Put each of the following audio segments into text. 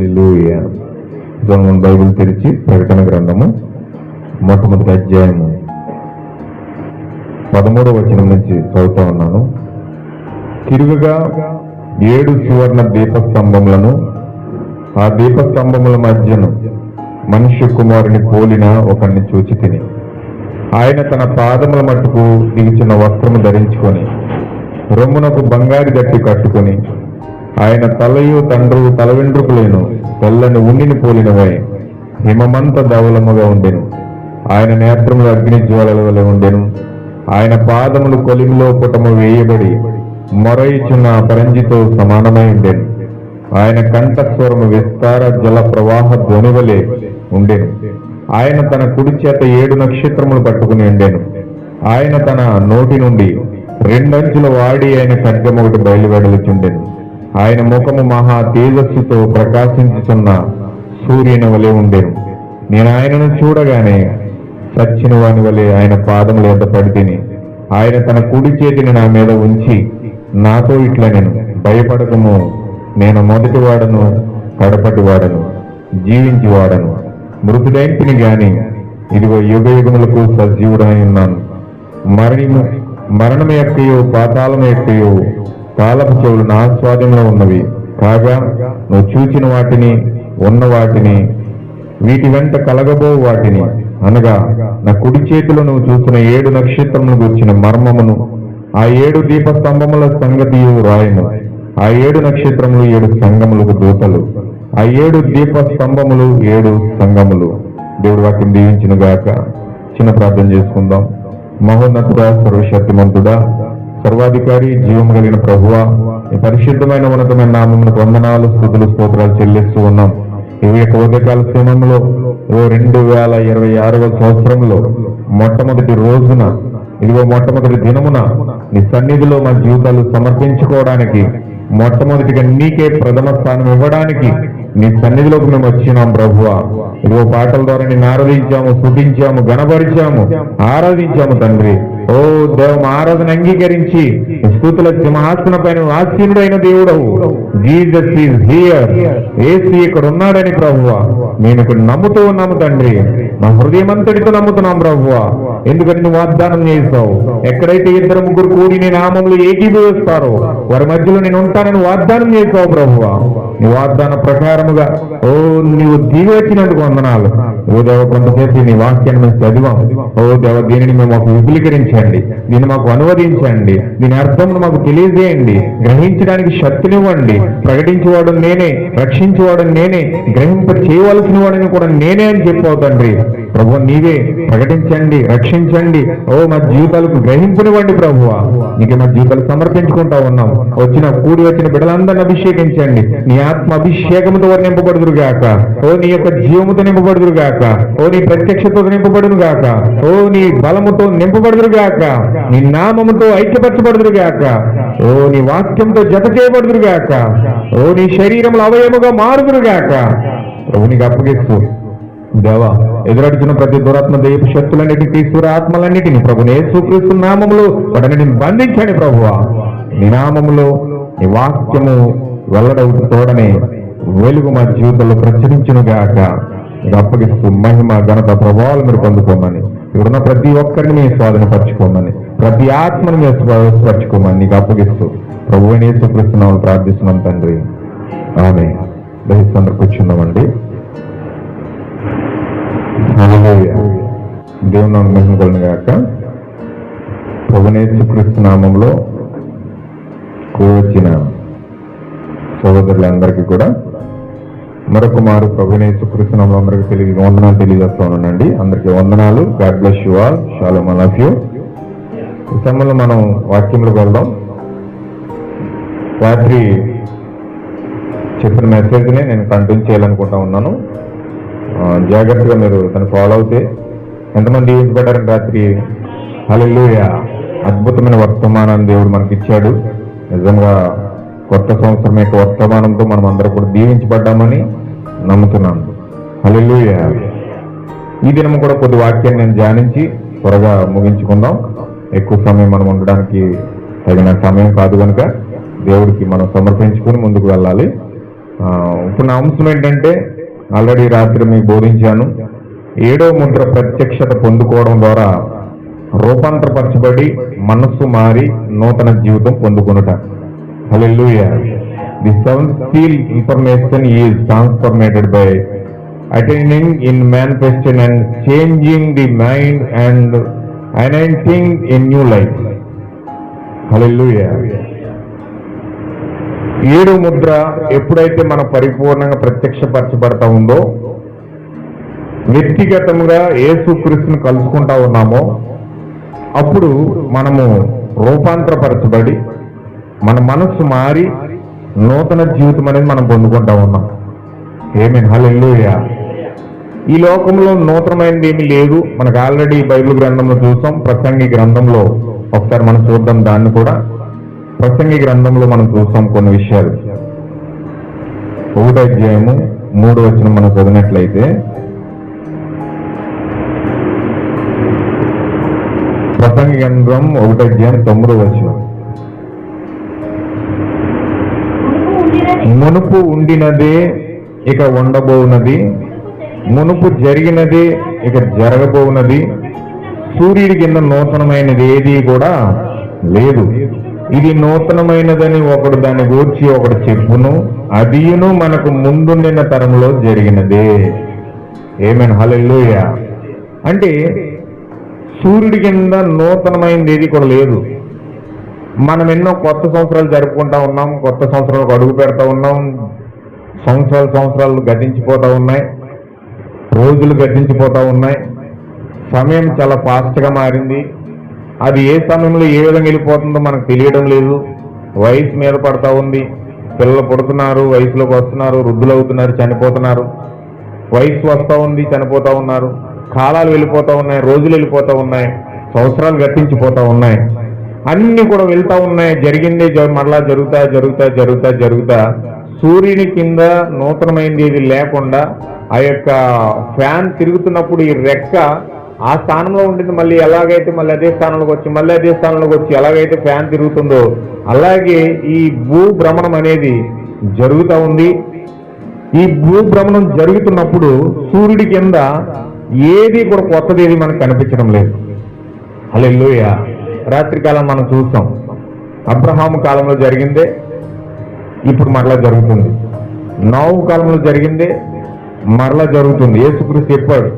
హల్లెలూయా. మనం బైబిల్ తెరిచి ప్రకటన గ్రంథము మొట్టమొదటి అధ్యాయము 13వ వచనం నుంచి చదువుతా ఉన్నాను. తిరుగుగా 7 సువర్ణ దీపస్తంభములను, ఆ దీపస్తంభముల మధ్యను మనుష్య కుమారుని పోలిన ఒకరిని చూచి తిని, ఆయన తన పాదముల మట్టుకు దిగుచున్న వస్త్రము ధరించుకొని రొమ్మునకు బంగారు గట్టి కట్టుకొని, ఆయన తలయు తండ్రు తల వెంట్రుకలేను తెల్లని ఉండిని పోలినవై హిమమంత ధవలముగా ఉండెను. ఆయన నేత్రములు అగ్ని జ్వాలల వలె ఉండెను. ఆయన పాదములు కొలిమిలో పుటము వేయబడి మొరయిచున్న పరంజితో సమానమై ఉండెను. ఆయన కంఠస్వరము విస్తార జల ప్రవాహ ధ్వనివలే ఉండెను. ఆయన తన కుడి చేత 7 నక్షత్రములు పట్టుకుని ఉండెను. ఆయన తన నోటి నుండి 2 అంచుల వాడి అయిన ఖడ్గం ఒకటి బయలువెడలుచుండెను. ఆయన ముఖము మహా తేజస్సుతో ప్రకాశించుచున్న సూర్యుని వలె ఉండెను. నేను ఆయనను చూడగానే చచ్చిన వాని వలె ఆయన పాదముల యొద్ద పడితిని. ఆయన తన కుడి చేతిని నా మీద ఉంచి నాతో ఇట్లా, నేను భయపడకము, నేను మొదటి వాడను కడపటి వాడను, జీవించి వాడను, మృతుడైంటిని గాని ఇదిగో యుగ యుగములకు సజీవుడై ఉన్నాను. మరణము యొక్కయో పాతాళము యొక్కయో కాలపు చెవులు నా స్వాధీనంలో ఉన్నవి. కాగా నువ్వు చూచిన వాటిని, ఉన్న వాటిని, వీటి వెంట కలగబో వాటిని, అనగా నా కుడి చేతిలో నువ్వు చూసిన 7 నక్షత్రములు గుర్చిన మర్మమును, ఆ 7 దీపస్తంభముల సంగతియు రాయను. ఆ 7 నక్షత్రములు 7 సంఘములకు దూతలు, ఆ 7 దీపస్తంభములు 7 సంఘములు. దేవుడు వాక్యం దీవించును గాక. చిన్న ప్రార్థన చేసుకుందాం. మహోన్నతుడా, సర్వశక్తిమంతుడా, సర్వాధికారి, జీవము కలిగిన ప్రభువా, ఈ పరిశుద్ధమైన ఉన్నతమైన నామమునకు వందనాలు, స్తుతులు, స్తోత్రాలు చెల్లిస్తూ ఉన్నాం. ఈ యొక్క ఉదయకాల సమయంలో 2026వ సంవత్సరంలో మొట్టమొదటి రోజున, ఇదిగో మొట్టమొదటి దినమున నీ సన్నిధిలో మా జీవితాలు సమర్పించుకోవడానికి, మొట్టమొదటిగా నీకే ప్రథమ స్థానం ఇవ్వడానికి నీ సన్నిధిలోకి మేము వచ్చినాం ప్రభువా. ఇదిగో పాటల ద్వారా నిన్ను ఆరాధించాము, స్తుతించాము, గణపరిచాము, ఆరాధించాము తండ్రి. ఓ దేవ, ఆరాధన అంగీకరించి స్తుతుల సింహాసన పైన ఆసీనుడైన దేవుడవు. జీసస్ ఈజ్ హియర్, యేసు ఇక్కడ ఉన్నాడని ప్రభువా మేము ఇక్కడ నమ్ముతూ ఉన్నాము తండ్రి. మా హృదయం అంతటితో నమ్ముతున్నాం ప్రభువా. ఎందుకని నువ్వు వాగ్దానం చేస్తావు, ఎక్కడైతే 2 ముగ్గురు కూడి నీ నామములు ఏకీభవిస్తారో వారి మధ్యలో నేను ఉంటానని వాగ్దానం చేస్తావు ప్రభువా. నీ వాగ్దాన ప్రకారముగా ఓ నీవు దిగి వచ్చినందుకు వందనాలు. ఓ దేవ, కొంతసేపు నీ వాక్యాన్ని మేము చదివాం. ఓ దేవ, దీనిని మేము మాకు విపులీకరించండి, దీన్ని మాకు అనువదించండి, దీని అర్థం మాకు తెలియజేయండి, గ్రహించడానికి శక్తినివ్వండి. ప్రకటించేవాడు నేనే, రక్షించేవాడు నేనే, గ్రహింప చేయవలసిన వాడిని కూడా నేనే అని చెప్పావు తండ్రి. ప్రభు, నీవే ప్రకటించండి, రక్షించండి. ఓ మా జీవితాలకు గ్రహింపునివ్వండి ప్రభువా. నీకు మా జీవితాలు సమర్పించుకుంటా ఉన్నాం. కూడి వచ్చిన బిడ్డలందరిని అభిషేకించండి. నీ ఆత్మ అభిషేకముతో వారు నింపబడుదురు గాక. ఓ నీ యొక్క జీవముతో నింపబడుదురు గాక. ఓ నీ ప్రత్యక్షతో నింపబడును గాక. ఓ నీ బలముతో నింపబడుదురు గాక. నీ నామముతో ఐక్యపరచబడుదురు గాక. ఓ నీ వాక్యంతో జత చేయబడుదురు గాక. ఓ నీ శరీరములు అవయముగా మారుదురు గాక. ప్రభు, నీకు అప్పగిస్తూ దేవా, ఎదురడుచున్న ప్రతి దురాత్మ దైవ శక్తులన్నిటిని, తీసుకుర ఆత్మలన్నిటిని ప్రభు యేసుక్రీస్తు నామములో వాటిని బంధించండి ప్రభువా. నీ నామములో నీ వాక్యము వెల్లడవుతూ తోడనే వెలుగు మా జీవితంలో ప్రచురించును గాక. మీకు అప్పగిస్తూ మహిమ, ఘనత, ప్రభావాలు మీరు పొందుకోమని, ఇక్కడున్న ప్రతి ఒక్కరిని మీరు స్వాధీనపరచుకోమని, ప్రతి ఆత్మను మీరు స్పర్శపరచుకోమని నీకు అప్పగిస్తూ ప్రభు యేసుక్రీస్తు నామములో ప్రార్థిస్తున్నాం తండ్రి, ఆమేన్. దయచేసి కూర్చున్నామండి. హల్లెలూయా. దేవుని మహిమ కలుగును గాక. ప్రభు యేసుక్రీస్తు నామములో కూర్చిన సహోదరులందరికీ కూడా మరొక మారు ప్రభు యేసుక్రీస్తు నామములో అందరికీ వందనాలు తెలియజేస్తా ఉన్నానండి. అందరికీ వందనాలు. God bless you all. Shalom, I love you. ఈ సమయంలో మనం వాక్యంలోకి వెళ్దాం. రాత్రి చెప్పిన మెసేజ్ని నేను కంటిన్యూ చేయాలనుకుంటా ఉన్నాను. జాగ్రత్తగా మీరు దాన్ని ఫాలో అవుతే ఎంతమంది దీవించబడ్డారని రాత్రి. హల్లెలూయా. అద్భుతమైన వర్తమానాన్ని దేవుడు మనకి ఇచ్చాడు. నిజంగా కొత్త సంవత్సరం యొక్క వర్తమానంతో మనం అందరూ కూడా దీవించబడ్డామని నమ్ముతున్నాను. హల్లెలూయా. ఈ దినం కూడా కొద్ది వాక్యాన్ని నేను ధ్యానించి త్వరగా ముగించుకుందాం. ఎక్కువ సమయం మనం ఉండడానికి తగిన సమయం కాదు కనుక దేవుడికి మనం సమర్పించుకుని ముందుకు వెళ్ళాలి. ఇప్పుడు నా అంశం ఏంటంటే ఆల్రెడీ రాత్రి మీకు బోధించాను. 7వ ముద్ర ప్రత్యక్షత పొందుకోవడం ద్వారా రూపాంతరపరచబడి మనస్సు మారి నూతన జీవితం పొందుకొనుట. Hallelujah. The 7th seal information is transformed by attaining in manifestation and changing the mind and anointing a new life. హల్లెలూయా. 7వ ముద్ర ఎప్పుడైతే మనం పరిపూర్ణంగా ప్రత్యక్షపరచబడతా ఉందో, వ్యక్తిగతంగా యేసుక్రీస్తుని కలుసుకుంటా ఉన్నామో, అప్పుడు మనము రూపాంతరపరచబడి మన మనస్సు మారి నూతన జీవితం అనేది మనం పొందుకుంటా ఉన్నాం. ఆమేన్. హల్లెలూయా. ఈ లోకంలో నూతనమైనది ఏమీ లేదు. మనకు ఆల్రెడీ బైబిల్ గ్రంథంలో చూసాం. ప్రసంగి గ్రంథంలో ఒకసారి మనం చూద్దాం. దాన్ని కూడా ప్రసంగి గ్రంథంలో మనం చూసాం కొన్ని విషయాలు. 1వ అధ్యాయము 3వ వచనం మనం చదివినట్లయితే, ప్రసంగి గ్రంథం 1వ అధ్యాయం 9వ వచనం, మునుపు ఉండినదే ఇక ఉండబోనది, మునుపు జరిగినదే ఇక జరగబోనది, సూర్యుడి కింద నూతనమైనది ఏది కూడా లేదు. ఇది నూతనమైనదని ఒకడు దాన్ని గూర్చి ఒకడు చెప్పును, అదియును మనకు ముందుండిన తరంలో జరిగినదే. ఆమేన్. హల్లెలూయా. అంటే సూర్యుడి కింద నూతనమైనది ఏది కూడా లేదు. మనం ఎన్నో కొత్త సంవత్సరాలు జరుపుకుంటా ఉన్నాం, కొత్త సంవత్సరాలకు అడుగు పెడతా ఉన్నాం. సంవత్సరాలు గతించిపోతా ఉన్నాయి, రోజులు గతించిపోతా ఉన్నాయి. సమయం చాలా ఫాస్ట్గా మారింది. అది ఏ సమయంలో ఏ విధంగా వెళ్ళిపోతుందో మనకు తెలియడం లేదు. వయసు మీద పడతా ఉంది. పిల్లలు పుడుతున్నారు, వయసులోకి వస్తున్నారు, వృద్ధులు అవుతున్నారు, చనిపోతున్నారు. వయసు వస్తూ ఉంది, చనిపోతూ ఉన్నారు. కాలాలు వెళ్ళిపోతూ ఉన్నాయి, రోజులు వెళ్ళిపోతూ ఉన్నాయి, సంవత్సరాలు గతించిపోతూ ఉన్నాయి. అన్ని కూడా వెళ్తా ఉన్నాయి. జరిగిందే మరలా జరుగుతా సూర్యుని కింద నూతనమైనది ఏది లేకుండా ఆ యొక్క ఫ్యాన్ తిరుగుతున్నప్పుడు ఈ రెక్క ఆ స్థానంలో ఉంటుంది. మళ్ళీ ఎలాగైతే మళ్ళీ అదే స్థానంలోకి వచ్చి ఎలాగైతే ఫ్యాన్ తిరుగుతుందో అలాగే ఈ భూభ్రమణం అనేది జరుగుతూ ఉంది. ఈ భూభ్రమణం జరుగుతున్నప్పుడు సూర్యుడి కింద ఏది కూడా కొత్తది ఏది మనకు కనిపించడం లేదు. హల్లెలూయా. రాత్రికాలం మనం చూస్తాం. అబ్రహాము కాలంలో జరిగిందే ఇప్పుడు మరలా జరుగుతుంది. నోవహు కాలంలో జరిగిందే మరలా జరుగుతుంది. యేసుక్రీస్తు చెప్పాడు,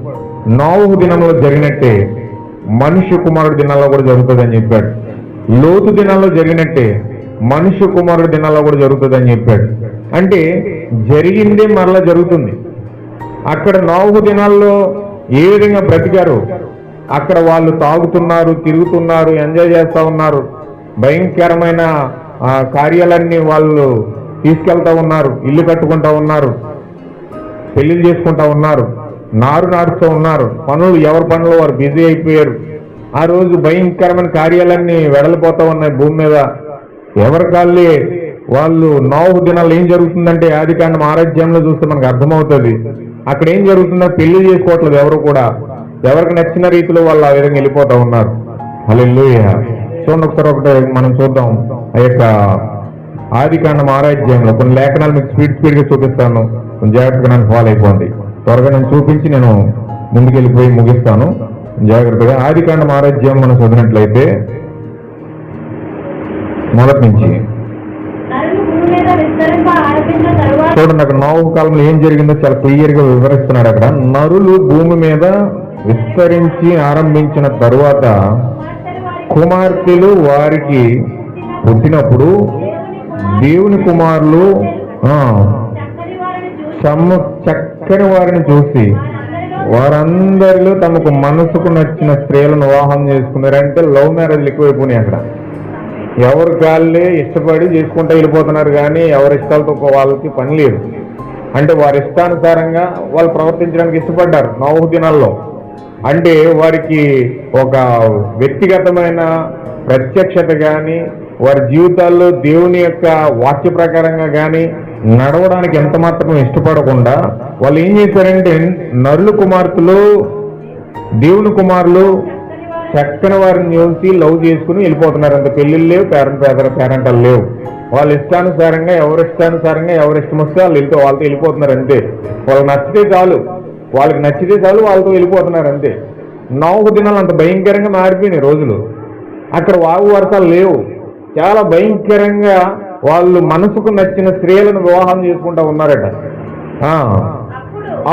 నోవహు దినంలో జరిగినట్టే మనుష్య కుమారుడి దినాల్లో కూడా జరుగుతుందని చెప్పాడు. లోతు దినాల్లో జరిగినట్టే మనుష్య కుమారుడి దినాల్లో కూడా జరుగుతుందని చెప్పాడు. అంటే జరిగిందే మరలా జరుగుతుంది. అక్కడ నోవహు దినాల్లో ఏ విధంగా బ్రతికారు, అక్కడ వాళ్ళు తాగుతున్నారు, తిరుగుతున్నారు, ఎంజాయ్ చేస్తూ ఉన్నారు, భయంకరమైన కార్యాలన్నీ వాళ్ళు తీసుకెళ్తా ఉన్నారు, ఇల్లు కట్టుకుంటా ఉన్నారు, పెళ్లిళ్ళు చేసుకుంటా ఉన్నారు, నారు నాటుతూ ఉన్నారు, ఎవరి పనులు వారు బిజీ అయిపోయారు. ఆ రోజు భయంకరమైన కార్యాలన్నీ వెడలిపోతా ఉన్నాయి భూమి మీద. ఎవరి కాళ్ళే వాళ్ళు. నోవహు దినాల్లో ఏం జరుగుతుందంటే ఆదికాండం 6వ అధ్యాయంలో చూస్తే మనకు అర్థమవుతుంది. అక్కడ ఏం జరుగుతుందో పెళ్లి చేసుకోవట్లేదు ఎవరు కూడా. ఎవరికి నచ్చిన రీతిలో వాళ్ళు ఆ విధంగా వెళ్ళిపోతా ఉన్నారు. హల్లెలూయా. చూడండి ఒకసారి ఒకటి మనం చూద్దాం. ఆ యొక్క ఆదికాండం 6వ అధ్యాయంలో కొన్ని లేఖనాలు మీకు స్పీడ్గా చూపిస్తాను. కొంచెం జాగ్రత్తగా నన్ను ఫాలో అయిపోండి. త్వరగా నేను చూపించి నేను ముందుకెళ్ళిపోయి ముగిస్తాను. జాగ్రత్తగా ఆదికాండం 6వ అధ్యాయం మనం చదివినట్లయితే మొదటి నుంచి చూడండి. అక్కడ నోవహు కాలంలో ఏం జరిగిందో చాలా క్లియర్గా వివరిస్తున్నాడు. అక్కడ నరులు భూమి మీద విస్తరించి ఆరంభించిన తరువాత కుమార్తెలు వారికి పుట్టినప్పుడు దేవుని కుమారులు చక్కని వారిని చూసి వారందరిలో తమకు మనసుకు నచ్చిన స్త్రీలను వివాహం చేసుకున్నారంటే లవ్ మ్యారేజ్లు ఎక్కువైపోయినాయి. అక్కడ ఎవరి కాళ్ళే ఇష్టపడి చేసుకుంటూ వెళ్ళిపోతున్నారు, కానీ ఎవరి ఇష్టాలతో వాళ్ళకి పని లేదు. అంటే వారి ఇష్టానుసారంగా వాళ్ళు ప్రవర్తించడానికి ఇష్టపడ్డారు నోవహు దినాల్లో. అంటే వారికి ఒక వ్యక్తిగతమైన ప్రత్యక్షత కానీ వారి జీవితాల్లో దేవుని యొక్క వాక్య ప్రకారంగా కానీ నడవడానికి ఎంత మాత్రం ఇష్టపడకుండా వాళ్ళు ఏం చేశారంటే నరుల కుమార్తెలు దేవుని కుమారులు చక్కని వారిని చూసి లవ్ చేసుకుని వెళ్ళిపోతున్నారు. అంత పెళ్లిళ్ళు లేవు, పేరెంటాలు లేవు. వాళ్ళ ఇష్టానుసారంగా ఎవరి ఇష్టం వస్తే వాళ్ళతో వెళ్ళిపోతున్నారు అంతే. వాళ్ళకి నచ్చితే చాలు, వాళ్ళతో వెళ్ళిపోతున్నారు అంతే. నోవహు దినాలు అంత భయంకరంగా మారిపోయినాయి రోజులు. అక్కడ వాగు వర్షాలు లేవు, చాలా భయంకరంగా వాళ్ళు మనసుకు నచ్చిన స్త్రీలను వివాహం చేసుకుంటా ఉన్నారట.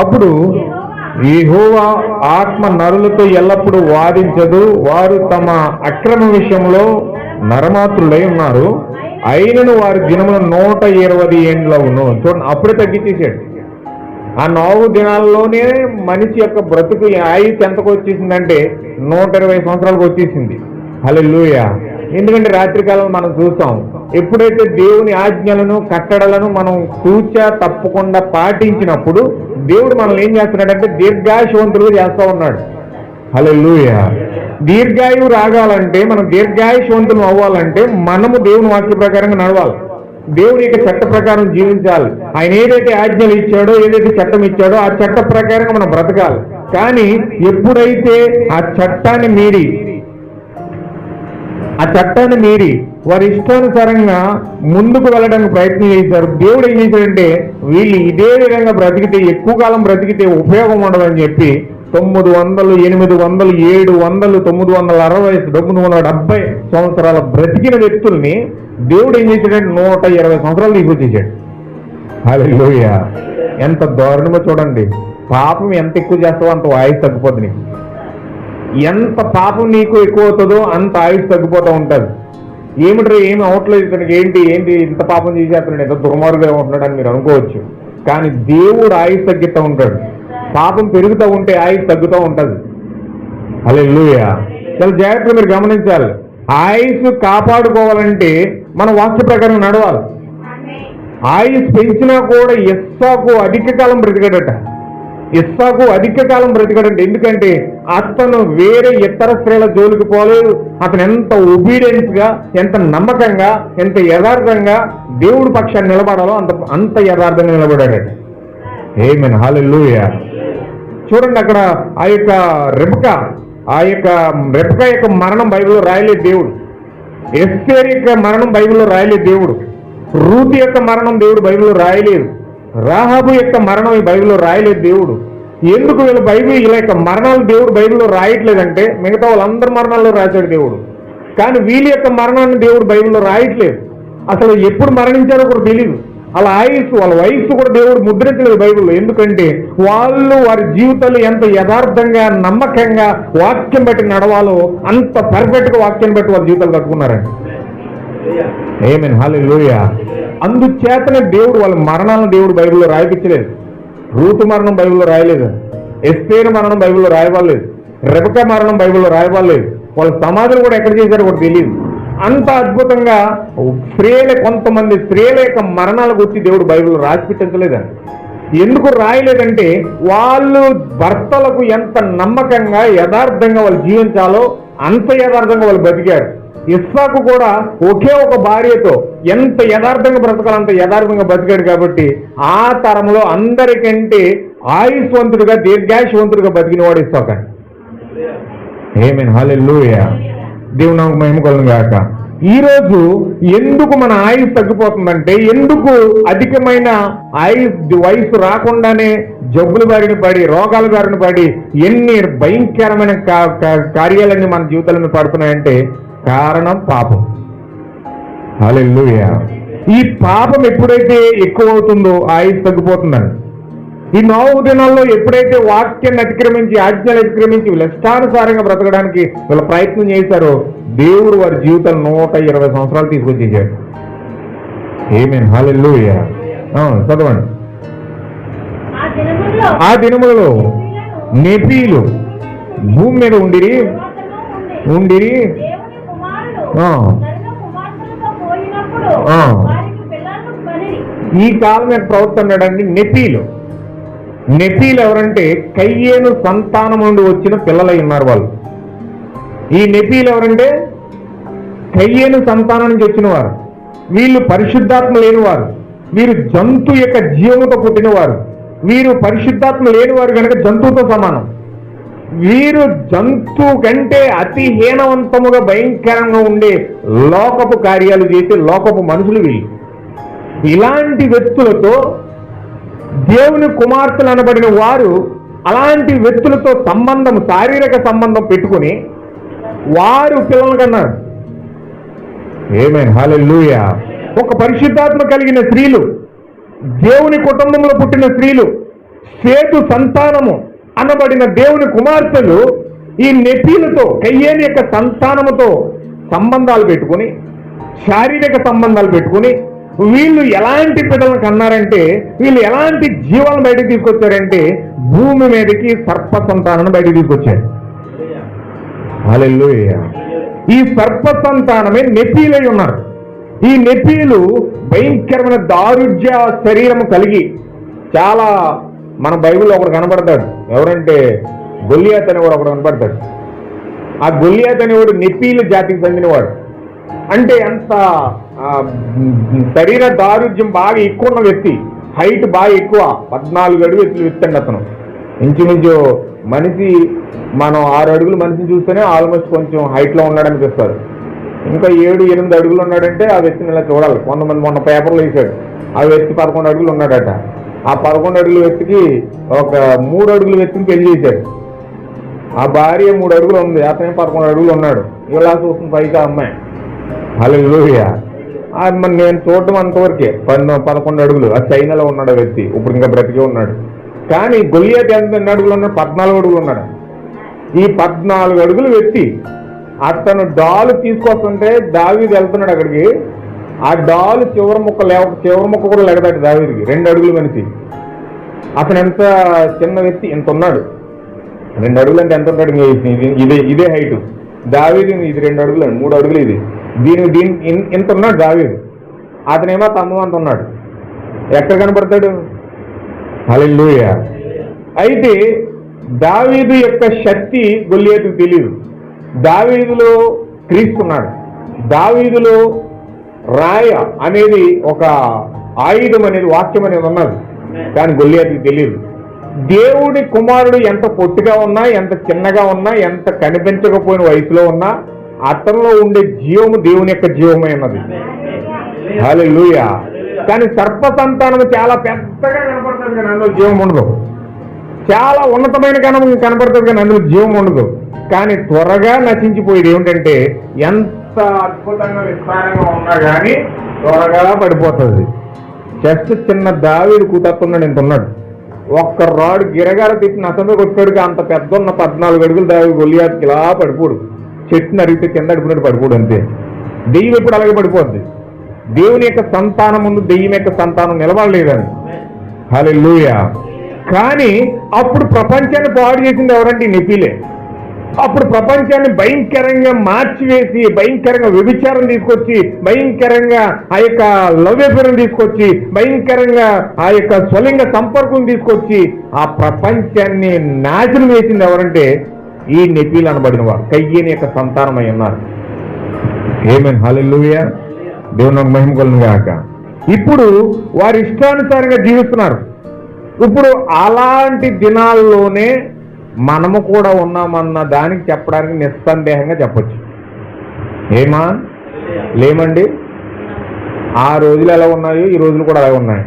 అప్పుడు యెహోవా ఆత్మ నరులతో ఎల్లప్పుడూ వాదించదు, వారు తమ అక్రమ విషయంలో నరమాత్రులై ఉన్నారు, అయినను వారి దినములు 120 ఏండ్లవును. చూడండి, అప్పుడే తగ్గించేసాడు. ఆ నోవహు దినాల్లోనే మనిషి యొక్క బ్రతుకు ఆయుష్ ఎంతకు వచ్చేసిందంటే 120 సంవత్సరాలకు వచ్చేసింది. హల్లెలూయా. ఎందుకంటే రాత్రికాలం మనం చూస్తాం, ఎప్పుడైతే దేవుని ఆజ్ఞలను కట్టడలను మనం తప్పకుండా పాటించినప్పుడు దేవుడు మనల్ని ఏం చేస్తున్నాడంటే దీర్ఘాయుషవంతులుగా చేస్తూ ఉన్నాడు. హల్లెలూయా. దీర్ఘాయువు రాగాలంటే, మనం దీర్ఘాయుషవంతులు అవ్వాలంటే మనము దేవుని వాక్య ప్రకారంగా నడవాలి, దేవుని యొక్క చట్ట ప్రకారం జీవించాలి. ఆయన ఏదైతే ఆజ్ఞలు ఇచ్చాడో, ఏదైతే చట్టం ఇచ్చాడో ఆ చట్ట ప్రకారంగా మనం బ్రతకాలి. కానీ ఎప్పుడైతే ఆ చట్టాన్ని మీరి వారి ఇష్టానుసారంగా ముందుకు వెళ్ళడానికి ప్రయత్నం చేశారు, దేవుడు ఏం చేశాడంటే వీళ్ళు ఇదే విధంగా బ్రతికితే, ఎక్కువ కాలం బ్రతికితే ఉపయోగం ఉండదని చెప్పి 900, 800, 700, 960, 970 సంవత్సరాల బ్రతికిన వ్యక్తుల్ని దేవుడు ఏం చేశాడంటే 120 సంవత్సరాలు తీసుకొచ్చేసాడు. హల్లెలూయా. ఎంత దారుణమో చూడండి. పాపం ఎంత ఎక్కువ చేస్తావో అంత ఆయుష్ తగ్గిపోతుంది నీకు. ఎంత పాపం నీకు ఎక్కువ అవుతుందో అంత ఆయుష్ తగ్గిపోతూ ఉంటుంది. ఏమి అవట్లేదు ఇతనికి, ఏంటి ఇంత పాపం చేసేస్తున్నాడు, ఎంత దుర్మార్గుగా ఉంటున్నాడు అని మీరు అనుకోవచ్చు. కానీ దేవుడు ఆయుష్ తగ్గిస్తూ ఉంటాడు. పాపం పెరుగుతూ ఉంటే ఆయుష్ తగ్గుతూ ఉంటుంది. హల్లెలూయా. చాలా జాగ్రత్తగా మీరు గమనించాలి. ఆయుష్ కాపాడుకోవాలంటే మనం వాక్య ప్రకారం నడవాలి. ఆయుష్ పెంచినా కూడా ఇస్సాకు అధిక కాలం బ్రతికాడంటే ఎందుకంటే అతను వేరే ఇతర స్త్రీల జోలికి పోలేదు. అతను ఎంత ఒబీడియన్స్ గా, ఎంత నమ్మకంగా, ఎంత యథార్థంగా దేవుడి పక్షాన్ని నిలబడాలో అంత యథార్థంగా నిలబడాడట. ఆమేన్. హల్లెలూయా. చూడండి, అక్కడ ఆ యొక్క రెబెకా యొక్క మరణం బైబిల్లో రాయలేదు దేవుడు. ఎస్తేరు యొక్క మరణం బైబిల్లో రాయలేదు దేవుడు. రూతు యొక్క మరణం దేవుడు బైబిల్లో రాయలేదు. రాహాబు యొక్క మరణం ఈ బైబిల్లో రాయలేదు దేవుడు. ఎందుకు వీళ్ళ ఇలా యొక్క మరణాలు దేవుడు బైబిల్లో రాయట్లేదంటే మిగతా వాళ్ళందరి మరణాల్లో రాశాడు దేవుడు, కానీ వీళ్ళ యొక్క మరణాన్ని దేవుడు బైబిల్లో రాయట్లేదు. అసలు ఎప్పుడు మరణించారో కూడా తెలియదు. వాళ్ళ వయస్సు కూడా దేవుడు ముద్రించలేదు బైబిల్లో. ఎందుకంటే వారి జీవితాలు ఎంత యథార్థంగా, నమ్మకంగా వాక్యం బట్టి నడవాలో అంత పర్ఫెక్ట్గా వాక్యాన్ని బట్టి వాళ్ళ జీవితాలు కట్టుకున్నారండి. ఆమేన్. హల్లెలూయా. అందుచేతనే దేవుడు వాళ్ళ మరణాలను దేవుడు బైబిల్లో రాయిపించలేదు. రూతు మరణం బైబిల్లో రాయలేదు, ఎస్తేరు మరణం బైబిల్లో రాయబడలేదు, రెబెకా మరణం బైబిల్లో రాయబడలేదు. వాళ్ళ సమాధులు కూడా ఎక్కడ చేశారో కూడా తెలియదు. అంత అద్భుతంగా కొంతమంది స్త్రీల యొక్క మరణాల గురించి దేవుడు బైబిల్లో రాసిపించలేదండి. ఎందుకు రాయలేదంటే వాళ్ళు భర్తలకు ఎంత నమ్మకంగా, యథార్థంగా వాళ్ళు జీవించాలో అంత యథార్థంగా వాళ్ళు బతికారు. ఇస్సాకు కూడా ఒకే ఒక భార్యతో ఎంత యథార్థంగా బ్రతకాలో అంత యథార్థంగా బతికాడు. కాబట్టి ఆ తరంలో అందరికంటే ఆయుష్వంతుడిగా, దీర్ఘాయుష్వంతుడిగా బతికినవాడు ఇస్సాకు. ఆమేన్. హల్లెలూయా. దేవుని నామముకు మహిమ కలుగును గాక. ఈరోజు ఎందుకు మన ఆయుష్ తగ్గిపోతుందంటే, ఎందుకు అధికమైన వయసు రాకుండానే జబ్బుల బారిన పడి, రోగాల బారిన పడి ఎన్ని భయంకరమైన కార్యాలన్నీ మన జీవితాలను పడుతున్నాయంటే కారణం పాపం. హల్లెలూయా. ఈ పాపం ఎప్పుడైతే ఎక్కువ అవుతుందో ఆయుష్ తగ్గిపోతుందండి. ఈ నోవహు దినాల్లో ఎప్పుడైతే వాక్యాన్ని అతిక్రమించి, ఆజ్ఞలు అతిక్రమించి వీళ్ళ ఇష్టానుసారంగా బ్రతకడానికి వీళ్ళ ప్రయత్నం చేశారో దేవుడు వారి జీవితాలు 120 సంవత్సరాలు తీసుకొచ్చేసాడు. ఆమేన్. హల్లెలూయా. చదవండి. ఆ దినములలో నెఫీలు భూమి మీద ఉండిరి. ఈ కాలం యొక్క ప్రవక్త అన్నాడండి నెఫీలు ఎవరంటే కయ్యేను సంతానం నుండి వచ్చిన పిల్లలై ఉన్నారు వాళ్ళు. ఈ నెఫీలు ఎవరంటే కయ్యేను సంతానం నుంచి వచ్చిన వారు. వీళ్ళు పరిశుద్ధాత్మ లేనివారు, వీరు జంతు యొక్క జీవముతో పుట్టినవారు. వీరు పరిశుద్ధాత్మ లేనివారు కనుక జంతువుతో సమానం. వీరు జంతువు కంటే అతి హీనవంతముగా భయంకరంగా ఉండే లోకపు కార్యాలు చేసే లోకపు మనుషులు వీళ్ళు. ఇలాంటి వ్యక్తులతో దేవుని కుమార్తెలు అనబడిన వారు అలాంటి వ్యక్తులతో సంబంధం, శారీరక సంబంధం పెట్టుకుని వారు పిల్లలు కన్నారు. ఆమేన్, హల్లెలూయా. ఒక పరిశుద్ధాత్మ కలిగిన స్త్రీలు, దేవుని కుటుంబంలో పుట్టిన స్త్రీలు, సేతు సంతానము అనబడిన దేవుని కుమార్తెలు ఈ నెఫీలతో, కయ్యేని యొక్క సంతానముతో సంబంధాలు పెట్టుకుని, శారీరక సంబంధాలు పెట్టుకుని వీళ్ళు ఎలాంటి పిల్లలను కన్నారంటే, వీళ్ళు ఎలాంటి జీవాలను బయటకు తీసుకొచ్చారంటే భూమి మీదకి సర్ప సంతానాన్ని బయటకు తీసుకొచ్చారు. హల్లెలూయా. ఈ సర్ప సంతానమే నెఫీలై ఉన్నారు. ఈ నెఫీలు భయంకరమైన దారుఢ్య శరీరము కలిగి, చాలా మన బైబిల్లో ఒకడు కనబడతాడు. ఎవరంటే గొల్లియాత్ అనేవాడు ఒకడు కనబడతాడు. ఆ గొల్లియాత్ అనేవాడు నెఫీలు జాతికి చెందినవాడు. అంటే అంత శరీర దారుఢ్యం బాగా ఎక్కువ ఉన్న వ్యక్తి, హైట్ బాగా ఎక్కువ, 14 అడుగులు వ్యక్తి అండి అతను. ఇంచుమించు మనిషి, మనం 6 అడుగులు మనిషిని చూస్తేనే ఆల్మోస్ట్ కొంచెం హైట్లో ఉన్నాడు అనిపిస్తారు. ఇంకా 7-8 అడుగులు ఉన్నాడంటే ఆ వ్యక్తిని ఇలా చూడాలి. కొంతమంది మొన్న పేపర్లో వేసాడు, ఆ వ్యక్తి 11 అడుగులు ఉన్నాడట. ఆ 11 అడుగుల వ్యక్తికి ఒక 3 అడుగుల వ్యక్తిని పెళ్లి చేశాడు. ఆ భార్య 3 అడుగులు ఉంది, అతనే 11 అడుగులు ఉన్నాడు. ఇలా చూస్తుంది పైగా అమ్మాయి. హల్లెలూయా. మరి నేను చూడటం అంతవరకే, 11 అడుగులు. ఆ చైనాలో ఉన్నాడు ఆ వ్యక్తి, ఇప్పుడు ఇంకా బ్రతికే ఉన్నాడు. కానీ గొల్లియాత్ ఎన్ని అడుగులు ఉన్నాడు? 14 అడుగులు ఉన్నాడు. ఈ 14 అడుగుల వ్యక్తి అతను డాలు తీసుకొస్తుంటే దావీదు వెళ్తున్నాడు అక్కడికి. ఆ డాలు చివరి ముక్క కూడా లెగదాడు దావీదుకి. 2 అడుగులు మనిషి. అతను ఎంత చిన్న వ్యక్తి, ఎంత ఉన్నాడు. 2 అడుగులు అంటే ఎంత ఉంటాడు? ఇదే హైట్. దావీదు ఇది 2 అడుగులు, 3 అడుగులు ఇది. దీని ఇంత ఉన్నాడు దావీదు. అతనేమో తమ్మంత ఉన్నాడు. ఎక్కడ కనపడతాడు? హల్లెలూయా. అయితే దావీదు యొక్క శక్తి గొల్లియాతుకు తెలియదు. దావీదులో క్రీస్తున్నాడు. దావీదులో రాయ అనేది ఒక ఆయుధం అనేది, వాక్యం అనేది ఉన్నది. కానీ గొల్లియాతుకు తెలియదు. దేవుడి కుమారుడు ఎంత పొట్టిగా ఉన్నా, ఎంత చిన్నగా ఉన్నా, ఎంత కనిపించకపోయిన వయసులో ఉన్నా అతనిలో ఉండే జీవము దేవుని యొక్క జీవమై ఉన్నది. హల్లెలూయా. కానీ సర్ప సంతానం చాలా పెద్దగా కనపడుతుంది కానీ అందులో జీవం ఉండదు. చాలా ఉన్నతమైన కనపడుతుంది కానీ అందులో జీవం ఉండదు. కానీ త్వరగా నశించిపోయేది ఏమిటంటే, ఎంత అద్భుతంగా విస్తారంగా ఉన్నా కానీ త్వరగా పడిపోతుంది. జస్ట్ చిన్న దావీదు కూతస్తున్నాడు, ఇంత ఉన్నాడు. ఒక్క రాడు గిరగార తిప్పిన అతను కొట్టాడుగా అంత పెద్ద ఉన్న 14 అడుగులు దావీదు గొల్లియాతుకి ఇలా పడిపోడు. చెట్టుని అడిగితే కింద అడిపినట్టు పడిపోడు అంతే. దెయ్యం ఎప్పుడు అలాగే పడిపోద్ది. దేవుని యొక్క సంతానం ముందు దెయ్యం యొక్క సంతానం నిలబడలేదని. హల్లెలూయా. కానీ అప్పుడు ప్రపంచాన్ని పాడు చేసింది ఎవరంటే ఈ నెఫీలే. అప్పుడు ప్రపంచాన్ని భయంకరంగా మార్చివేసి, భయంకరంగా వ్యభిచారం తీసుకొచ్చి, భయంకరంగా ఆ యొక్క లవ్యపురం తీసుకొచ్చి, భయంకరంగా ఆ యొక్క స్వలింగ సంపర్కం తీసుకొచ్చి ఆ ప్రపంచాన్ని నాశనం వేసింది ఎవరంటే ఈ నెఫీలు అనబడిన వారు, కయ్యేని యొక్క సంతానమై ఉన్నారు. ఆమేన్, హల్లెలూయా. దేవుని మహిమ కలుగును గాక. ఇప్పుడు వారి ఇష్టానుసారంగా జీవిస్తున్నారు. ఇప్పుడు అలాంటి దినాల్లోనే మనము కూడా ఉన్నామన్న దానికి చెప్పడానికి నిస్సందేహంగా చెప్పచ్చు. ఏమా లేమండి? ఆ రోజులు ఎలా ఉన్నాయో ఈ రోజులు కూడా అలా ఉన్నాయి.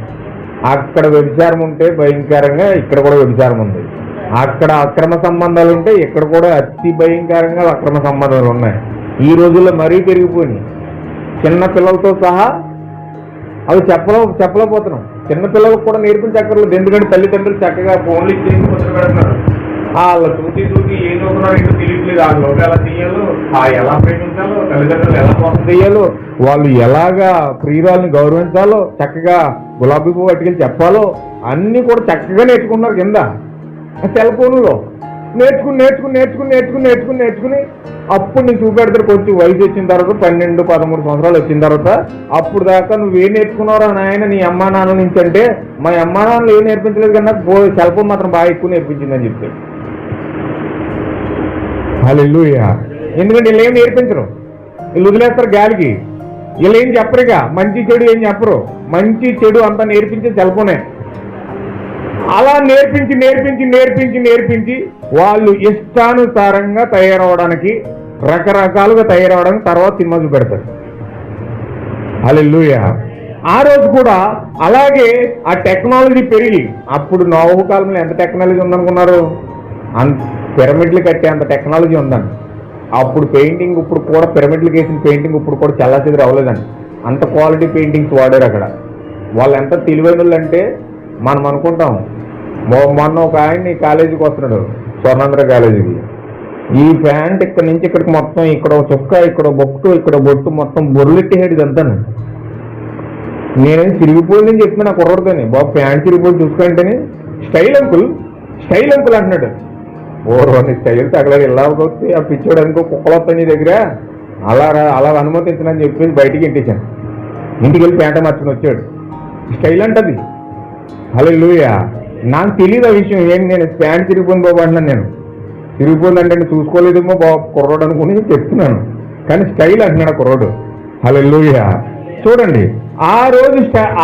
అక్కడ వ్యభిచారం ఉంటే భయంకరంగా ఇక్కడ కూడా వ్యభిచారం ఉంది. అక్కడ అక్రమ సంబంధాలు ఉంటే ఇక్కడ కూడా అతి భయంకరంగా అక్రమ సంబంధాలు ఉన్నాయి. ఈ రోజుల్లో మరీ పెరిగిపోయినాయి. చిన్న పిల్లలతో సహా అవి చెప్పలేకపోతున్నాం. చిన్నపిల్లలకు కూడా నేర్పించక్కర్లేదు. ఎందుకంటే తల్లిదండ్రులు చక్కగా ఫోన్లు ఇచ్చేసి ముద్ర పెడుతున్నారు. వాళ్ళ చూసి ఏం చదువుతున్నారో ఇంకా తెలియట్లేదు. ఆ లోటు ఎలా తీయాలో, ఎలా ప్రేమించాలో, తల్లిదండ్రులు ఎలా మోసం చేయాలో, వాళ్ళు ఎలాగా ప్రియురాలని గౌరవించాలో, చక్కగా గులాబీ పువ్వు పట్టుకెళ్ళి చెప్పాలో అన్నీ కూడా చక్కగా నేర్చుకున్నారు కింద సెల్ ఫోన్లో. నేర్చుకుని అప్పుడు నేను చూపెడతారు. కొంచెం వయసు వచ్చిన తర్వాత 12-13 సంవత్సరాలు వచ్చిన తర్వాత అప్పుడు దాకా నువ్వేం నేర్చుకున్నావురా నాయన నీ అమ్మా నాన్న నుంచి అంటే, మా అమ్మా నాన్నలు ఏం నేర్పించలేదు కన్నా సెల్ ఫోన్ మాత్రం బాగా ఎక్కువ నేర్పించిందని చెప్తాడు. హల్లెలూయా. ఎందుకంటే వీళ్ళు ఏం నేర్పించరు, వీళ్ళు వదిలేస్తారు గాలికి. వీళ్ళు ఏం చెప్పరుగా, మంచి చెడు ఏం చెప్పరు. మంచి చెడు అంతా నేర్పించే సెల్ ఫోనే. అలా నేర్పించి వాళ్ళు ఇష్టానుసారంగా తయారవడానికి, రకరకాలుగా తయారవడానికి తర్వాత సినిమా చూపెడతారు. హల్లెలూయా. ఆ రోజు కూడా అలాగే ఆ టెక్నాలజీ పెరిగి, అప్పుడు నోవహు కాలంలో ఎంత టెక్నాలజీ ఉందనుకున్నారు? పిరమిడ్లు కట్టే అంత టెక్నాలజీ ఉందండి. అప్పుడు పెయింటింగ్, ఇప్పుడు కూడా పిరమిడ్లకు వేసిన పెయింటింగ్ ఇప్పుడు కూడా చల్లాచెదురు అవ్వలేదండి. అంత క్వాలిటీ పెయింటింగ్స్ వాడారు అక్కడ. వాళ్ళు ఎంత తెలివైన వాళ్ళు అంటే మనం అనుకుంటాం. మొన్న ఒక ఆయన ఈ కాలేజీకి వస్తున్నాడు, స్వర్ణాంధ్ర కాలేజీకి. ఈ ప్యాంట్ ఇక్కడ నుంచి ఇక్కడికి మొత్తం, ఇక్కడ చుక్క, ఇక్కడ బొట్టు, ఇక్కడ బొట్టు, మొత్తం బొర్లెట్టేసాడు ఇదంతాను. నేనేం చిరిగిపోయిందని చెప్తున్నా నా కుర్రడితోని. బాబు ప్యాంట్ చిరిగిపోయి చూసుకుంటేనే స్టైల్ అంకుల్ అంటున్నాడు. ఓర్వని స్టైల్ తగలేదు. ఇలా వస్తే ఆ పిచ్చోడు అనుకో కుక్కలు వస్తాయి నీ దగ్గర, అలా అనుమతించనని చెప్పేసి బయటికి ఇంటించాను. ఇంటికి వెళ్ళి ప్యాంట మార్చుకుని వచ్చాడు. స్టైల్ అంటది. హల్లెలూయా. నాకు తెలియదు ఆ విషయం. ఏంటి నేను ప్యాంట్ చిరిగిపోయింది బాబు అంటున్నాను. నేను చిరిగిపోయిందంటే చూసుకోలేదేమో బాబు కుర్రోడు అనుకుని చెప్తున్నాను, కానీ స్టైల్ అంటున్నాడు కుర్రోడు. హల్లెలూయా. చూడండి, ఆ రోజు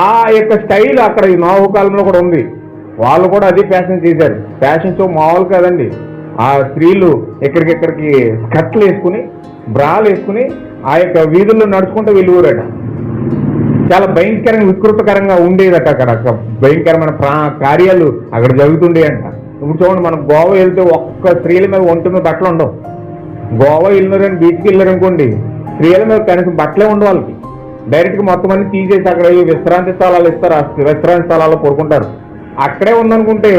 ఆ యొక్క స్టైల్ అక్కడ ఈ నోవహు కాలంలో కూడా ఉంది. వాళ్ళు కూడా అదే ఫ్యాషన్ చేశారు. ఫ్యాషన్ షో మామూలు కాదండి. ఆ స్త్రీలు ఎక్కడికెక్కడికి స్కర్ట్లు వేసుకుని, బ్రాలు వేసుకుని ఆ యొక్క వీధుల్లో నడుచుకుంటూ వెళ్ళిపోరాట. చాలా భయంకరంగా, వికృతకరంగా ఉండేదట. అక్కడ భయంకరమైన కార్యాలు అక్కడ జరుగుతుండే అంట. ఇప్పుడు చూడండి, మనం గోవా వెళ్తే ఒక్క స్త్రీల మీద ఒంటి మీద బట్టలు ఉండవు. గోవా వెళ్ళినారని బీచ్కి వెళ్ళారనుకోండి, స్త్రీల మీద కనీసం బట్టలే ఉండవు. వాళ్ళకి డైరెక్ట్గా మొత్తం అన్ని తీసేసి అక్కడ విశ్రాంతి స్థలాలు ఇస్తారు. ఆ విశ్రాంతి స్థలాల్లో పడుకుంటారు. అక్కడే ఉందనుకుంటే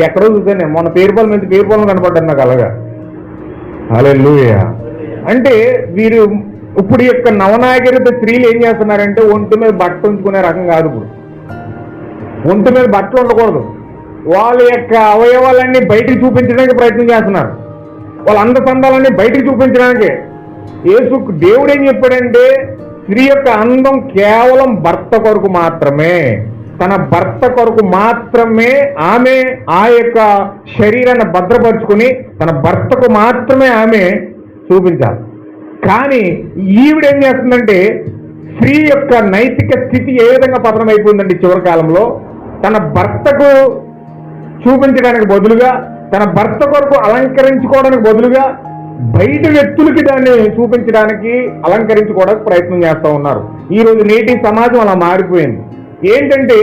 ఎక్కడో చూసానే, మొన్న పేరుపాలెం మీద పేరుపాలెం కనపడ్డారు నాకు అలాగా. హల్లెలూయా. అంటే వీరు ఇప్పుడు యొక్క నవనాగరిక స్త్రీలు ఏం చేస్తున్నారంటే ఒంటి మీద బట్ట ఉంచుకునే రకం కాదు. ఇప్పుడు ఒంటి మీద బట్టలు ఉండకూడదు. వాళ్ళ యొక్క అవయవాలన్నీ బయటికి చూపించడానికి ప్రయత్నం చేస్తున్నారు. వాళ్ళ అందచందాలన్నీ బయటికి చూపించడానికి. దేవుడు ఏం చెప్పాడంటే, స్త్రీ యొక్క అందం కేవలం భర్త కొరకు మాత్రమే, తన భర్త కొరకు మాత్రమే ఆమె ఆ యొక్క శరీరాన్ని భద్రపరుచుకుని తన భర్తకు మాత్రమే ఆమె చూపించాలి. కానీ ఈవిడేం చేస్తుందంటే, స్త్రీ యొక్క నైతిక స్థితి ఏ విధంగా పతనం అయిపోయిందండి చివరి కాలంలో. తన భర్తకు చూపించడానికి బదులుగా, తన భర్త కొరకు అలంకరించుకోవడానికి బదులుగా బయట వ్యక్తులకి దాన్ని చూపించడానికి, అలంకరించుకోవడానికి ప్రయత్నం చేస్తూ ఉన్నారు. ఈరోజు నేటి సమాజం అలా మారిపోయింది. ఏంటంటే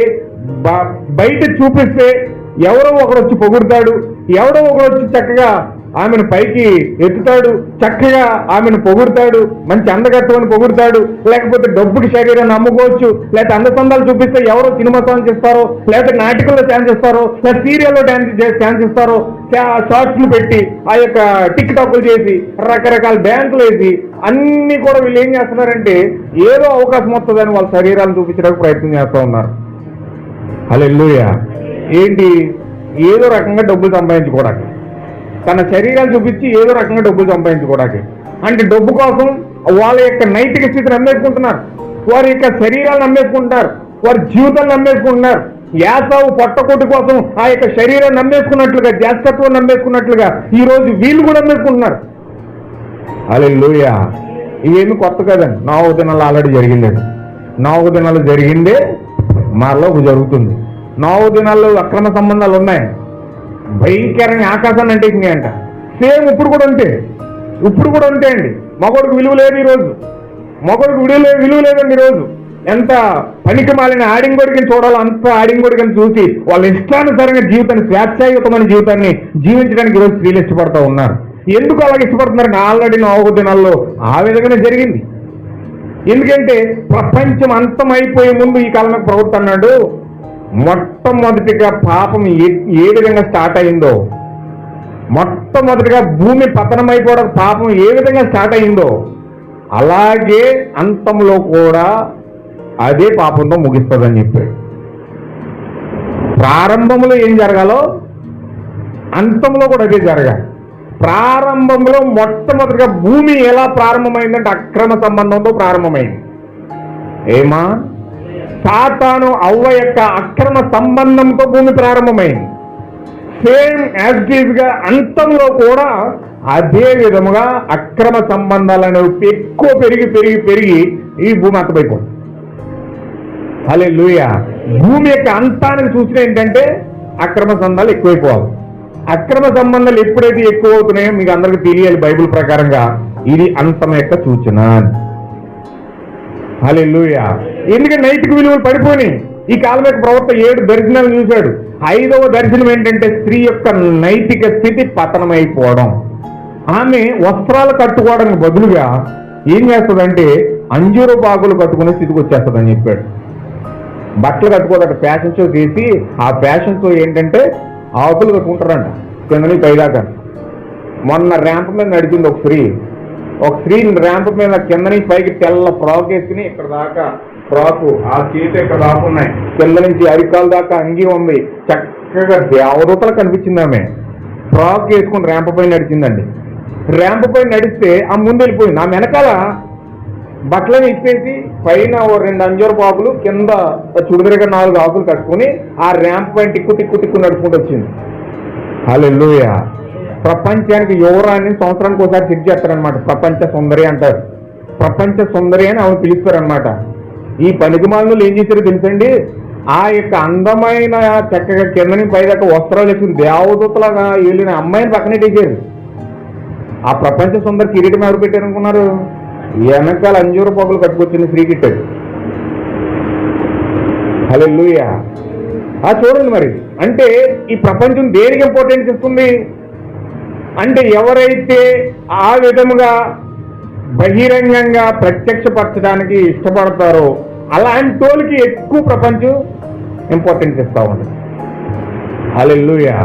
బయట చూపిస్తే ఎవరో ఒకరు వచ్చి పొగుడతాడు, ఎవడో ఒకరు వచ్చి చక్కగా ఆమెను పైకి ఎత్తుతాడు, చక్కగా ఆమెను పొగుడతాడు, మంచి అందగత్తమని పొగుడతాడు. లేకపోతే డబ్బుకి శరీరాన్ని అమ్ముకోవచ్చు, లేకపోతే అందచందాలు చూపిస్తే ఎవరో సినిమా ఛాన్స్ ఇస్తారో, లేకపోతే నాటికల్లో ఛాన్స్ ఇస్తారో, లేదా సీరియల్లో ఛాన్స్ ఇస్తారో, షార్ట్స్లు పెట్టి ఆ యొక్క టిక్ టాక్లు చేసి రకరకాల బ్యాంకులు వేసి అన్ని కూడా వీళ్ళు ఏం చేస్తున్నారంటే ఏదో అవకాశం వస్తుందని వాళ్ళ శరీరాలను చూపించడానికి ప్రయత్నం చేస్తూ ఉన్నారు. హల్లెలూయా. ఏంటి? ఏదో రకంగా డబ్బులు సంపాదించుకోవడానికి, తన శరీరాలు చూపించి ఏదో రకంగా డబ్బులు సంపాదించుకోవడానికి. అంటే డబ్బు కోసం వాళ్ళ యొక్క నైతిక స్థితిని అమ్మేసుకుంటున్నారు, వారి యొక్క శరీరాలను అమ్మేసుకుంటున్నారు, వారి జీవితాన్ని అమ్మేసుకుంటున్నారు. యాసావు పొట్టకొట్టు కోసం ఆ యొక్క శరీరాన్ని అమ్మేసుకున్నట్లుగా, జాస్తత్వాన్ని అమ్మేసుకున్నట్లుగా ఈరోజు వీళ్ళు కూడా అమ్మేసుకుంటున్నారు. హల్లెలూయా. ఇవేమి కొత్త కదండి. 4వ దినాల్లో ఆల్రెడీ జరిగిందండి. 4వ దినాల్లో జరిగిందే మరలో జరుగుతుంది. 4వ దినాల్లో అక్రమ సంబంధాలు ఉన్నాయి, భయంకరంగా ఆకాశాన్ని అంటేసినాయి అంట. సేమ్ ఇప్పుడు కూడా అంతే అండి. మగోడికి విలువ లేదు ఈరోజు. మగోడికి విలువ లేదండి ఈరోజు. ఎంత పనికి మాలిన ఆడింగొడికని చూడాలో అంత ఆడింగొడికని చూసి వాళ్ళ ఇష్టానుసారంగా జీవితాన్ని, స్వేచ్ఛాయుతమైన జీవితాన్ని జీవించడానికి ఈరోజు స్త్రీలు ఇష్టపడుతూ ఉన్నారు. ఎందుకు అలాగే ఇష్టపడుతున్నారంటే ఆల్రెడీ 4వ దినాల్లో ఆ విధంగానే జరిగింది. ఎందుకంటే ప్రపంచం అంతమైపోయే ముందు ఈ కాలంలో ప్రవక్త అన్నాడు, మొట్టమొదటిగా పాపం ఏ విధంగా స్టార్ట్ అయిందో, మొట్టమొదటిగా భూమి పతనమైపోవడం పాపం ఏ విధంగా స్టార్ట్ అయిందో, అలాగే అంతంలో కూడా అదే పాపంతో ముగిస్తుందని చెప్పాడు. ప్రారంభంలో ఏం జరగాలో అంతంలో కూడా అదే జరగాలి. ప్రారంభంలో మొట్టమొదటిగా భూమి ఎలా ప్రారంభమైందంటే అక్రమ సంబంధంతో ప్రారంభమైంది. ఏమా? సాతాను అవ్వ యొక్క అక్రమ సంబంధంతో భూమి ప్రారంభమైంది. సేమ్ యాజ్ ఇట్ ఈజ్ గా అంతంలో కూడా అదే విధముగా అక్రమ సంబంధాలు అనేవి ఎక్కువ పెరిగి ఈ భూమి అంతమైపోయింది. హల్లెలూయా. భూమి యొక్క అంతానికి సూచన ఏంటంటే అక్రమ సంబంధాలు ఎక్కువైపోవాలి. అక్రమ సంబంధాలు ఎప్పుడైతే ఎక్కువ అవుతున్నాయో మీకు అందరికీ తెలియాలి, బైబిల్ ప్రకారంగా ఇది అంతం యొక్క సూచన. హల్లెలూయా. ఎందుకంటే నైతిక విలువలు పడిపోయి ఈ కాలం యొక్క ప్రవక్త 7 దర్శనాలు చూశాడు. 5వ దర్శనం ఏంటంటే స్త్రీ యొక్క నైతిక స్థితి పతనమైపోవడం. ఆమె వస్త్రాలు కట్టుకోవడానికి బదులుగా ఏం చేస్తుందంటే అంజూరు బాగులు కట్టుకునే స్థితికి వచ్చేస్తుందని చెప్పాడు. బట్టలు కట్టుకోదట, ఫ్యాషన్ షో చేసి ఆ ఫ్యాషన్ షో ఏంటంటే ఆకులు కట్టుకుంటారంట కిందని పైదాకా. మొన్న ర్యాంప్ మీద నడిచింది ఒక స్త్రీ ర్యాంప్ మీద కింద నుంచి పైకి తెల్ల ఫ్రాక్ వేసుకుని ఇక్కడ దాకా ఫ్రాకు, ఆ చేతి ఇక్కడ దాకా ఉన్నాయి, కింద నుంచి అరికాల దాకా అంగి ఉంది, చక్కగా దేవదూతలు కనిపించింది. ఆమె ఫ్రాక్ వేసుకుని ర్యాంప్ పైన నడిచిందండి. ర్యాంప్ పైన నడిస్తే ఆ ముందు వెళ్ళిపోయింది. ఆ వెనకాల బట్టలను ఇప్పేసి పైన 2 అంజూరు పాకులు, కింద చుడిదరగా 4 ఆకులు కట్టుకుని ఆ ర్యాంప్ పైన టిక్కు నడుచుకుంటూ వచ్చింది. హల్లెలూయా. ప్రపంచానికి యువరాన్ని సంవత్సరానికి ఒకసారి చెక్ చేస్తారనమాట. ప్రపంచ సుందరి అంటారు. ప్రపంచ సుందరి అని ఆమె పిలుస్తారనమాట. ఈ పనికిమాలను ఏం చేశారో తెలుసండి, ఆ యొక్క అందమైన చక్కగా కిందని పైదాకా వస్త్రాలు వేసుకుని దేవదూతలాగా వెళ్ళిన అమ్మాయిని పక్కనే తీశారు. ఆ ప్రపంచ సుందరి కిరీటం ఎవరు పెట్టారు అనుకున్నారు? వెనకాల అంజూరు పొగలు కట్టుకొచ్చిన స్త్రీ కిట్టాడు. హల్లెలూయా. చూడండి మరి, అంటే ఈ ప్రపంచం దేనికి ఇంపార్టెన్స్ ఇస్తుంది అంటే ఎవరైతే ఆ విధముగా బహిరంగంగా ప్రత్యక్షపరచడానికి ఇష్టపడతారో అలాంటి వాళ్ళకి ఎక్కువ ప్రపంచం ఇంపార్టెన్స్ ఇస్తా ఉంది. హల్లెలూయా.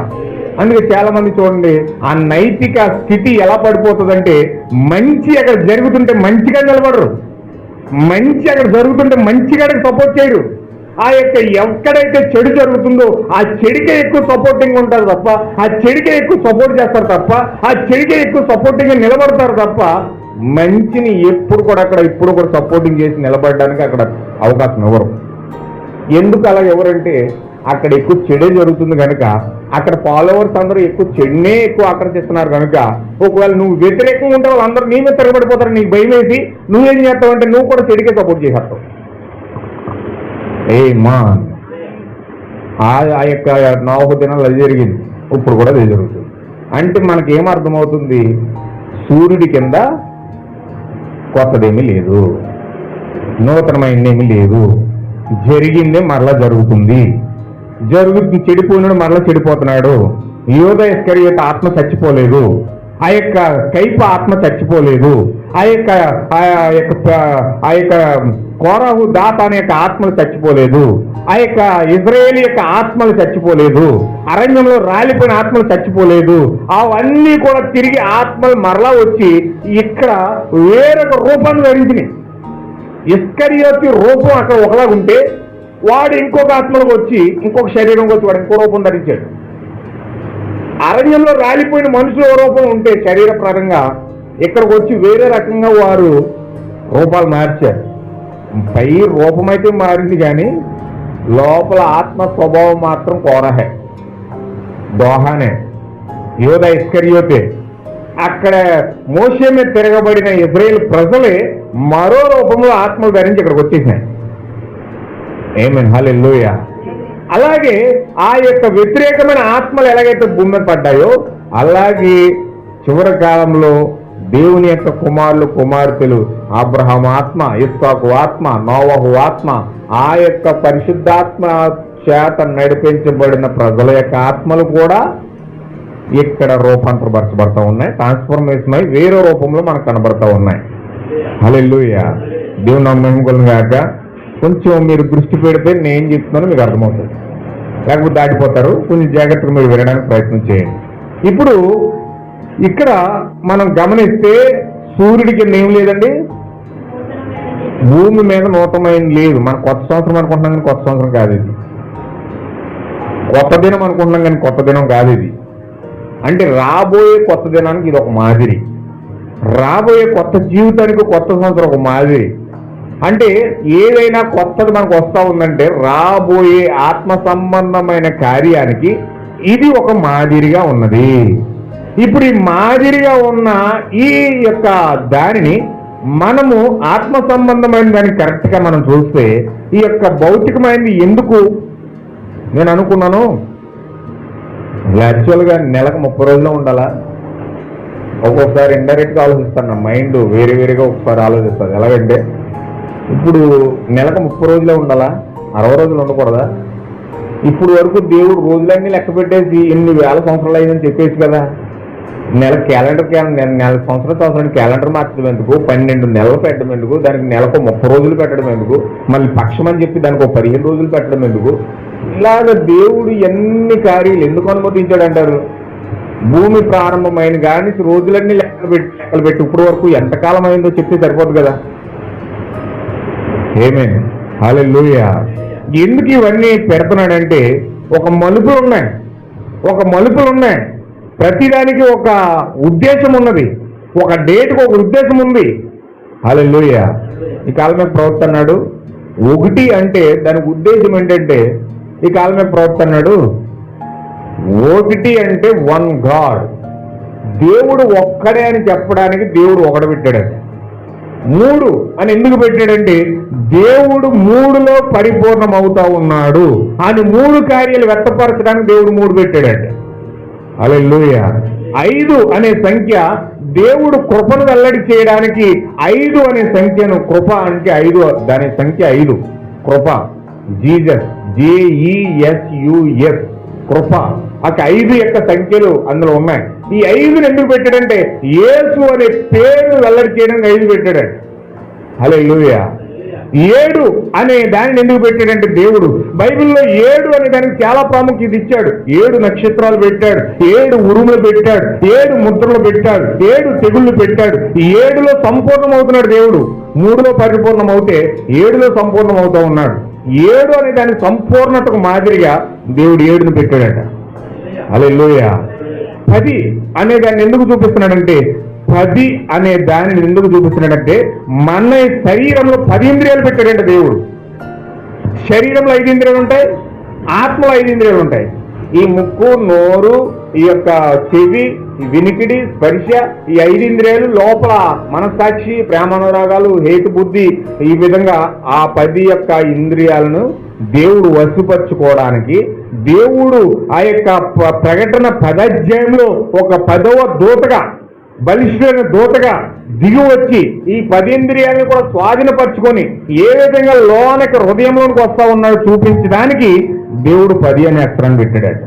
అందుకే చాలా మంది చూడండి, ఆ నైతిక స్థితి ఎలా పడిపోతుందంటే మంచి అక్కడ జరుగుతుంటే మంచిగా నిలబడరు, మంచి అక్కడ జరుగుతుంటే మంచిగా సపోర్ట్ చేయరు. ఆ యొక్క ఎక్కడైతే చెడు జరుగుతుందో ఆ చెడికే ఎక్కువ సపోర్టింగ్ ఉంటారు తప్ప, ఆ చెడికే ఎక్కువ సపోర్ట్ చేస్తారు తప్ప, ఆ చెడికే ఎక్కువ సపోర్టింగ్ నిలబడతారు తప్ప మంచిని ఎప్పుడు కూడా అక్కడ ఇప్పుడు కూడా సపోర్టింగ్ చేసి నిలబడడానికి అక్కడ అవకాశం ఇవ్వరు. ఎందుకు అలా ఎవరంటే అక్కడ ఎక్కువ చెడే జరుగుతుంది కనుక, అక్కడ ఫాలోవర్స్ అందరూ ఎక్కువ చెడునే ఎక్కువ ఆకర్షిస్తున్నారు కనుక, ఒకవేళ నువ్వు వ్యతిరేకంగా ఉంటే వాళ్ళందరూ నీ మీద తిరగబడిపోతారు. నీకు భయం వేసి నువ్వేం చేస్తావు అంటే నువ్వు కూడా చెడికే సపోర్ట్ చేసేస్తావు. ఆ యొక్క నోవహు దినాలు అది జరిగింది, ఇప్పుడు కూడా అది జరుగుతుంది. అంటే మనకి ఏమర్థమవుతుంది? సూర్యుడి కింద కొత్తదేమీ లేదు, నూతనమైనదేమీ లేదు, జరిగిందే మరలా జరుగుతుంది. చెడిపోయినాడు మరలా చెడిపోతున్నాడు. యోధ ఇస్కరియోతు ఆత్మ చచ్చిపోలేదు, ఆ యొక్క కైప ఆత్మ చచ్చిపోలేదు, ఆ యొక్క కోరహు దాత అనే యొక్క ఆత్మలు చచ్చిపోలేదు, ఆ యొక్క ఇజ్రాయేల్ యొక్క ఆత్మలు చచ్చిపోలేదు, అరణ్యంలో రాలిపోయిన ఆత్మలు చచ్చిపోలేదు. అవన్నీ కూడా తిరిగి ఆత్మలు మరలా వచ్చి ఇక్కడ వేరొక రూపాన్ని ధరించినాయి. ఇస్కరియోతు రూపం అక్కడ ఒకలాగా ఉంటే వాడు ఇంకొక ఆత్మలకు వచ్చి ఇంకొక శరీరంకి వచ్చి వాడు ఇంకో రూపం ధరించాడు. అరణ్యంలో రాలిపోయిన మనుషుల రూపం ఉంటే శరీరపరంగా ఇక్కడికి వచ్చి వేరే రకంగా వారు రూపాలు మార్చారు. పై రూపం అయితే మారింది కానీ లోపల ఆత్మ స్వభావం మాత్రం కోరహే, దోహానే, యోధ ఇస్కరియోతే. అక్కడ మోషే మీద తిరగబడిన ఇజ్రాయేల్ ప్రజలే మరో రూపంలో ఆత్మలు ధరించి ఇక్కడికి వచ్చేసినాయి. ఆమేన్, హల్లెలూయా. అలాగే ఆ యొక్క వ్యతిరేకమైన ఆత్మలు ఎలాగైతే భూమి మీద పడ్డాయో అలాగే చివరి కాలంలో దేవుని యొక్క కుమారులు కుమార్తెలు అబ్రహాము ఆత్మ, ఇస్సాకు ఆత్మ, నోవహు ఆత్మ, ఆ యొక్క పరిశుద్ధాత్మ చేత నడిపించబడిన ప్రజల యొక్క ఆత్మలు కూడా ఇక్కడ రూపాంతరపరచబడతా ఉన్నాయి. ట్రాన్స్ఫర్మేషన్ అయి వేరే రూపంలో మనకు కనబడతా ఉన్నాయి. హల్లెలూయా. దేవుని నామం కలుగుగాక. కొంచెం మీరు దృష్టి పెడితే నేను చెప్తున్నాను మీకు అర్థమవుతుంది, లేకపోతే దాటిపోతారు. కొంచెం జాగ్రత్తగా మీరు వినడానికి ప్రయత్నం చేయండి. ఇప్పుడు ఇక్కడ మనం గమనిస్తే సూర్యుడి కింద ఏం లేదండి, భూమి మీద నూతనమైన లేదు. మనం కొత్త సంవత్సరం అనుకుంటున్నాం కానీ కొత్త సంవత్సరం కాదు ఇది. కొత్త దినం అనుకుంటున్నాం కానీ కొత్త దినం కాదు ఇది. అంటే రాబోయే కొత్త దినానికి ఇది ఒక మాదిరి, రాబోయే కొత్త జీవితానికి కొత్త సంవత్సరం ఒక మాదిరి. అంటే ఏదైనా కొత్తది మనకు వస్తూ ఉందంటే రాబోయే ఆత్మ సంబంధమైన కార్యానికి ఇది ఒక మాదిరిగా ఉన్నది. ఇప్పుడు ఈ మాదిరిగా ఉన్న ఈ యొక్క దానిని మనము ఆత్మ సంబంధమైన దాన్ని కరెక్ట్గా మనం చూస్తే ఈ యొక్క భౌతికమైనది ఎందుకు నేను అనుకున్నాను, యాక్చువల్గా నెలకు 30 రోజులు ఉండాలా? ఒక్కొక్కసారి ఇండైరెక్ట్గా ఆలోచిస్తాను, నా మైండ్ వేరే వేరేగా ఒకసారి ఆలోచిస్తుంది. ఎలాగంటే ఇప్పుడు నెలకు 30 రోజులే ఉండాలా? 60 రోజులు ఉండకూడదా? ఇప్పుడు వరకు దేవుడు రోజులన్నీ లెక్క పెట్టేసి ఎన్ని వేల సంవత్సరాలు అయిందని చెప్పేసి కదా. నెల సంవత్సరానికి క్యాలెండర్ మార్చడం ఎందుకు? 12 నెలలు పెట్టడం ఎందుకు? దానికి నెలకు 30 రోజులు పెట్టడం ఎందుకు? మళ్ళీ పక్షం అని చెప్పి దానికి 15 రోజులు పెట్టడం ఎందుకు? ఇలాగ దేవుడు ఎన్ని కార్యాలు ఎందుకు అనుమతించాడు అంటారు? భూమి ప్రారంభమైన కానీ రోజులన్నీ లెక్కలు పెట్టి ఇప్పటి వరకు ఎంతకాలం అయిందో చెప్తే సరిపోదు కదా. ఏమేమి హల్లెలూయా. ఎందుకు ఇవన్నీ పెడుతున్నాడంటే ఒక మలుపులు ఉన్నాయి. ప్రతిదానికి ఒక ఉద్దేశం ఉన్నది, ఒక డేట్కి ఒక ఉద్దేశం ఉంది. హల్లెలూయా. ఈ కాలం మీద ప్రవక్త అన్నాడు 1 అంటే దానికి ఉద్దేశం ఏంటంటే, ఈ కాలం మీద ప్రవక్త అన్నాడు 1 అంటే 1 గాడ్, దేవుడు ఒక్కడే అని చెప్పడానికి దేవుడు ఒకడు పెట్టాడంటే. 3 అని ఎందుకు పెట్టాడంటే దేవుడు 3లో పరిపూర్ణం అవుతా ఉన్నాడు అని 3 కార్యాలు వ్యక్తపరచడానికి దేవుడు 3 పెట్టాడంటే. హల్లెలూయా. 5 అనే సంఖ్య దేవుడు కృపను వెల్లడి చేయడానికి 5 అనే సంఖ్యను, కృప అంటే 5, దాని సంఖ్య 5, కృప, జీసస్, JESUS, కృప. ఆ 5 యొక్క సంఖ్యలు అందులో ఉన్నాయి. ఈ 5ని ఎందుకు పెట్టాడంటే యేసు అనే పేరు వెల్లడి చేయడానికి 5 పెట్టాడంటే. హల్లెలూయా. 7 అనే దానిని ఎందుకు పెట్టాడంటే దేవుడు బైబిల్లో 7 అనే దానికి చాలా ప్రాముఖ్యత ఇచ్చాడు. 7 నక్షత్రాలు పెట్టాడు, 7 ఉరుములు పెట్టాడు, 7 ముద్రలు పెట్టాడు, 7 తెగుళ్ళు పెట్టాడు. 7లో సంపూర్ణం అవుతున్నాడు దేవుడు. 3లో పరిపూర్ణం అవుతే 7లో సంపూర్ణం అవుతా ఉన్నాడు. 7 అనే దాని సంపూర్ణతకు మాదిరిగా దేవుడు 7ని పెట్టాడట. హల్లెలూయా. 10 అనే దాన్ని ఎందుకు చూపిస్తున్నాడంటే 10 అనే దానిని ఎందుకు చూపిస్తున్నాడంటే మన శరీరంలో 10 ఇంద్రియాలు పెట్టాడంటే దేవుడు. శరీరంలో 5 ఇంద్రియాలు ఉంటాయి, ఆత్మలో 5 ఇంద్రియాలు ఉంటాయి. ఈ ముక్కు, నోరు, ఈ యొక్క చెవి, వినికిడి, స్పర్శ, ఈ 5 ఇంద్రియాలు లోపల మనస్సాక్షి, ప్రేమానురాగాలు, హేతు బుద్ధి, ఈ విధంగా ఆ 10 యొక్క ఇంద్రియాలను దేవుడు వశపరుచుకోవడానికి దేవుడు ఆ యొక్క ప్రకటన 10వ అధ్యాయంలో ఒక 10వ దూతగా, బలిష్ఠమైన దూతగా దిగి వచ్చి ఈ 10 ఇంద్రియాలను కూడా స్వాధీనపరచుకొని ఏ విధంగా లోనకి హృదయంలోనికి వస్తా ఉన్నాడో చూపించడానికి దేవుడు 10 అనే అక్షరాన్ని పెట్టాడట.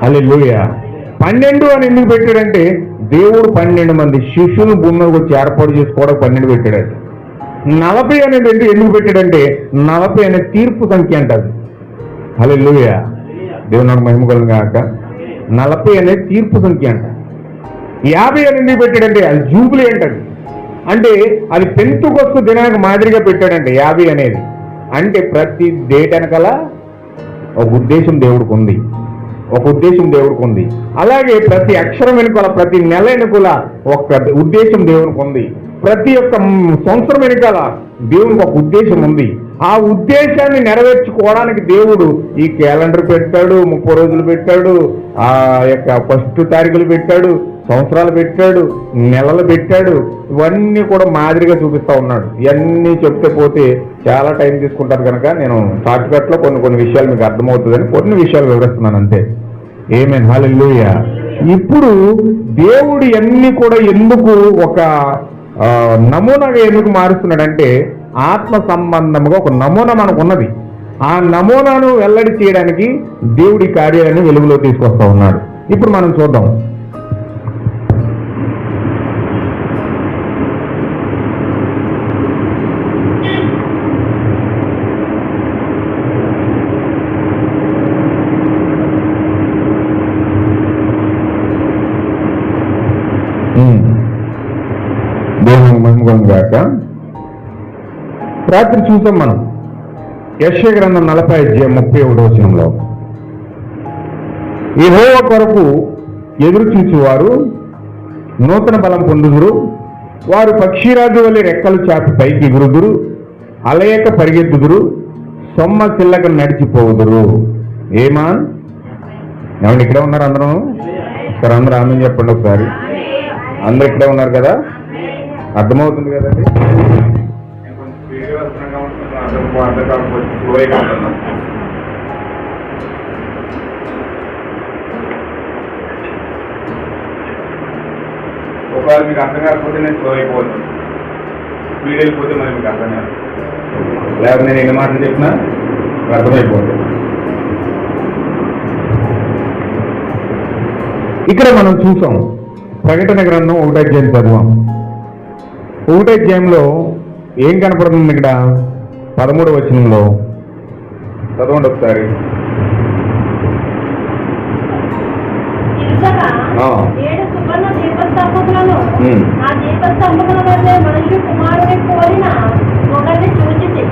హల్లెలూయా. 12 అని ఎందుకు పెట్టాడంటే దేవుడు 12 మంది శిష్యులు భూమిలోకి వచ్చి ఏర్పాటు చేసుకోవడానికి 12 పెట్టాడట. 40 అనేది ఎందుకు పెట్టాడంటే 40 అనే తీర్పు సంఖ్య అంటది. హల్లెలూయా. దేవుడు నాకు మహిమ కలుగుగాక. 40 అనేది తీర్పు సంఖ్య అంట. 50 అని ఎందుకు పెట్టాడంటే అది జూబిలీ అంటది. అంటే అది పెంతుకొస్తు దినానికి మాదిరిగా పెట్టాడంటే 50 అనేది. అంటే ప్రతి డేట్ వెనకాల ఒక ఉద్దేశం దేవుడికి ఉంది. అలాగే ప్రతి అక్షరం వెనుకల, ప్రతి నెల వెనుకల ఒక ఉద్దేశం దేవునికి ఉంది. ప్రతి ఒక్క సంవత్సరం వెనుకాల దేవునికి ఒక ఉద్దేశం ఉంది. ఆ ఉద్దేశాన్ని నెరవేర్చుకోవడానికి దేవుడు ఈ క్యాలెండర్ పెట్టాడు, 30 రోజులు పెట్టాడు, ఆ యొక్క ఫస్ట్ తారీఖులు పెట్టాడు, సంవత్సరాలు పెట్టాడు, నెలలు పెట్టాడు. ఇవన్నీ కూడా మాదిరిగా చూపిస్తా ఉన్నాడు. ఇవన్నీ చెప్తే పోతే చాలా టైం తీసుకుంటారు కనుక నేను షార్ట్కట్లో కొన్ని విషయాలు మీకు అర్థమవుతుందని కొన్ని విషయాలు వివరిస్తున్నాను అంతే. ఆమేన్. హల్లెలూయా. ఇప్పుడు దేవుడు ఇవన్నీ కూడా ఎందుకు ఒక నమూనాగా ఎందుకు మారుస్తున్నాడంటే ఆత్మ సంబంధముగా ఒక నమూనా మనకు ఉన్నది. ఆ నమూనాను వెల్లడి చేయడానికి దేవుడి కార్యాలను వెలుగులో తీసుకొస్తా ఉన్నాడు. ఇప్పుడు మనం చూద్దాం. దేవుని మహిమ గాక. రాత్రి చూసాం మనం యెషయా గ్రంథం 40:31 యెహోవా కొరకు ఎదురు చూచువారు నూతన బలం పొందుదురు, వారు పక్షిరాజు వలె రెక్కలు చాపి పైకి ఎగురుదురు, అలయక పరిగెత్తుదురు, సొమ్మ చిల్లక నడిచిపోవుదురు. ఏమాన్ ఏమండి? ఇక్కడే ఉన్నారు అందరూ? ఒకసారి అందరూ ఆమె చెప్పండి. ఒకసారి అందరూ ఇక్కడే ఉన్నారు కదా, అర్థమవుతుంది కదండి. ఒకవేళ మీకు అర్థం కాకపోతే నేను స్లో అయిపోతాను, స్పీడ్ వెళ్ళిపోతే మరి మీకు అర్థం కాదు, లేకపోతే నేను ఎన్ని మాటలు చెప్పినా అర్థమైపోతుంది. ఇక్కడ మనం చూసాం ప్రకటన గ్రంథం 1వ అధ్యాయం చదివాం. 1వ అధ్యాయంలో ఏం కనపడుతుంది? ఇక్కడ 13వ వచనంలో చదవండి ఒకసారి. ఏడు సువర్ణ దీపస్తంభములను ఆ దీపస్తంభముల వద్ద మనుష్య కుమారుని పోలిన ఒకరిని చూచితి.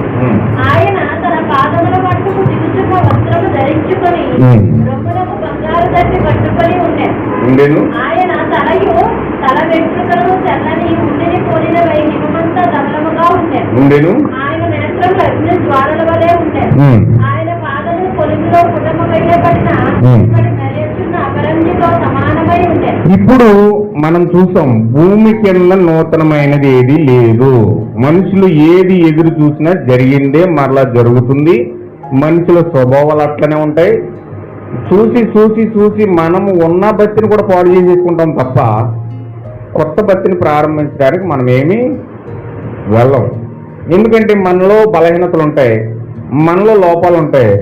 ఆయన తన పాదముల మట్టుకు దిగుచున్న వస్త్రము ధరించుకొని రొమ్మునకు బంగారు దట్టి కట్టుకొని ఉండెను. ఆయన తల వెంట్రుకలను తెల్లని ఉండిని పోలినవై హిమమంతా ధవలముగా ఉండెను. ఆయన నేత్రములు అగ్ని జ్వాలల వలె ఉండెను. ఆయన పాదములు పొలుగులో కుటుంబ వేయబడిన అపరంజితో సమానమై ఉండెను. ఇప్పుడు మనం చూసాం భూమి కింద నూతనమైనది ఏది లేదు. మనుషులు ఏది ఎదురు చూసినా జరిగిందే మరలా జరుగుతుంది. మనుషుల స్వభావాలు అట్లనే ఉంటాయి. చూసి చూసి చూసి మనము ఉన్న బతిని కూడా పాడు చేసేసుకుంటాం తప్ప కొత్త బతిని ప్రారంభించడానికి మనం ఏమీ వెళ్ళం. ఎందుకంటే మనలో బలహీనతలు ఉంటాయి, మనలో లోపాలు ఉంటాయి.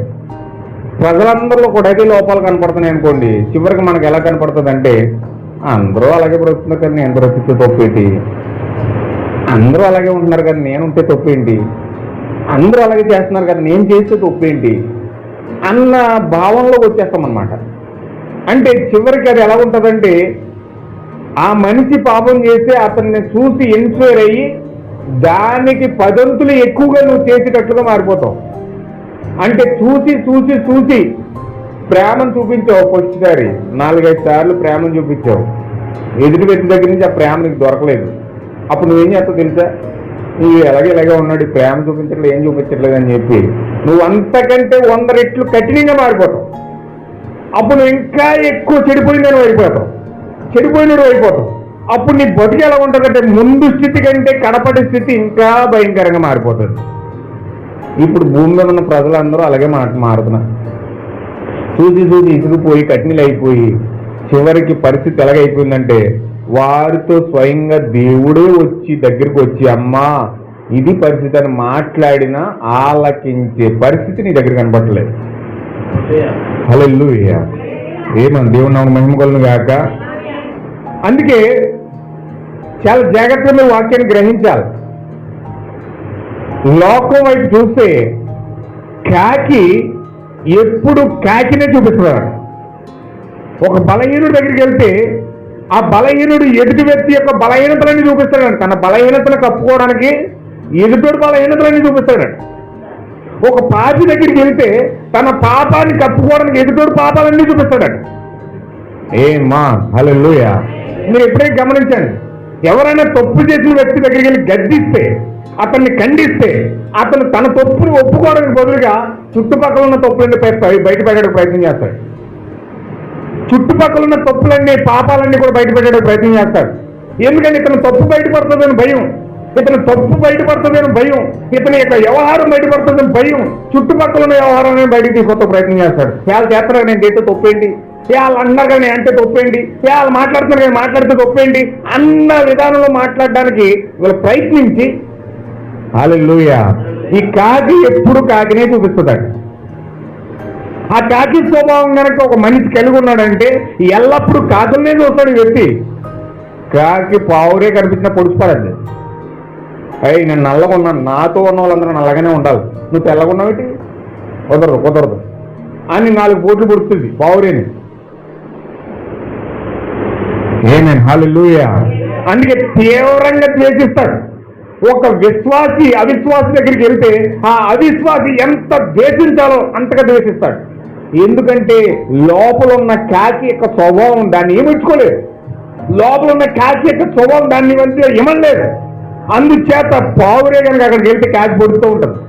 ప్రజలందరిలో కూడా అయితే లోపాలు కనపడుతున్నాయి అనుకోండి, చివరికి మనకు ఎలా కనపడుతుంది అంటే అందరూ అలాగే బ్రతుకుతున్నారు కానీ నేను బ్రతికితే తప్పేంటి, అందరూ అలాగే ఉంటున్నారు కానీ నేను ఉంటే తప్పేంటి, అందరూ అలాగే చేస్తున్నారు కానీ నేను చేస్తే తప్పేంటి అన్న భావంలోకి వచ్చేస్తామన్నమాట. అంటే చివరికి అది ఎలా ఉంటుందంటే ఆ మనిషి పాపం చేస్తే అతన్ని చూసి ఇన్స్పైర్ అయ్యి దానికి పదంతులు ఎక్కువగా నువ్వు చేసేటట్లుగా మారిపోతావు. అంటే చూసి చూసి చూసి ప్రేమను చూపించావు. ఫస్ట్ సారి 4-5 సార్లు ప్రేమను చూపించావు, ఎదుటి వ్యక్తి దగ్గర నుంచి ఆ ప్రేమ నీకు దొరకలేదు. అప్పుడు నువ్వేం చేస్తావు తెలుసా? నువ్వు ఇలాగే ఉన్నాడు, ప్రేమ చూపించట్లేదు, ఏం చూపించట్లేదు అని చెప్పి నువ్వు అంతకంటే 100 రెట్లు కఠినంగా మారిపోతావు. అప్పుడు నువ్వు ఇంకా ఎక్కువ చెడిపోయిందని అయిపోతావు. అప్పుడు నీ బతికి ఎలా ఉంటుందంటే ముందు స్థితి కంటే కడపటి స్థితి ఇంకా భయంకరంగా మారిపోతుంది. ఇప్పుడు భూమి మీద ఉన్న ప్రజలందరూ అలాగే మారుతున్నారు. చూసి చూసి ఇసుకుపోయి కఠినలు అయిపోయి చివరికి పరిస్థితి ఎలాగైపోయిందంటే వారితో స్వయంగా దేవుడే దగ్గరికి వచ్చి అమ్మా ఇది పరిస్థితి అని మాట్లాడినా ఆలకించే పరిస్థితి నీ దగ్గర కనపడలేదు. హల్లెలూయా. ఏమన్నా దేవుని నామమున మహిమ కలుగును గాక. అందుకే చాలా జాగ్రత్తగా వాక్యాన్ని గ్రహించాలి. లోకం వైపు చూస్తే కాకి ఎప్పుడు కాకినే చూపిస్తున్నాడు. ఒక బలహీనుడి దగ్గరికి వెళ్తే ఆ బలహీనుడు ఎదుటి వ్యక్తి యొక్క బలహీనతలన్నీ చూపిస్తాడు. తన బలహీనతను కప్పుకోవడానికి ఎదుటి బలహీనతలన్నీ చూపిస్తాడు. ఒక పాపి దగ్గరికి వెళ్తే తన పాపాన్ని కప్పుకోవడానికి ఎదుటి పాపాలన్నీ చూపిస్తాడు. ఏమా హల్లెలూయా. మీరు ఎప్పుడైనా గమనించండి, ఎవరైనా తప్పు చేసిన వ్యక్తి దగ్గరికి వెళ్ళి గద్దిస్తే, అతన్ని ఖండిస్తే, అతను తన తప్పుని ఒప్పుకోవడానికి బదులుగా చుట్టుపక్కల ఉన్న తప్పులన్నీ బయట పెట్టడానికి ప్రయత్నం చేస్తాడు. చుట్టుపక్కల ఉన్న తప్పులన్నీ పాపాలన్నీ కూడా బయట పెట్టడానికి ప్రయత్నం చేస్తాడు. ఎందుకంటే ఇతను తప్పు బయటపడుతుందని భయం, ఇతని యొక్క వ్యవహారం బయటపడుతుందని భయం, చుట్టుపక్కల ఉన్న వ్యవహారాన్ని బయటకు తీసుకొచ్చే ప్రయత్నం చేస్తాడు. వాళ్ళు చేస్తారు నేను చేస్తే తప్పేంటి, వాళ్ళు అన్నారు కానీ అంటే తప్పేంటి, వాళ్ళు మాట్లాడుతున్నారు కానీ మాట్లాడితే తప్పేంటి అన్న విధానంలో మాట్లాడడానికి వీళ్ళు ప్రయత్నించి హల్లెలూయా. ఈ కాకి ఎప్పుడు కాకినే చూపిస్తున్నాడు. ఆ కాకి స్వభావం కనుక ఒక మనిషి కలిగి ఉన్నాడంటే ఎల్లప్పుడూ కాకులనే చూస్తాడు ఈ వ్యక్తి. కాకి పావురే కనిపించిన పొడుచుపడద్దు. అయ్యి నేను నల్లగా ఉన్నాను, నాతో ఉన్న వాళ్ళందరూ నల్లగానే ఉండాలి, నువ్వు తెల్లగా ఉన్నావేంటి, కుదరదు అని 4 పోట్లు పొడుస్తుంది పావురేని. ఏమేన్ హల్లెలూయా. అందుకే తీవ్రంగా ద్వేషిస్తాడు. ఒక విశ్వాసి అవిశ్వాసి దగ్గరికి వెళ్తే ఆ అవిశ్వాసి ఎంత ద్వేషించాలో అంతగా ద్వేషిస్తాడు. ఎందుకంటే లోపల ఉన్న కాకి యొక్క స్వభావం దాన్ని ఏమిచ్చుకోలేదు, లోపల ఉన్న కాకి యొక్క స్వభావం దాన్ని మంచిగా ఇమలేదు. అందుచేత పావురే కనుక అక్కడికి వెళ్తే కాకి పొడుస్తూ ఉంటుంది,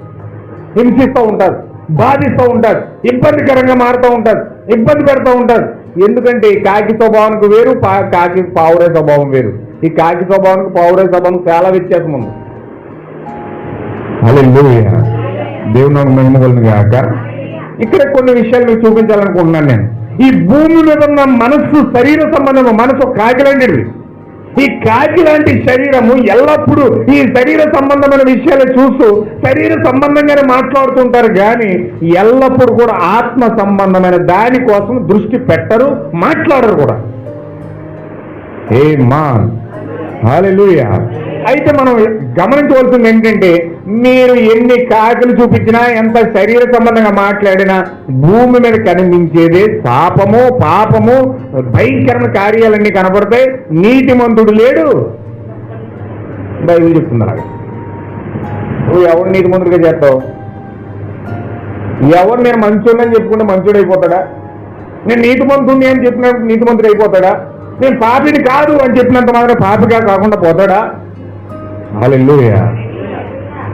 హింసిస్తూ ఉంటారు, బాధిస్తూ ఉంటారు, ఇబ్బందికరంగా మారుతూ ఉంటారు, ఇబ్బంది పెడుతూ ఉంటారు. ఎందుకంటే ఈ కాకి స్వభావానికి వేరు, కాకి పావురే స్వభావం వేరు. ఈ కాకి స్వభావానికి పావురే స్వభావం చాలా వ్యత్యాసం ఉంది. హల్లెలూయా. దేవుని నామమున మహిమ కలుగును గాక. ఇక్కడ కొన్ని విషయాలు మీకు చూపించాలనుకుంటున్నాను నేను. ఈ భూమి మీద ఉన్న మనస్సు, శరీర సంబంధం, మనసు కాకిలాంటిది. ఈ కాకి లాంటి శరీరము ఎల్లప్పుడూ ఈ శరీర సంబంధమైన విషయాలు చూస్తూ శరీర సంబంధంగానే మాట్లాడుతుంటారు కానీ ఎల్లప్పుడూ కూడా ఆత్మ సంబంధమైన దాని కోసం దృష్టి పెట్టరు, మాట్లాడరు కూడా. హల్లెలూయా. అయితే మనం గమనించవలసింది ఏంటంటే, మీరు ఎన్ని కాకులు చూపించినా, ఎంత శరీర సంబంధంగా మాట్లాడినా భూమి మీద కనిపించేదే శాపము, పాపము, భయంకరమైన కార్యాలన్నీ కనపడతాయి. నీతిమంతుడు లేడు బైబిల్ చెప్తున్నారు. నువ్వు ఎవరు నీతిమంతుడిగా చేస్తావు? ఎవరు నేను మంచోడని చెప్పుకుంటే మంచోడు అయిపోతాడా? నేను నీతిమంతుడిని అని చెప్పినప్పుడు నీతిమంతుడు అయిపోతాడా? నేను పాపిని కాదు అని చెప్పినంత మాత్రం పాపిగా కాకుండా పోతాడా? హల్లెలూయా.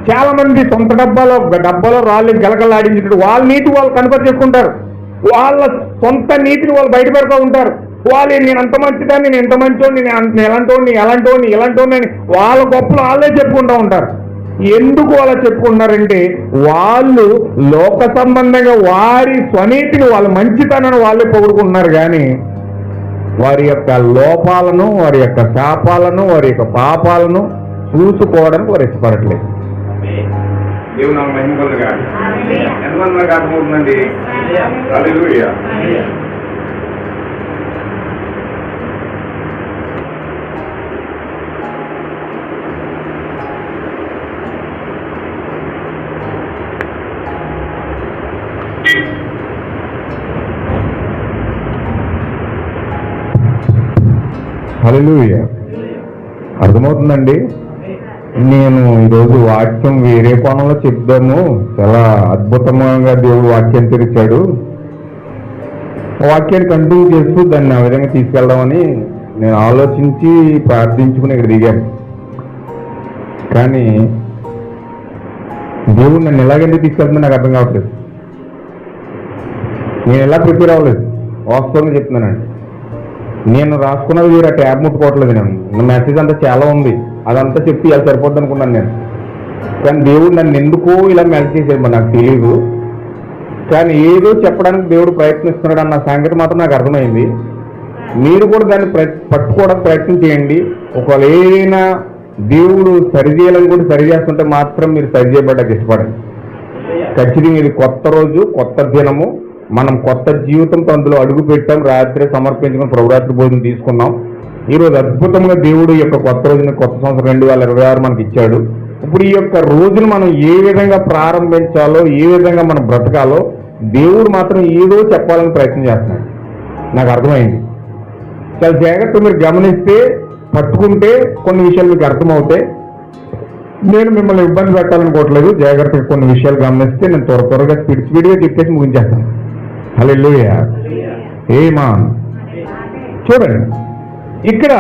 చాలా మంది సొంత డబ్బాలో రాళ్ళు గలగలాడించినట్టు వాళ్ళ నీతి వాళ్ళు కనపరిచేసుకుంటారు. వాళ్ళ సొంత నీతిని వాళ్ళు బయట పెడతా ఉంటారు. వాళ్ళు నేను అంత మంచిదాన్ని, నేను ఎంత మంచోడిని, నేను ఎలాంటోని అని వాళ్ళ గొప్పలు వాళ్ళే చెప్పుకుంటూ ఉంటారు. ఎందుకు అలా చెప్పుకుంటున్నారంటే వాళ్ళు లోక సంబంధంగా వారి స్వనీతిని, వాళ్ళ మంచితనాన్ని వాళ్ళే పొగుడుకుంటున్నారు కానీ వారి యొక్క లోపాలను, వారి యొక్క శాపాలను, వారి యొక్క పాపాలను చూసుకోవడానికి వారు ఇష్టపడట్లేదు. దేవుడు నాకు మహిమలు కాదు. ఎంతమంది నాకు అర్థమవుతుందండి? హల్లెలూయా. హల్లెలూయా. అర్థమవుతుందండి? నేను ఈరోజు వాక్యం వేరే కోణంలో చెప్దాము. చాలా అద్భుతంగా దేవుడు వాక్యం తెరిచాడు. వాక్యాన్ని కంటిన్యూ చేస్తూ దాన్ని ఆ విధంగా తీసుకెళ్దామని నేను ఆలోచించి ప్రార్థించుకుని ఇక్కడ దిగాను. కానీ దేవుడు నన్ను ఎలాగెందుకు తీసుకెళ్తుందో నాకు అర్థం కావట్లేదు. నేను ఎలా ప్రిపేర్ అవ్వలేదు, వాస్తవంగా చెప్తున్నానండి. నేను రాసుకున్నది వేరే ట్యాబ్ ముట్టుకోవట్లేదు. నేను మెసేజ్ అంతా చాలా ఉంది, అదంతా చెప్పి ఇలా సరిపోద్ది అనుకున్నాను నేను. కానీ దేవుడు నన్ను ఎందుకో ఇలా మెసేజ్ చేసేది నాకు తెలియదు. కానీ ఏదో చెప్పడానికి దేవుడు ప్రయత్నిస్తున్నాడు అన్న సంగతి మాత్రం నాకు అర్థమైంది. మీరు కూడా దాన్ని పట్టుకోవడానికి ప్రయత్నం చేయండి. ఒకవేళ ఏదైనా దేవుడు సరిచేయాలని కూడా సరి చేస్తుంటే మాత్రం మీరు సరిచేయబడ్డానికి ఇష్టపడండి. ఖచ్చితంగా ఇది కొత్త రోజు, కొత్త దినము. మనం కొత్త జీవితంతో అందులో అడుగు పెట్టాం. రాత్రి సమర్పించుకుని ప్రభురాత్రి భోజనం తీసుకున్నాం. ఈరోజు అద్భుతంగా దేవుడు యొక్క కొత్త రోజుని, కొత్త సంవత్సరం 2026 మనకి ఇచ్చాడు. ఇప్పుడు ఈ యొక్క రోజును మనం ఏ విధంగా ప్రారంభించాలో, ఏ విధంగా మనం బ్రతకాలో దేవుడు మాత్రం ఏదో చెప్పాలని ప్రయత్నం చేస్తున్నాడు. నాకు అర్థమైంది. చాలా జాగ్రత్తగా మీరు గమనిస్తే, పట్టుకుంటే కొన్ని విషయాలు మీకు అర్థమవుతాయి. నేను మిమ్మల్ని ఇబ్బంది పెట్టాలనుకోవట్లేదు. జాగ్రత్తగా కొన్ని విషయాలు గమనిస్తే నేను త్వరగా స్పీడ్గా చెప్పేసి ముగించేస్తాను. హల్లెలూయా. ఆమేన్. చూడండి, ఇక్కడ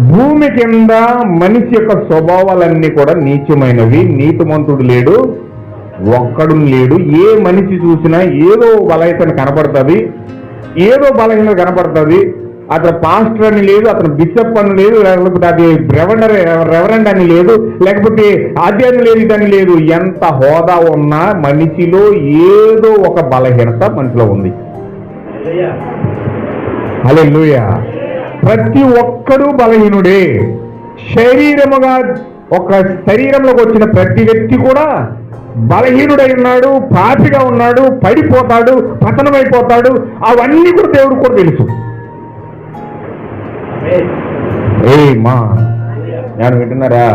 భూమి కింద మనిషి యొక్క స్వభావాలన్నీ కూడా నీచమైనవి. నీతిమంతుడు లేడు, ఒక్కడు లేడు. ఏ మనిషి చూసినా ఏదో బలహీనత కనపడుతుంది, ఏదో బలహీనత కనపడుతుంది. అతను పాస్టర్ అని లేదు, అతను బిషప్ అని లేదు, లేకపోతే అది రెవరెండ్ అని లేదు, లేకపోతే ఆధ్యాత్మిక లేదు, ఇదని లేదు. ఎంత హోదా ఉన్నా మనిషిలో ఏదో ఒక బలహీనత మనిషిలో ఉంది. హల్లెలూయా. ప్రతి ఒక్కడు బలహీనుడే. శరీరముగా ఒక శరీరంలోకి వచ్చిన ప్రతి వ్యక్తి కూడా బలహీనుడై ఉన్నాడు, పాపిగా ఉన్నాడు, పడిపోతాడు, పతనమైపోతాడు. అవన్నీ కూడా దేవుడు కూడా తెలుసు. నేను వింటున్నారా?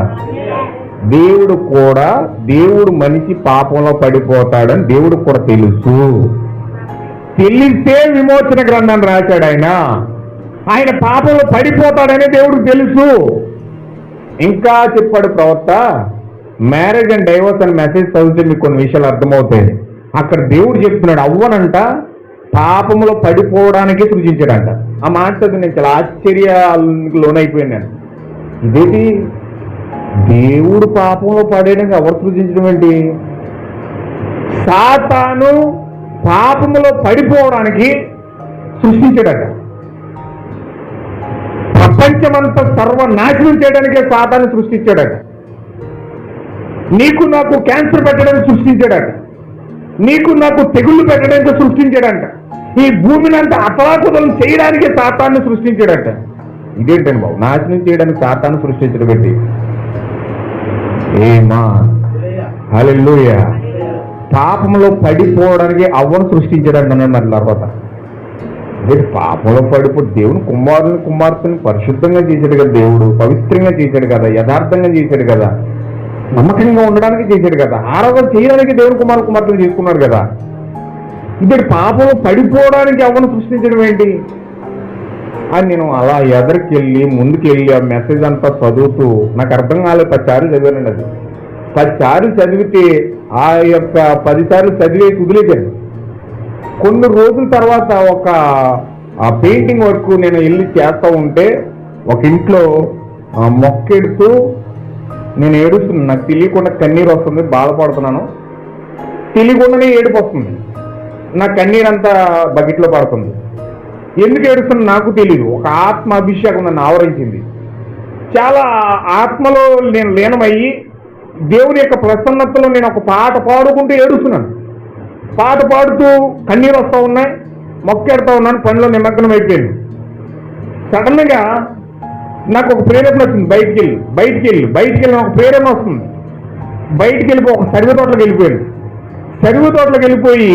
దేవుడు మనిషి పాపంలో పడిపోతాడని దేవుడు కూడా తెలుసు. తెలిస్తే విమోచన గ్రంథాన్ని రాశాడు. ఆయన పాపంలో పడిపోతాడని దేవుడికి తెలుసు. ఇంకా చెప్పాడు ప్రవక్త, మ్యారేజ్ అండ్ డైవర్స్ అని మెసేజ్ చదివితే మీకు కొన్ని విషయాలు అర్థమవుతాయి. అక్కడ దేవుడు చెప్తున్నాడు, అవ్వనంట పాపంలో పడిపోవడానికి సృజించాడంట. ఆ మాట చదివి నేను చాలా ఆశ్చర్యాలకు లోనైపోయాను. నేను ఇదేంటి, దేవుడు పాపంలో పడేయడానికి ఎవరు సృజించడం ఏంటి? సాతాను పాపంలో పడిపోవడానికి సృష్టించాడట. ప్రపంచమంతా సర్వనాశనం చేయడానికే సాతాను సృష్టించాడట. నీకు నాకు క్యాన్సర్ పెట్టడానికి సృష్టించాడట. నీకు నాకు తెగుళ్ళు పెట్టడానికి సృష్టించాడంట. ఈ భూమిని అంతా అతలాకుతలం చేయడానికే సాతాన్ని సృష్టించాడట. ఇదేంటండి బాబు, నాశనం చేయడానికి సాతాను సృష్టించడం పెట్టి ఏమా హల్లెలూయా. పాపంలో పడిపోవడానికి అవ్వను సృష్టించడానికి అన్నాడు మరి తర్వాత. అదే పాపంలో పడిపో దేవుని కుమార్తెని పరిశుద్ధంగా చేశాడు కదా, దేవుడు పవిత్రంగా చేశాడు కదా, యథార్థంగా చేశాడు కదా, నమ్మకంగా ఉండడానికి చేశాడు కదా, ఆరాధన చేయడానికి దేవుని కుమార్తెను చేసుకున్నాడు కదా. ఇప్పుడు పాపంలో పడిపోవడానికి అవ్వను సృష్టించడం ఏంటి అని నేను అలా ఎదరికెళ్ళి ముందుకెళ్ళి ఆ మెసేజ్ అంతా చదువుతూ నాకు అర్థం కాలేదు. 10 సార్లు చదివానండి. అది 10 సార్లు చదివితే ఆ యొక్క 10 సార్లు చదివేసి వదిలేశాను. కొన్ని రోజుల తర్వాత ఒక పెయింటింగ్ వర్క్ నేను వెళ్ళి చేస్తూ ఉంటే ఒక ఇంట్లో మొక్కెడుతూ నేను ఏడుస్తున్నాను. నాకు తెలియకుండా కన్నీరు వస్తుంది, బాధపడుతున్నాను, తెలియకుండానే ఏడుపు వస్తుంది, నా కన్నీరు అంతా బకెట్లో పడుతుంది. ఎందుకు ఏడుస్తున్నా నాకు తెలియదు. ఒక ఆత్మ అభిషేకం నన్ను ఆవరించింది. చాలా ఆత్మలో నేను లీనమయ్యి దేవుని యొక్క ప్రసన్నతలో నేను ఒక పాట పాడుకుంటూ ఏడుస్తున్నాను. పాట పాడుతూ కన్నీరు వస్తూ ఉన్నాయి, మొక్కెడుతూ ఉన్నాను, పనిలో నిమగ్నం అయిపోయాను. సడన్గా నాకు ఒక ప్రేరణ వచ్చింది, బయటికి ఒక ప్రేరణ వస్తుంది. బయటికి వెళ్ళిపోయి ఒక సరిగ తోటలోకి వెళ్ళిపోయాను. సరిగ తోటలోకి వెళ్ళిపోయి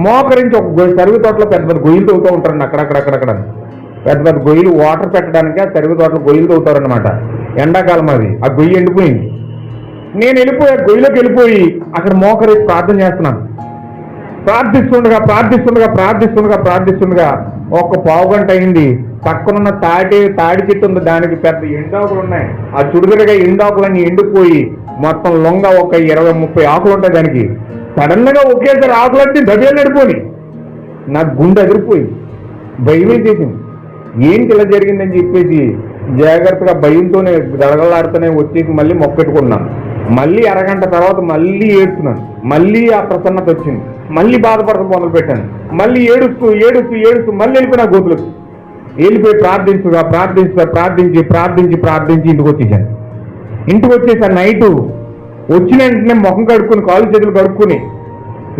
మోకరించి ఒక సరిగ తోటలో పెద్ద పెద్ద గొయ్యలు తవ్వుతూ ఉంటారండి. అక్కడక్కడ పెద్ద పెద్ద గొయ్యలు వాటర్ పెట్టడానికి ఆ సరిగ తోటలో గొయ్యలు తవ్వుతారనమాట. ఎండాకాలం అది, ఆ గొయ్యి ఎండిపోయింది. నేను వెళ్ళిపోయి ఆ గొయ్యిలోకి వెళ్ళిపోయి అక్కడ మోకరించి ప్రార్థన చేస్తున్నాను. ప్రార్థిస్తుండగా ఒక పావుగంట అయింది. పక్కనున్న తాడి చెట్టు ఉంది, దానికి పెద్ద ఎండాకులు ఉన్నాయి. ఆ చుడుగురుగా ఎండాకులన్నీ ఎండిపోయి మొత్తం లొంగ ఒక 20-30 ఆకులు ఉంటాయి దానికి. సడన్ గా ఒకేసారి ఆకులన్నీ దబేలు నడిపోయి నాకు గుండె ఎదిరిపోయి భయం చేసింది. ఏంటి ఇలా జరిగిందని చెప్పేసి జాగ్రత్తగా భయంతోనే గడగలాడుతూనే వచ్చేసి మళ్ళీ మొక్కెట్టుకున్నాను. మళ్ళీ అరగంట తర్వాత మళ్ళీ ఏడుస్తున్నాను. మళ్ళీ ఆ ప్రసన్నత వచ్చింది. మళ్ళీ బాధపడటం మొదలు పెట్టాను. మళ్ళీ ఏడుస్తూ మళ్ళీ వెళ్ళిపోయిన గోతులకు వెళ్ళిపోయి ప్రార్థించి ఇంటికి వచ్చేసాను. నైటు వచ్చిన వెంటనే ముఖం కడుక్కుని కాళ్ళు చేతులు కడుక్కుని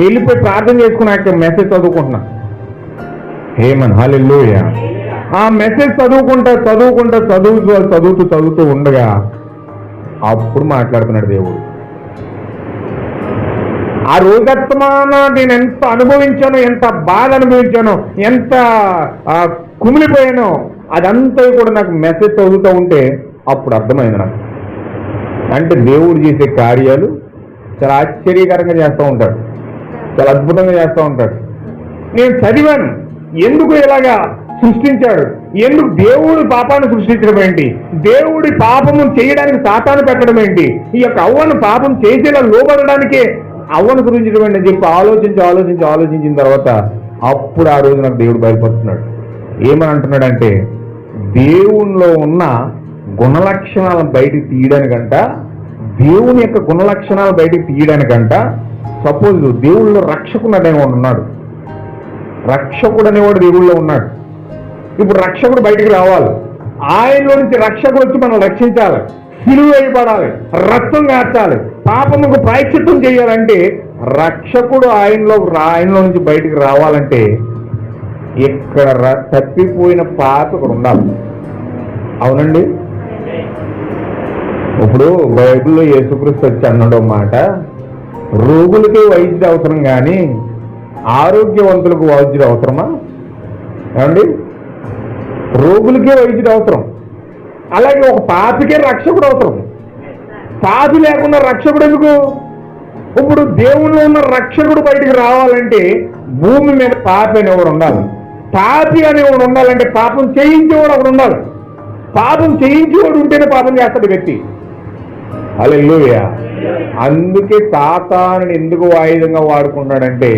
వెళ్ళిపోయి ప్రార్థన చేసుకుని ఆ మెసేజ్ చదువుకుంటున్నా. ఏమన్ హల్లెలూయా. ఆ మెసేజ్ చదువుతూ ఉండగా అప్పుడు మాట్లాడుతున్నాడు దేవుడు. ఆ రోజత్తమాన నేను ఎంత అనుభవించానో, ఎంత బాధ అనుభవించానో, ఎంత కుమిలిపోయానో అదంతా కూడా నాకు మెసేజ్ చదువుతూ ఉంటే అప్పుడు అర్థమైంది నాకు. అంటే దేవుడు చేసే కార్యాలు చాలా ఆశ్చర్యకరంగా చేస్తూ ఉంటాడు, చాలా అద్భుతంగా చేస్తూ ఉంటాడు. నేను చదివాను, ఎందుకు ఇలాగా సృష్టించాడు, ఎందుకు దేవుడు పాపాన్ని సృష్టించడం ఏంటి, దేవుడి పాపము చేయడానికి సాతాను పెట్టడం ఏంటి, ఈ యొక్క అవ్వను పాపం చేసేలా లోబడడానికే అవ్వను సృష్టించడం ఏంటి అని చెప్పి ఆలోచించిన తర్వాత అప్పుడు ఆ రోజు నాకు దేవుడు బయలుపరుస్తున్నాడు. ఏమని అంటున్నాడంటే, దేవునిలో ఉన్న గుణలక్షణాలను బయటికి తీయడానికంట, దేవుని యొక్క గుణలక్షణాలు బయటికి తీయడానికంట, సపోజ్ దేవుళ్ళలో రక్షకుడు అనేవాడు ఉన్నాడు. రక్షకుడు అనేవాడు దేవుళ్ళలో ఉన్నాడు. ఇప్పుడు రక్షకుడు బయటికి రావాలి, ఆయనలో నుంచి రక్షకుడు వచ్చి మనం రక్షించాలి, సిలువ వేయబడాలి, రక్తం కార్చాలి, పాపముకు ప్రాయశ్చిత్తం చేయాలంటే రక్షకుడు ఆయనలో నుంచి బయటికి రావాలంటే ఇక్కడ తప్పిపోయిన పాప ఇక్కడ ఉండాలి. అవునండి. ఇప్పుడు బైబిల్లో యేసుక్రీస్తు వచ్చి అన్నాడు మాట, రోగులకే వైద్యుడు అవసరం కానీ ఆరోగ్యవంతులకు వైద్యుడు అవసరమా? ఏమండి, రోగులకే వైద్యుడు అవసరం, అలాగే ఒక పాపికే రక్షకుడు అవసరం. పాపి లేకుండా రక్షకుడు ఎందుకు? ఇప్పుడు దేవుళ్ళు ఉన్న రక్షకుడు బయటికి రావాలంటే భూమి మీద పాపి అనేవాడు ఉండాలి. పాపి అనేవాడు ఉండాలంటే పాపం చేయించేవాడు ఒకడు ఉండాలి. పాపం చేయించేవాడు ఉంటేనే పాపం చేస్తాడు వ్యక్తి. హల్లెలూయా. అందుకే సాతాను ఎందుకు ఆయుధంగా వాడుకుంటాడంటే,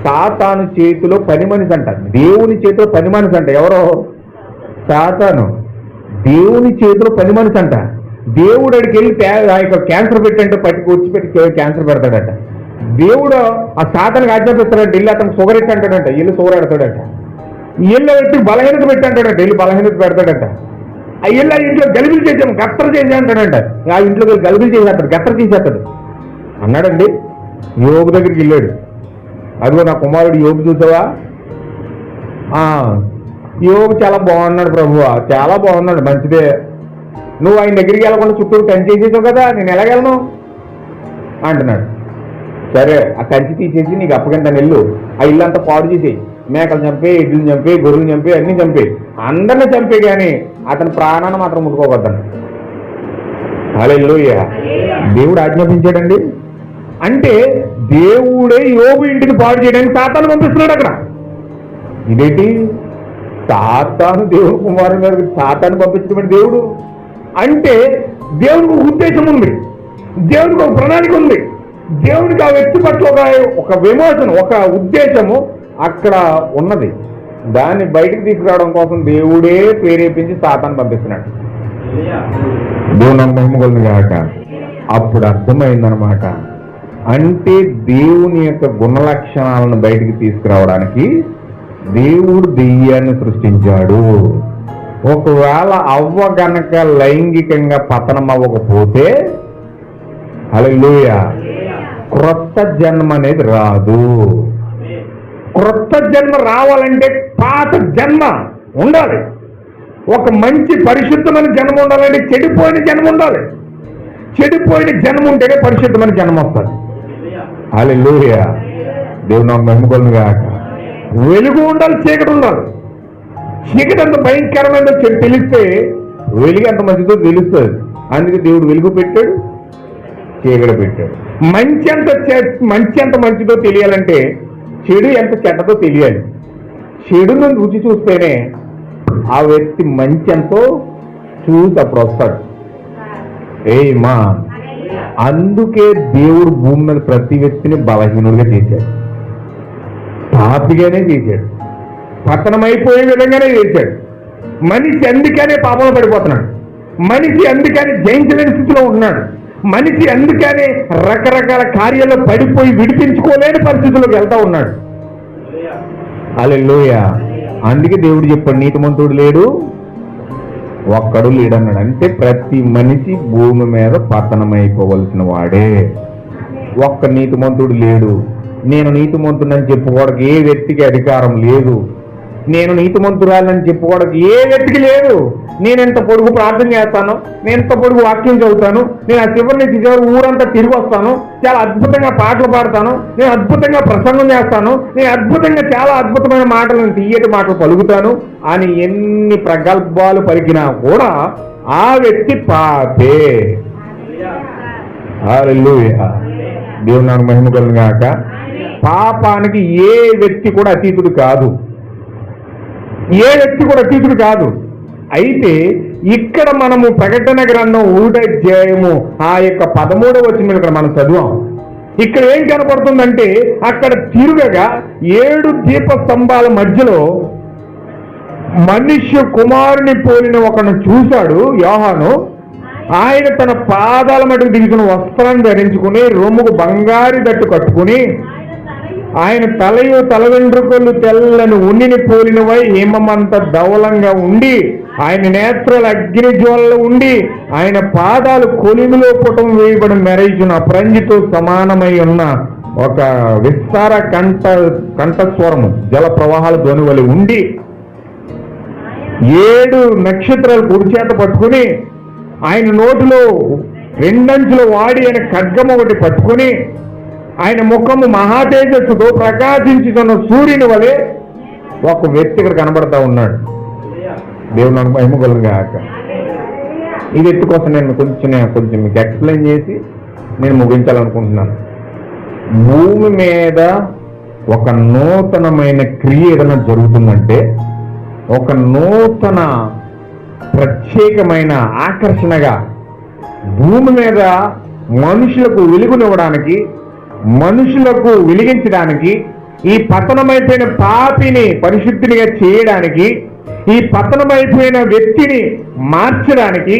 సాతాను చేతిలో పని మనిషి అంట, దేవుని చేతిలో పని మనిషి అంట. ఎవరో? సాతాను దేవుని చేతిలో పని మనిషి అంట. దేవుడు అడికి వెళ్ళి క్యాన్సర్ పెట్టంటే వచ్చి క్యాన్సర్ పెడతాడట. దేవుడు ఆ సాతానికి ఆజ్ఞాపిస్తాడంట, వెళ్ళి అతను షుగర్ ఎట్టి అంటాడంట, వెళ్ళి షుగర్ పెడతాడట. ఇల్లు పెట్టి బలహీనత పెట్టి అంటాడంట, వెళ్ళి బలహీనత పెడతాడంట. ఆ ఇల్లు ఇంట్లో గలిబిలు చేసాము, గత్తర చేసి అంటాడంట, ఆ ఇంట్లో గలిబిలు చేసేస్తాడు, గత్తర తీసేస్తాడు అన్నాడండి. యోగు దగ్గరికి వెళ్ళాడు. అదిగో నా కుమారుడు యోగు చూసావా, యోగు చాలా బాగున్నాడు ప్రభువా, చాలా బాగున్నాడు, మంచిదే. నువ్వు ఆయన దగ్గరికి వెళ్ళకుండా చుట్టూరు కంచి చేసేసావు కదా, నేను ఎలాగెళ్ళను అంటున్నాడు. సరే, ఆ కంచి తీసేసి నీకు అప్పగింత నెల్లు ఆ ఇల్లు అంతా పాడు చేసేయి, మేకలు చంపే, ఎడ్లు చంపే, గొర్రెలు చంపే, అన్ని చంపే, అందరిని చంపే, కానీ అతని ప్రాణాన్ని మాత్రం ముట్టుకోవద్దాను. హల్లెలూయా. దేవుడు ఆజ్ఞాపించాడండి. అంటే దేవుడే యోబు ఇంటిని పాడు చేయడానికి సాతాను పంపిస్తున్నాడు అక్కడ. ఇదేంటి, సాతాను దేవుడు కుమారుడు గారికి సాతాను పంపించడం దేవుడు అంటే దేవునికి ఒక ఉద్దేశం ఉంది, దేవునికి ఒక ప్రణాళిక ఉంది, దేవునికి ఆ వ్యక్తి పట్ల ఒక విమోచన, ఒక ఉద్దేశము అక్కడ ఉన్నది. దాన్ని బయటకు తీసుకురావడం కోసం దేవుడే ప్రేరేపించి సాతాను పంపిస్తున్నాడు. దేవుని మహిమగలను కాక అప్పుడు అర్థమైందనమాట. అంటే దేవుని యొక్క గుణ లక్షణాలను బయటికి తీసుకురావడానికి దేవుడు దెయ్యాన్ని సృష్టించాడు. ఒకవేళ అవ్వ గనక లైంగికంగా పతనం అవ్వకపోతే హల్లెలూయా క్రొత్త జన్మ అనేది రాదు. క్రొత్త జన్మ రావాలంటే పాత జన్మ ఉండాలి. ఒక మంచి పరిశుద్ధమైన జన్మ ఉండాలంటే చెడిపోయిన జన్మ ఉండాలి. చెడిపోయిన జన్మ ఉంటేనే పరిశుద్ధమైన జన్మ వస్తుంది. హల్లెలూయా. దేవుని నామమున మహిమ కలుగును గాక. వెలుగు ఉండాలి, చీకటి ఉండాలి. చీకటి అంత భయంకరమైన తెలిస్తే వెలుగు ఎంత మంచిదో తెలుస్తుంది. అందుకే దేవుడు వెలుగు పెట్టాడు, చీకటి పెట్టాడు. మంచి ఎంత మంచిదో తెలియాలంటే చెడు ఎంత చెడ్డతో తెలియాలి. చెడును రుచి చూస్తేనే ఆ వ్యక్తి మంచి ఎంతో చూసి అప్పుడు వస్తాడు. మా అందుకే దేవుడు భూమి మీద ప్రతి వ్యక్తిని బలహీనుడిగా చేశాడు, పాపిగానే చేశాడు, పతనమైపోయే విధంగానే చేశాడు. మనిషి అందుకనే పాపంలో పడిపోతున్నాడు. మనిషి అందుకని జయించలేని స్థితిలో ఉన్నాడు. మనిషి అందుకనే రకరకాల కార్యాల్లో పడిపోయి విడిపించుకోలేని పరిస్థితుల్లోకి వెళ్తా ఉన్నాడు. హల్లెలూయా. అందుకే దేవుడు చెప్పాడు, నీతిమంతుడు లేడు, ఒక్కడు లేడన్నాడు. అంటే ప్రతి మనిషి భూమి మీద పతనమైపోవలసిన వాడే. ఒక్క నీతిమంతుడు లేడు. నేను నీతిమంతుడని చెప్పుకోవడానికి ఏ వ్యక్తికి అధికారం లేదు. నేను నీతిమంతురాలని చెప్పుకోవడానికి ఏ వ్యక్తికి లేదు. నేను ఎంత పొడుగు ప్రార్థన చేస్తాను, నేను ఎంత పొడుగు వాక్యం చదువుతాను, నేను ఆ చివరి నుంచి చివరి ఊరంతా తిరిగి వస్తాను, చాలా అద్భుతంగా పాటలు పాడతాను, నేను అద్భుతంగా ప్రసంగం చేస్తాను, నేను అద్భుతంగా చాలా అద్భుతమైన మాటలు, తీయటి మాటలు పలుకుతాను అని ఎన్ని ప్రగల్భాలు పలికినా కూడా ఆ వ్యక్తి పాపే. హల్లెలూయా. దేవుని నామమున మహిమ కలుగును గాక. పాపానికి ఏ వ్యక్తి కూడా అతీతుడు కాదు, ఏ వ్యక్తి కూడా అతీతుడు కాదు. అయితే ఇక్కడ మనము ప్రకటన గ్రంథం 1వ అధ్యాయము ఆ యొక్క 13వ వచనం ఇక్కడ మనం చదివాం. ఇక్కడ ఏం కనపడుతుందంటే అక్కడ తిరుగగా 7 దీప స్తంభాల మధ్యలో మనుష్య కుమారుని పోలిన ఒకను చూశాడు యోహాను. ఆయన తన పాదాల మటుకు దిగుతున్న వస్త్రాన్ని ధరించుకుని రొమ్ముకు బంగారు దట్టు కట్టుకుని ఆయన తలయు తల వెంట్రుకలు తెల్లని ఉన్నిని పోలినవై హిమమంత ధవలంగా ఉండి ఆయన నేత్రాలు అగ్ని జ్వాలలో ఉండి ఆయన పాదాలు కొలిమిలో పుటం వేయబడి మెరయిచున్న అప్రంజితో సమానమై ఉన్న ఒక విస్తార కంఠస్వరము జల ప్రవాహాల ధ్వని వలె ఉండి 7 నక్షత్రాలు కుడి చేత పట్టుకుని ఆయన నోటిలో 2 అంచుల వాడి అనే ఖడ్గం ఒకటి పట్టుకుని ఆయన ముఖము మహాతేజస్సుతో ప్రకాశించుతున్న సూర్యుని వలె ఒక వ్యక్తి ఇక్కడ కనబడతా ఉన్నాడు. దేవుని నామమున మహిమ కలుగును గాక. ఈ వ్యక్తి కోసం నేను కొంచెం మీకు ఎక్స్ప్లెయిన్ చేసి నేను ముగించాలనుకుంటున్నాను. భూమి మీద ఒక నూతనమైన క్రియ ఏదైనా జరుగుతుందంటే, ఒక నూతన ప్రత్యేకమైన ఆకర్షణగా భూమి మీద మనుషులకు వెలుగునివ్వడానికి, మనుషులకు వెలిగించడానికి, ఈ పతనమైపోయిన పాపిని పరిశుద్ధినిగా చేయడానికి, ఈ పతనమైపోయిన వ్యక్తిని మార్చడానికి,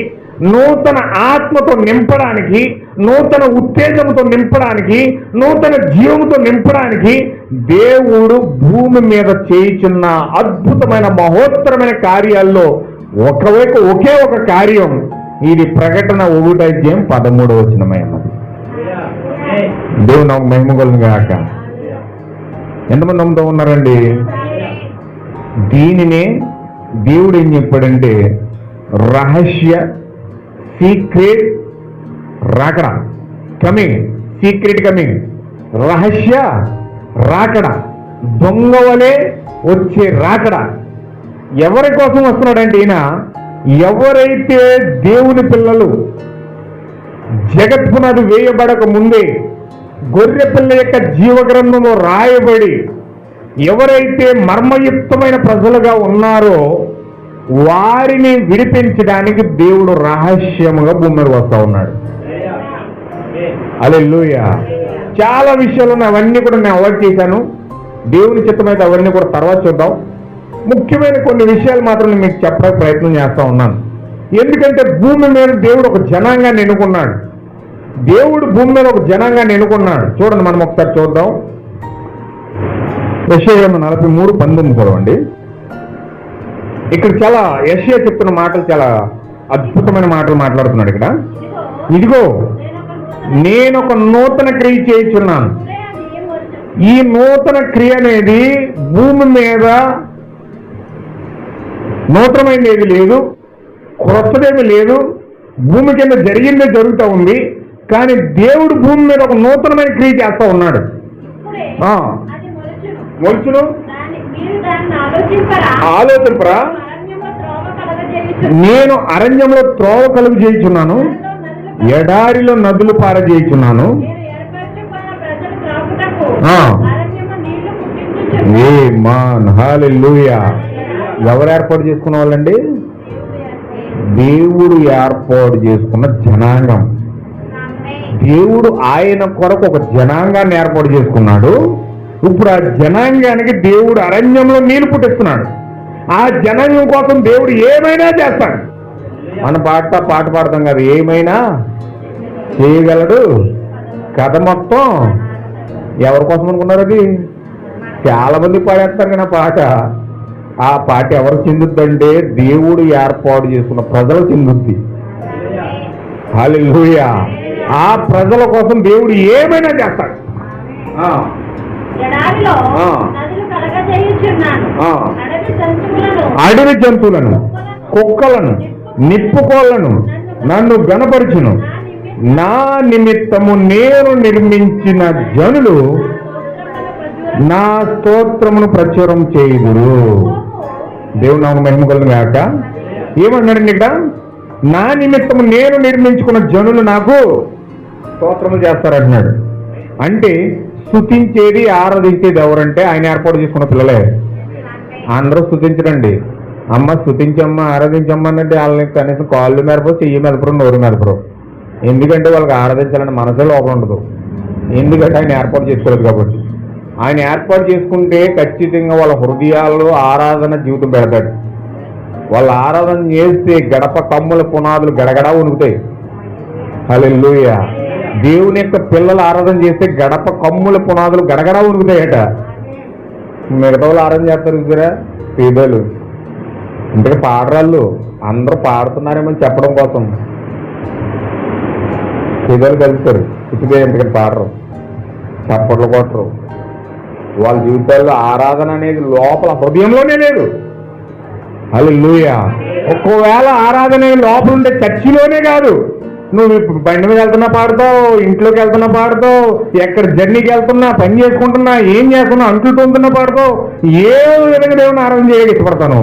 నూతన ఆత్మతో నింపడానికి, నూతన ఉత్తేజంతో నింపడానికి, నూతన జీవంతో నింపడానికి దేవుడు భూమి మీద చేయుచున్న అద్భుతమైన మహోత్తరమైన కార్యాల్లో ఒకే ఒక కార్యం ఇది ప్రకటన 1వ అధ్యాయం 13వ వచనమై ఉన్నది. దేవుని నామమున మహిమ కలుగును గాక. ఎంతమంది నమ్ముతూ ఉన్నారండి? దీనినే దేవుడు ఏం చెప్పాడంటే రహస్య సీక్రెట్ రాకడ, కమింగ్, సీక్రెట్ కమింగ్, రహస్య రాకడ, దొంగ వలె వచ్చే రాకడ. ఎవరి కోసం వస్తున్నాడంటే ఈయన, ఎవరైతే దేవుని పిల్లలు జగత్పునాది వేయబడక ముందే గొర్రె పిల్ల యొక్క జీవగ్రంథంలో రాయబడి ఎవరైతే మర్మయుక్తమైన ప్రజలుగా ఉన్నారో వారిని విడిపించడానికి దేవుడు రహస్యముగా భూమి మీద వస్తా ఉన్నాడు. హల్లెలూయా. చాలా విషయాలు అవన్నీ కూడా నేను అవాయిడ్ చేశాను. దేవుని చిత్తమైతే అవన్నీ కూడా తర్వాత చూద్దాం. ముఖ్యమైన కొన్ని విషయాలు మాత్రం నేను మీకు చెప్పడానికి ప్రయత్నం చేస్తా ఉన్నాను. ఎందుకంటే భూమి మీద దేవుడు ఒక జనాంగాన్ని ఎన్నుకున్నాడు. దేవుడు భూమి మీద ఒక జనాంగాన్ని ఎన్నుకున్నాడు. చూడండి, మనం ఒకసారి చూద్దాం. యెషయా 43:19 చదవండి. ఇక్కడ చాలా యెషయా చెప్తున్న మాటలు చాలా అద్భుతమైన మాటలు మాట్లాడుతున్నాడు. ఇక్కడ ఇదిగో నేను ఒక నూతన క్రియ చేయించున్నాను. ఈ నూతన క్రియ అనేది భూమి మీద నూతనమైనది ఏది లేదు, క్రొత్తదేమీ లేదు. భూమి కింద జరిగిందే జరుగుతూ ఉంది. కానీ దేవుడు భూమి మీద ఒక నూతనమైన క్రియ చేస్తా ఉన్నాడు. మొలుచును ఆలోచింపరా, నేను అరణ్యంలో త్రోవ కలుగు చేయించున్నాను, ఎడారిలో నదులు పారజేయుచున్నాను. హల్లెలూయా. ఎవరు ఏర్పాటు చేసుకున్న వాళ్ళండి? దేవుడు ఏర్పాటు చేసుకున్న జనాంగం. దేవుడు ఆయన కొరకు ఒక జనాంగాన్ని ఏర్పాటు చేసుకున్నాడు. ఇప్పుడు ఆ జనాంగానికి దేవుడు అరణ్యంలో నీళ్లు పుట్టిస్తున్నాడు. ఆ జనాంగం కోసం దేవుడు ఏమైనా చేస్తాడు. మన పాట పాడతాం కదా, ఏమైనా చేయగలడు. కథ మొత్తం ఎవరి కోసం అనుకున్నారు? అది చాలా మంది పాడేస్తారు కానీ ఆ పాట ఎవరు చెందుద్దంటే దేవుడు ఏర్పాటు చేసుకున్న ప్రజలు చెందుద్ది. హల్లెలూయా. ఆ ప్రజల కోసం దేవుడు ఏమైనా చేస్తాడు. అడవి జంతువులను, కుక్కలను, నిప్పుకోళ్లను నన్ను గణపరచును. నా నిమిత్తము నేను నిర్మించిన జనులు నా స్తోత్రమును ప్రచురం చేయుదురు. దేవుడు నాకు మహిమ కలుగును గాక. ఏమన్నాడండి ఇక్కడ? నా నిమిత్తము నేను నిర్మించుకున్న జనులు నాకు స్తోత్రము చేస్తారంటున్నాడు. అంటే స్తుతించేది, ఆరాధించేది ఎవరంటే ఆయన ఏర్పాటు చేసుకున్న పిల్లలే. అందరూ స్తుతించరండి. అమ్మ స్తుతించమ్మా, ఆరాధించమ్మా అంటే వాళ్ళని కనీసం కాళ్ళు మెరపరు, చెయ్యి మెరపరు, నోరు మెరపరు. ఎందుకంటే వాళ్ళకి ఆరాధించాలని మనసే లోపల ఉండదు. ఎందుకంటే ఆయన ఏర్పాటు చేసుకోలేదు కాబట్టి. ఆయన ఏర్పాటు చేసుకుంటే ఖచ్చితంగా వాళ్ళ హృదయాల్లో ఆరాధన జీవితం పెడతాడు. వాళ్ళ ఆరాధన చేస్తే గడప కమ్ముల పునాదులు గడగడా ఉనుకుతాయి. హల్లెలూయా. దేవుని యొక్క పిల్లలు ఆరాధన చేస్తే గడప కమ్ముల పునాదులు గడగడా ఉనుకుతాయట. మిగతా వాళ్ళు ఆరాధన చేస్తారు చూసారా, పేదలు. ఇంతకీ పాడరాళ్ళు అందరూ పాడుతున్నారేమని చెప్పడం కోసం పేదలు కలుస్తారు. ఇటుకే ఇంతకీ పాడరు, చప్పట్లు కొట్టరు. వాళ్ళ జీవితాల్లో ఆరాధన అనేది లోపల హృదయంలోనే లేదు. హల్లెలూయా. ఒకవేళ ఆరాధన లోపల ఉంటే చర్చిలోనే కాదు, నువ్వు బండి మీద వెళ్తున్నా పాడతావు, ఇంట్లోకి వెళ్తున్నా పాడతావు, ఎక్కడ జర్నీకి వెళ్తున్నా, పని చేసుకుంటున్నా, ఏం చేస్తున్నా, అంట్లు తోముతున్నా పాడతావు. ఏ విధంగా దేవుని ఆరాధన చేయడానికి ఇష్టపడతాను.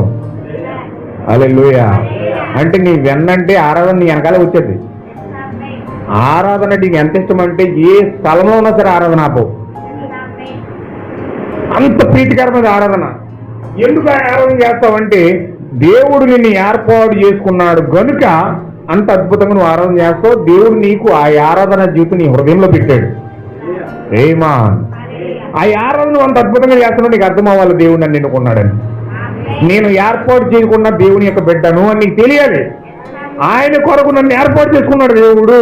హల్లెలూయా. అంటే నీ వెన్నంటే ఆరాధన నీ వెనకాల వచ్చేది. ఆరాధన నీకు ఎంత ఇష్టం అంటే ఏ స్థలంలో ఉన్నా సరే ఆరాధన ఆపో. అంత ప్రీతికరమైన ఆరాధన. ఎందుకు ఆరాధన చేస్తావంటే దేవుడు నిన్ను ఏర్పాటు చేసుకున్నాడు గనుక అంత అద్భుతంగా నువ్వు ఆరాధన చేస్తావు. దేవుడు నీకు ఆ ఆరాధన జీవితం నీ హృదయంలో పెట్టాడు. ఏమా ఆ ఆరాధన అంత అద్భుతంగా చేస్తున్నావు. నీకు అర్థం అవ్వాలి దేవుడు నన్ను ఎన్నుకున్నాడని. నేను ఏర్పాటు చేయకుండా దేవుని యొక్క బిడ్డను అని నీకు తెలియాలి. ఆయన కొరకు నన్ను ఏర్పాటు చేసుకున్నాడు దేవుడు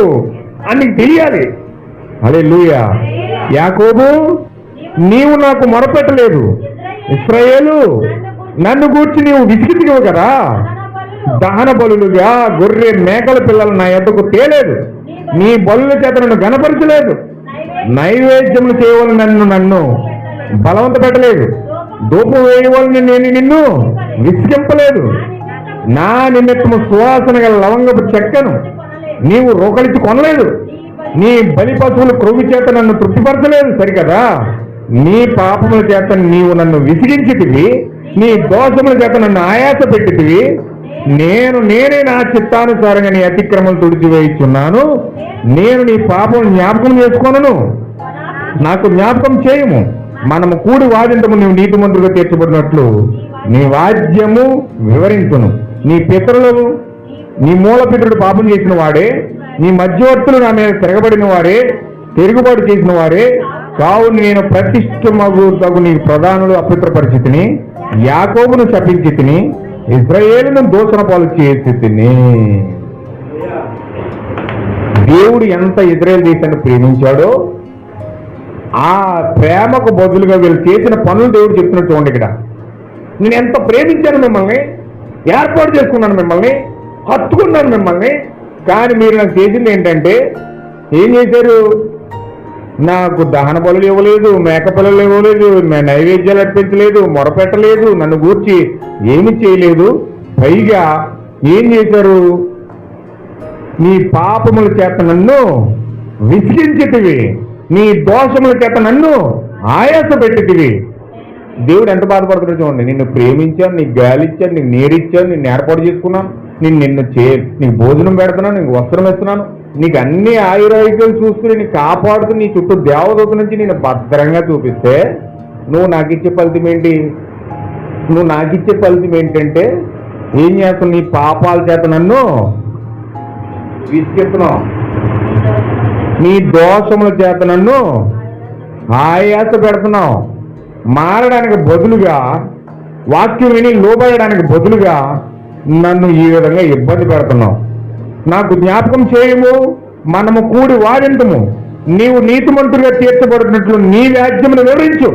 అని నీకు తెలియాలి. హల్లెలూయా. యాకోబు నీవు నాకు మొరపెట్టలేదు, ఇశ్రాయేలు నన్ను గూర్చి నీవు విసిగితివి కదా. దహన బలులుగా గొర్రె మేకల పిల్లలు నా యొద్దకు తేలేదు, నీ బలుల చేత నన్ను గణపరచలేదు, నైవేద్యములు చేయవలని నన్ను బలవంత పెట్టలేదు, ధూపం వేయవలని నేను నిన్ను విసిగింపలేదు. నా నిమిత్తము సువాసన గల లవంగపు చెక్కను నీవు రోకలిచ్చి కొనలేదు. నీ బలి పశువుల క్రొవ్వు చేత నన్ను తృప్తిపరచలేదు. సరికదా, నీ పాపముల చేత నీవు నన్ను విసిగించితివి, నీ దోషముల చేత నన్ను ఆయాస పెట్టితివి. నేనే నా చిత్తానుసారంగా నీ అతిక్రమలు తుడిచివేయుచున్నాను. నేను నీ పాపం జ్ఞాపకం చేసుకోనను, నాకు జ్ఞాపకం చేయము. మనము కూడి వాదింతము నీవు నీతిమంతులుగా తీర్చబడినట్లు నీ వాద్యము వివరించును. నీ పితరులు, నీ మూల పితరుడు పాపం చేసిన వాడే, నీ మధ్యవర్తులు నా మీద తిరుగుబాటు చేసిన వారే కావున నేను ప్రతిష్ఠమగు నీ ప్రధానులు అపవిత్రపరిచితిని, యాకోబును శపించితిని, ఇశ్రాయేలును దూషణ పాలు చేసి తిని. దేవుడు ఎంత ఇశ్రాయేలు దేశాన్ని ప్రేమించాడో ఆ ప్రేమకు బదులుగా వీళ్ళు చేసిన పనులు దేవుడు చెప్తున్నట్టు చూడండి. ఇక్కడ నేను ఎంత ప్రేమించాను మిమ్మల్ని, ఏర్పాటు చేసుకున్నాను మిమ్మల్ని, హత్తుకున్నాను మిమ్మల్ని, కానీ మీరు నాకు చేసింది ఏంటంటే ఏం చేశారు? నాకు దహన బలులు ఇవ్వలేదు, మేక బలులు ఇవ్వలేదు, నైవేద్యాలు అర్పించలేదు, మొరపెట్టలేదు, నన్ను గూర్చి ఏమి చేయలేదు. పైగా ఏం చేశారు? నీ పాపముల చేత నన్ను విసిగించితివి, నీ దోషముల చేత నన్ను ఆయాస పెట్టితివి. దేవుడు ఎంత బాధపడుతున్నాడు చూడండి. నిన్ను ప్రేమించాను, నీకు గాలిచ్చాను, నీకు నీరిచ్చాను, నిన్ను ఏర్పాటు చేసుకున్నాను, నీకు భోజనం పెడుతున్నాను, నీకు వస్త్రం ఇస్తున్నాను, నీకు అన్ని ఆయురారోగ్యాలు చూసుకుని నీకు కాపాడుతూ నీ చుట్టూ దేవదూత నుంచి నేను భద్రంగా చూపిస్తే నువ్వు నాకు ఇచ్చే ఫలితం ఏంటి? ఏంటంటే ఏం చేస్తావు? నీ పాపాల చేత నన్ను విసిగిస్తున్నావు, నీ దోషముల చేత నన్ను ఆయాస పెడుతున్నావు. మారడానికి బదులుగా, వాక్యం విని లోబడడానికి బదులుగా నన్ను ఈ విధంగా ఇబ్బంది పెడుతున్నావు. నాకు జ్ఞాపకం చేయము, మనము కూడి వాదింతము. నీవు నీతిమంతుడిగా తీర్చబడినట్లు నీ వ్యాజ్యమును వివరించు.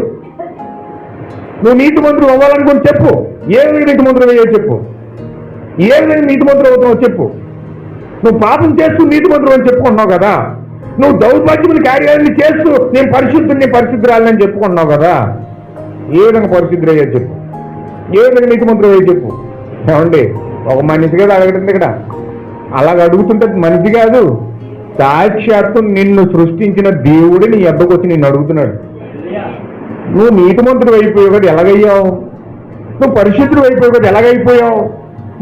నువ్వు నీతిమంతుడు అవ్వాలనుకుని చెప్పు. ఏ విధంగా నీతిమంతుడు అయ్యో చెప్పు. ఏ విధంగా నీతిమంతుడు అవుతావో చెప్పు. నువ్వు పాపం చేస్తూ నీతిమంతుడు అని చెప్పుకుంటున్నావు కదా. నువ్వు దౌర్భాగ్యముల కార్యాలను చేస్తూ నేను పరిశుద్ధురాలని చెప్పుకుంటున్నావు కదా. ఏ విధంగా పరిశుద్ధురయ్యో చెప్పు. ఏ విధంగా నీతిమంతుడు అయ్యో చెప్పు. ఏమండి, ఒక మనిషి కదా అడగటం ఇక్కడ. అలాగ అడుగుతుంటే మనిషి కాదు, సాక్షాత్తు నిన్ను సృష్టించిన దేవుడు నీ ఎద్దకు వచ్చి నిన్ను అడుగుతున్నాడు. నువ్వు నీతిమంతుడు అయిపోయావు కదా, ఎలాగయ్యావు? నువ్వు పరిశుద్ధుడు అయిపోయావు కదా, ఎలాగైపోయావు?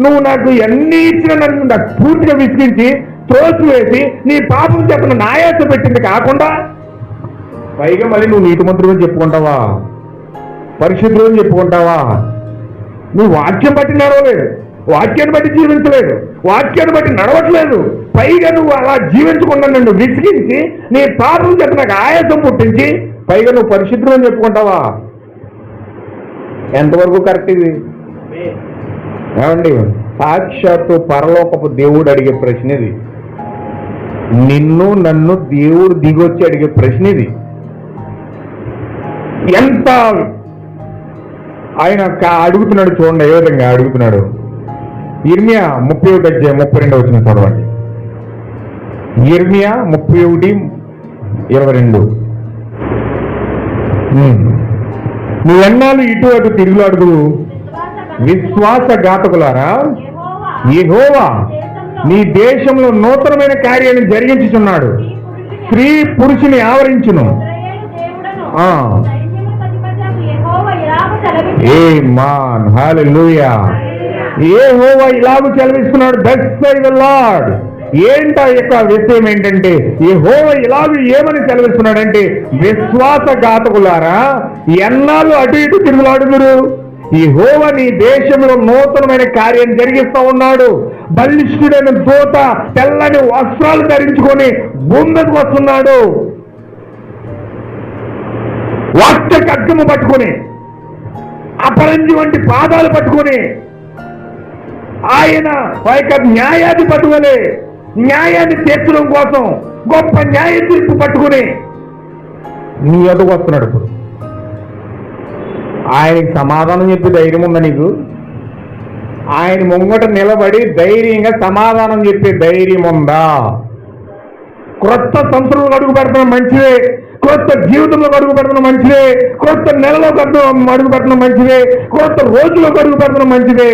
నువ్వు నాకు ఎన్ని ఇచ్చిన నన్ను నాకు పూర్తిగా విసిగించి త్రోసివేసి నీ పాపం చెప్పిన నాయాస పెట్టింది కాకుండా పైగా మళ్ళీ నువ్వు నీతిమంతుడు అని చెప్పుకుంటావా? పరిశుద్ధుడు అని చెప్పుకుంటావా? నువ్వు వాక్యం బట్టి నడవలేదు, వాక్యాన్ని బట్టి జీవించలేదు, వాక్యాన్ని బట్టి నడవట్లేదు. పైగా నువ్వు అలా జీవించకుండా నన్ను విసిగించి నీ పాపం చెప్పి నాకు ఆయాసం పుట్టించి పైగా నువ్వు పరిశుద్ధుడు అని చెప్పుకుంటావా? ఎంతవరకు కరెక్ట్ ఇది? ఏమండి, సాక్షాత్తు పరలోకపు దేవుడు అడిగే ప్రశ్న ఇది. నిన్ను నన్ను దేవుడు దిగొచ్చి అడిగే ప్రశ్న ఇది. ఎంత ఆయన అడుగుతున్నాడు చూడండి, ఏ విధంగా అడుగుతున్నాడు. ఇర్మియా 31:32 చదవండి. ఇర్మియా 31:22. నువ్వు ఎన్నాళ్ళు ఇటు అటు తిరుగులాడుదు విశ్వాసఘాతకులారా, యెహోవా నీ దేశంలో నూతనమైన కార్యాన్ని జరిగించుచున్నాడు. స్త్రీ పురుషుని ఆవరించును. ఆమేన్, హల్లెలూయా. యెహోవా ఇలాగూ సెలవిస్తున్నాడు, దట్ సేస్ ది లార్డ్. ఏంటా యొక్క విషయం ఏంటంటే యెహోవా ఇలాగూ ఏమని సెలవిస్తున్నాడంటే, విశ్వాసఘాతకులారా ఎన్నాళ్ళు అటు ఇటు తిరుగులాడుదురు, యెహోవా నీ దేశంలో నూతనమైన కార్యం జరిగిస్తా ఉన్నాడు. బలిష్ఠుడైన దూత తెల్లని వస్త్రాలు ధరించుకొని భూమి మీదకు వస్తున్నాడు. వాక్య ఖడ్గము పట్టుకొని, అపరంజి వంటి పాదాలు పట్టుకొని, ఆయన యొక్క న్యాయాధిపతి వలె న్యాయాన్ని తీర్చడం కోసం గొప్ప న్యాయ తీర్పు పట్టుకుని నీ ఎదుగు వస్తున్నాడు. ఇప్పుడు ఆయనకి సమాధానం చెప్పి ధైర్యం ఉందా నీకు? ఆయన ముంగట నిలబడి ధైర్యంగా సమాధానం చెప్పే ధైర్యం ఉందా? క్రొత్త సంవత్సరం అడుగు పెడతాం మంచిదే, కొత్త జీవితంలో అడుగు పెట్టడం మంచిదే, కొత్త నెలలో అడుగు పెట్టడం మంచిదే, కొత్త రోజులో అడుగు పెట్టడం మంచిదే.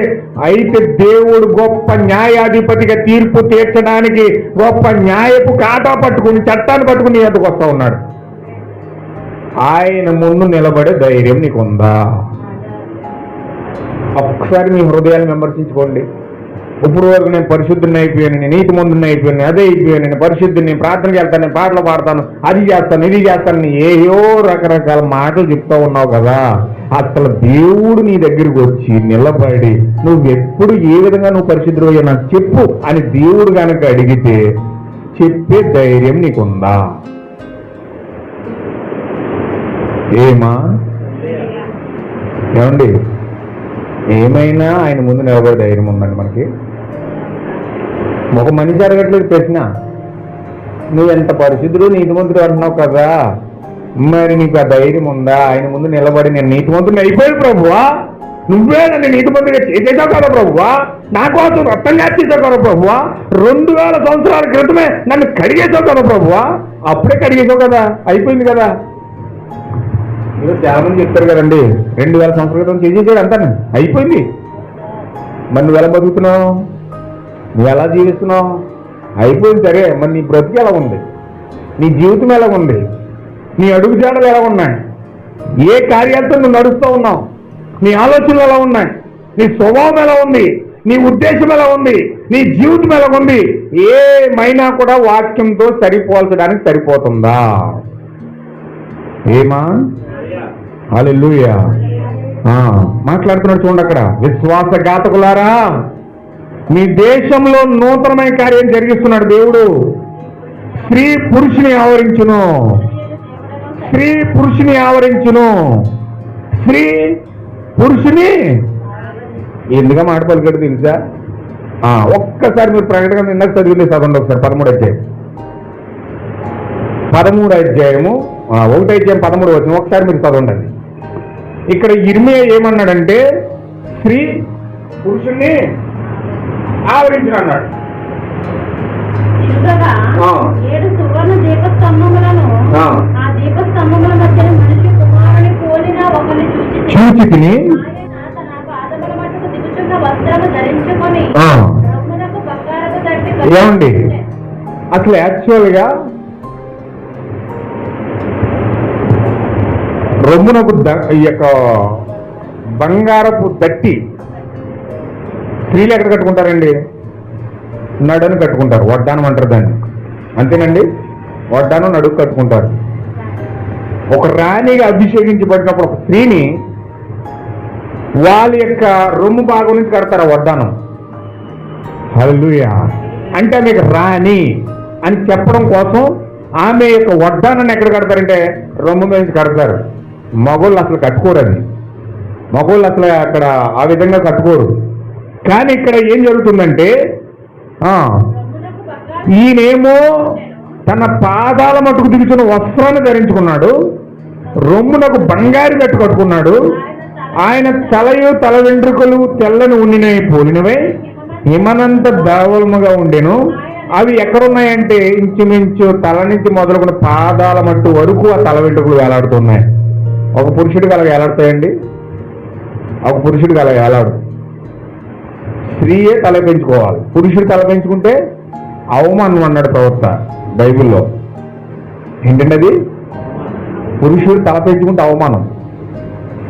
అయితే దేవుడు గొప్ప న్యాయాధిపతిగా తీర్పు తీర్చడానికి గొప్ప న్యాయపు కాటా పట్టుకుని చట్టాన్ని పట్టుకుని ఎదుకు వస్తా ఉన్నాడు. ఆయన ముందు నిలబడే ధైర్యం నీకుందా? ఒక్కసారి మీ హృదయాన్ని విమర్శించుకోండి. ఇప్పుడు వరకు నేను పరిశుద్ధిని అయిపోయాను, నేను నీతి మందుని అయిపోయాను, అదే అయిపోయాను, నేను పరిశుద్ధిని, నేను ప్రార్థనకి వెళ్తాను, నేను పాటలు పాడతాను, అది చేస్తాను, ఇది చేస్తాను, ఏయో రకరకాల మాటలు చెప్తా ఉన్నావు కదా. అసలు దేవుడు నీ దగ్గరికి వచ్చి నిలబడి నువ్వెప్పుడు ఏ విధంగా నువ్వు పరిశుద్ధి అయ్యా నాకు చెప్పు అని దేవుడు కనుక అడిగితే చెప్పే ధైర్యం నీకుందా? ఏమా ఏమండి? ఏమైనా ఆయన ముందు నిలబడే ధైర్యం ఉందండి మనకి? ఒక మనిషి అడగట్లేదు ప్రశ్న. నువ్వు ఎంత పరిశుద్ధుడు నీతిమంతుడు అంటున్నావు కదా, మరి నీకు ఆ ధైర్యం ఉందా? ఆయన ముందు నిలబడి నేను నీతిమంతుడిని అయిపోయాడు ప్రభువా, నువ్వే నన్ను నీతిమంతుడిగా చేసేసావు కదా ప్రభువా, నా కోసం రక్తం చేసేసావు కదా ప్రభువా, 2000 సంవత్సరాల క్రితమే నన్ను కడిగేసావు కదా ప్రభువా, అప్పుడే కడిగేసావు కదా, అయిపోయింది కదా. ఈరోజు చాలా మంది చెప్తారు కదండి 2000 సంవత్సరాల క్రితం చేసేసాడు అంటాను, అయిపోయింది. మరి నువ్వు ఎలా బతుకుతున్నావు? నువ్వు ఎలా జీవిస్తున్నావు? అయిపోయింది. సరే, మరి నీ బ్రతికి ఎలా ఉంది? నీ జీవితం ఎలా ఉంది? నీ అడుగుజాడలు ఎలా ఉన్నాయి? ఏ కార్యాలతో నువ్వు నడుస్తూ ఉన్నావు? నీ ఆలోచనలు ఎలా ఉన్నాయి? నీ స్వభావం ఎలా ఉంది? నీ ఉద్దేశం ఎలా ఉంది? నీ జీవితం ఎలా ఉంది? ఏమైనా కూడా వాక్యంతో సరిపోల్చడానికి సరిపోతుందా? ఏమా? హల్లెలూయా. మాట్లాడుతున్నాడు చూడండి అక్కడ, విశ్వాసఘాతకులారా మీ దేశంలో నూతనమైన కార్యం జరిగిస్తున్నాడు దేవుడు. స్త్రీ పురుషుని ఆవరించును, స్త్రీ పురుషుని ఆవరించును, స్త్రీ పురుషుని ఎందుగా మాట పలికాడు తెలుసా? ఒక్కసారి మీరు ప్రకటన ఇందాక చదివింది చదవండి ఒకసారి. 13వ అధ్యాయం 1వ అధ్యాయం 13 వచ్చిన ఒకసారి మీరు చదవండి. ఇక్కడ ఇర్మియా ఏమన్నాడంటే స్త్రీ పురుషుణ్ణి ఆవరించిన అన్నాడు. 7 సువర్ణ దీపస్తంభములను ఆ దీపస్తంభముల మధ్యన మనిషి కుమారుని పోలిన ఒకరిని చూచి తిని తన పాదముల మట్టుకు దిగుచున్న వస్త్రము ధరించుకొని రొమ్మునకు బంగారపు తట్టి. ఏమండి అసలు యాక్చువల్గా రొమ్మునకు ఈ యొక్క బంగారపు తట్టి స్త్రీలు ఎక్కడ కట్టుకుంటారండి? నడును కట్టుకుంటారు, వడ్డానం అంటారు దాన్ని, అంతేనండి. వడ్డానం నడుకు కట్టుకుంటారు. ఒక రాణిగా అభిషేకించబడినప్పుడు ఒక స్త్రీని వాళ్ళ యొక్క రొమ్ము భాగం నుంచి కడతారు వడ్డానం. హల్లెలూయా. అంటే ఆమె రాణి అని చెప్పడం కోసం ఆమె యొక్క వడ్డానాన్ని ఎక్కడ కడతారంటే రొమ్ము మీద నుంచి కడతారు. మగోళ్ళు అసలు కట్టుకోరు, అది మగోళ్ళు అసలు అక్కడ ఆ విధంగా కట్టుకోరు. కానీ ఇక్కడ ఏం జరుగుతుందంటే ఈయనేమో తన పాదాల మట్టుకు దిగుచున్న వస్త్రాన్ని ధరించుకున్నాడు, రొమ్మునకు బంగారు కట్టు కట్టుకున్నాడు. ఆయన తలయు తల వెంట్రుకలు తెల్లని ఉండినవి పోలినవే హిమనంత దావలముగా ఉండెను. అవి ఎక్కడున్నాయంటే ఇంచుమించు తల నుంచి మొదలుకున్న పాదాల మట్టు వరకు ఆ తల వెంట్రుకలు వేలాడుతున్నాయి. ఒక పురుషుడికి అలా వేలాడుతాయండి? ఒక పురుషుడికి అలా వేలాడు. స్త్రీయే తల పెంచుకోవాలి, పురుషుడు తల పెంచుకుంటే అవమానం అన్నాడు ప్రవక్త బైబిల్లో. ఏంటంటే అది పురుషుడు తల పెంచుకుంటే అవమానం,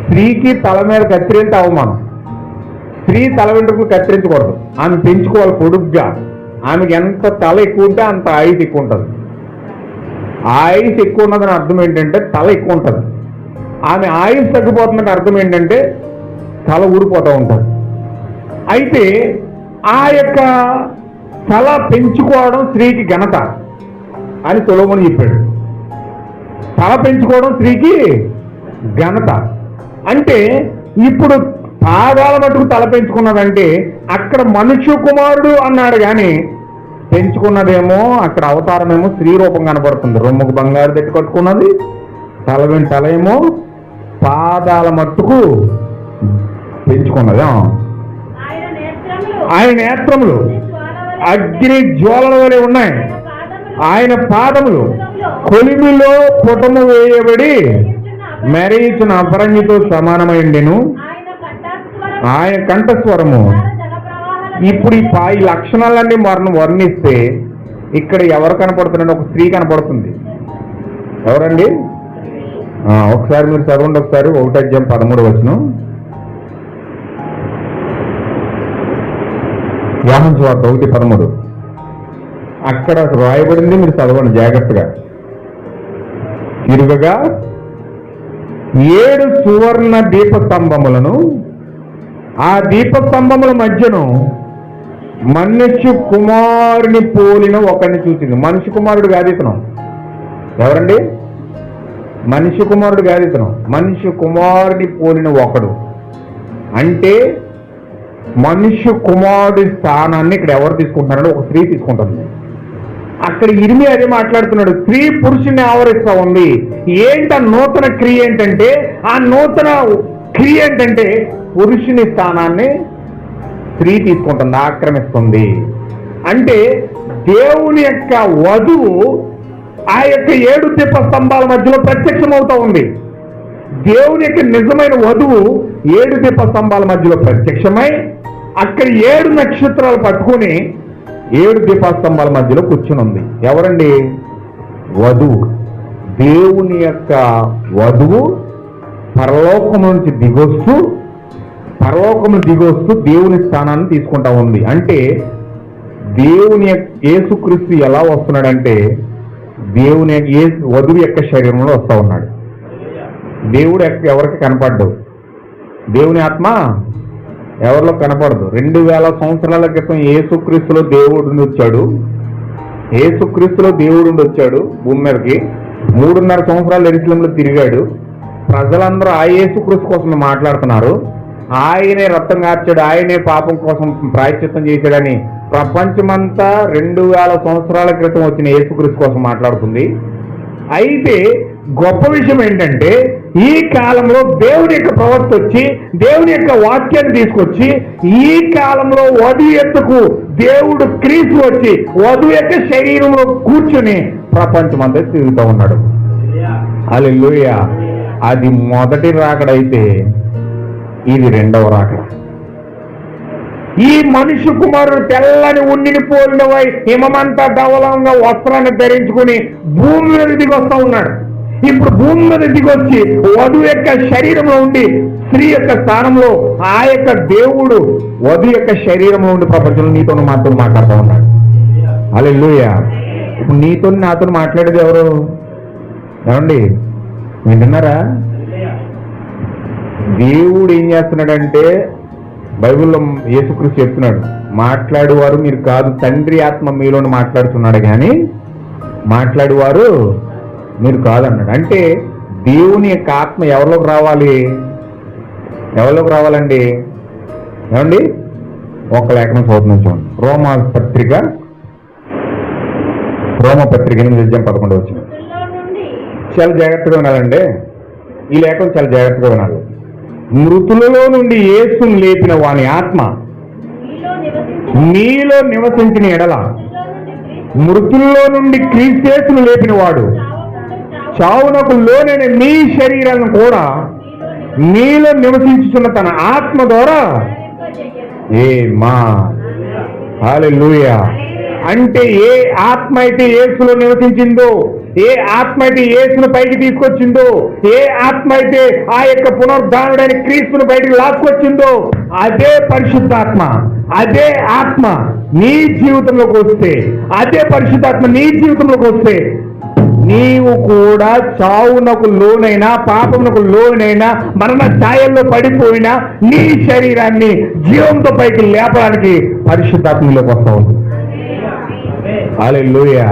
స్త్రీకి తల మీద కత్తిరింటే అవమానం. స్త్రీ తల వెంట్రుకలు కత్తిరించకూడదు, ఆమె పెంచుకోవాలి పొడుగ్గా. ఆమెకి ఎంత తల ఎక్కువ ఉంటే అంత ఆయుష్ ఎక్కువ ఉంటుంది. ఆయుష్ ఎక్కువ ఉన్నదని అర్థం ఏంటంటే తల ఎక్కువ ఉంటుంది. ఆమె ఆయుష్ తగ్గిపోతుందని అర్థం ఏంటంటే తల ఊడిపోతూ ఉంటుంది. అయితే ఆ యొక్క తల పెంచుకోవడం స్త్రీకి ఘనత అని సొలొమోను చెప్పాడు. తల పెంచుకోవడం స్త్రీకి ఘనత అంటే ఇప్పుడు పాదాల మటుకు తల పెంచుకున్నదంటే అక్కడ మనుష్య కుమారుడు అన్నాడు, కానీ పెంచుకున్నదేమో అక్కడ అవతారమేమో స్త్రీ రూపం కనబడుతుంది. రొమ్ముకు బంగారు దట్టి కట్టుకున్నది, తల ఏమో పాదాల మట్టుకు పెంచుకున్నది. ఆయన నేత్రములు అగ్ని జ్వాలల వలె ఉన్నాయి, ఆయన పాదములు కొలిమిలో పుటము వేయబడి మెరయించిన అపరంజితో సమానమైండెను ఆయన కంఠస్వరము. ఇప్పుడు ఈ లక్షణాలన్నీ వర్ణిస్తే ఇక్కడ ఎవరు కనపడుతున్నాడు? ఒక స్త్రీ కనపడుతుంది. ఎవరండి? ఒకసారి మీరు చదవండి. ఒకసారి 1:13 యోహాను సువార్త 1:13 అక్కడ రాయబడింది, మీరు చదవండి జాగ్రత్తగా. తిరుగగా 7 సువర్ణ దీపస్తంభములను, ఆ దీపస్తంభముల మధ్యను మనుష్య కుమారుని పోలిన ఒకరిని చూసింది. మనిషి కుమారుడు కాదు ఇతను. ఎవరండి? మనిషి కుమారుడు కాదు ఇతను. మనిషి కుమారుని పోలిన ఒకడు అంటే మనుష్య కుమారుడి స్థానాన్ని ఇక్కడ ఎవరు తీసుకుంటున్నారో ఒక స్త్రీ తీసుకుంటుంది. అక్కడ ఇరిమి అదే మాట్లాడుతున్నాడు. స్త్రీ పురుషుని ఆవరిస్తా ఉంది. ఏంట నూతన క్రియ ఏంటంటే, ఆ నూతన క్రియ ఏంటంటే పురుషుని స్థానాన్ని స్త్రీ తీసుకుంటుంది, ఆక్రమిస్తుంది. అంటే దేవుని యొక్క వధువు ఆ యొక్క 7 దీపస్తంభాల మధ్యలో ప్రత్యక్షమవుతా ఉంది. దేవుని యొక్క నిజమైన వధువు 7 దీపస్తంభాల మధ్యలో ప్రత్యక్షమై అక్కడ 7 నక్షత్రాలు పట్టుకుని 7 దీపస్తంభాల మధ్యలో కూర్చుని ఉంది. ఎవరండి? వధువు. దేవుని యొక్క వధువు పరలోకం నుంచి దిగొస్తూ దేవుని స్థానాన్ని తీసుకుంటా ఉంది. అంటే దేవుని యేసుక్రీస్తు ఎలా వస్తున్నాడంటే దేవుని వధువు యొక్క శరీరంలో వస్తా ఉన్నాడు. దేవుడు ఎవరికి కనపడ్డు. దేవుని ఆత్మ ఎవరిలో కనపడదు. 2000 సంవత్సరాల క్రితం యేసుక్రీస్తులో దేవుడు వచ్చాడు. యేసుక్రీస్తులో దేవుడు వచ్చాడు భూమి మీదకి. 3.5 సంవత్సరాలు యెరూషలేములో తిరిగాడు. ప్రజలందరూ ఆ యేసుక్రీస్తు కోసం మాట్లాడుతున్నారు. ఆయనే రక్తం కార్చాడు, ఆయనే పాపం కోసం ప్రాయశ్చిత్తం చేశాడని ప్రపంచమంతా 2000 సంవత్సరాల క్రితం వచ్చిన యేసుక్రీస్తు కోసం మాట్లాడుతుంది. అయితే గొప్ప విషయం ఏంటంటే ఈ కాలంలో దేవుని యొక్క ప్రవక్త వచ్చి దేవుని యొక్క వాక్యాన్ని తీసుకొచ్చి ఈ కాలంలో వధువు ఎత్తుకు దేవుడు క్రీస్తు వచ్చి వధువు యొక్క శరీరంలో కూర్చుని ప్రపంచమంతా తిరుగుతూ ఉన్నాడు. హల్లెలూయా. అది మొదటి రాకడైతే ఇది 2వ రాకడ. ఈ మనిషి కుమారుడు తెల్లని ఉన్నిని పోలినవై హిమమంతా ధవలంగా వస్త్రాన్ని ధరించుకుని భూమి మీద దిగొస్తా ఉన్నాడు. ఇప్పుడు భూమి మీద దిగొచ్చి వధువు యొక్క శరీరంలో ఉండి స్త్రీ యొక్క స్థానంలో ఆ యొక్క దేవుడు వధువు యొక్క శరీరంలో ఉండి ప్రపంచంలో నీతో మాతో మాట్లాడుతూ ఉన్నాడు. హల్లెలూయా. ఇప్పుడు నీతో నాతో మాట్లాడేది ఎవరు? ఏమండి వింటున్నారా? దేవుడు ఏం చేస్తున్నాడంటే బైబిల్లో యేసుక్రీస్తు చెప్తున్నాడు, మాట్లాడేవారు మీరు కాదు, తండ్రి ఆత్మ మీలోని మాట్లాడుతున్నాడు కానీ మాట్లాడేవారు మీరు కాదన్నాడు. అంటే దేవుని యొక్క ఆత్మ ఎవరిలోకి రావాలి? ఎవరిలోకి రావాలండి? ఏమండి? ఒక లేఖనం చదువుతున్నాం చూడండి. రోమపత్రిక 8:11 వచ్చింది. చాలా జాగ్రత్తగా వినాలండి. ఈ లేఖనం చాలా జాగ్రత్తగా వినాలి. మృతులలో నుండి యేసును లేపిన వాని ఆత్మ మీలో నివసించిన ఎడల, మృతుల్లో నుండి క్రీస్తును లేపిన వాడు చావునకు లోనైన మీ శరీరాలను కూడా మీలో నివసించుతున్న తన ఆత్మ ద్వారా హల్లెలూయా. అంటే ఏ ఆత్మ అయితే యేసులో నివసించిందో, ఏ ఆత్మ అయితే యేసును పైకి తీసుకొచ్చిందో, ఏ ఆత్మ అయితే ఆ యొక్క పునరుద్ధానుడైన క్రీస్తును బయటికి లాక్కొచ్చిందో అదే పరిశుద్ధాత్మ, అదే ఆత్మ నీ జీవితంలోకి వస్తే, అదే పరిశుద్ధాత్మ నీ జీవితంలోకి వస్తే నీవు కూడా చావునకు లోనైనా పాపమునకు లోనైనా మరణ ఛాయల్లో పడిపోయినా నీ శరీరాన్ని జీవంతో పైకి లేపడానికి పరిశుద్ధాత్మలోకి వస్తావు. హల్లెలూయా.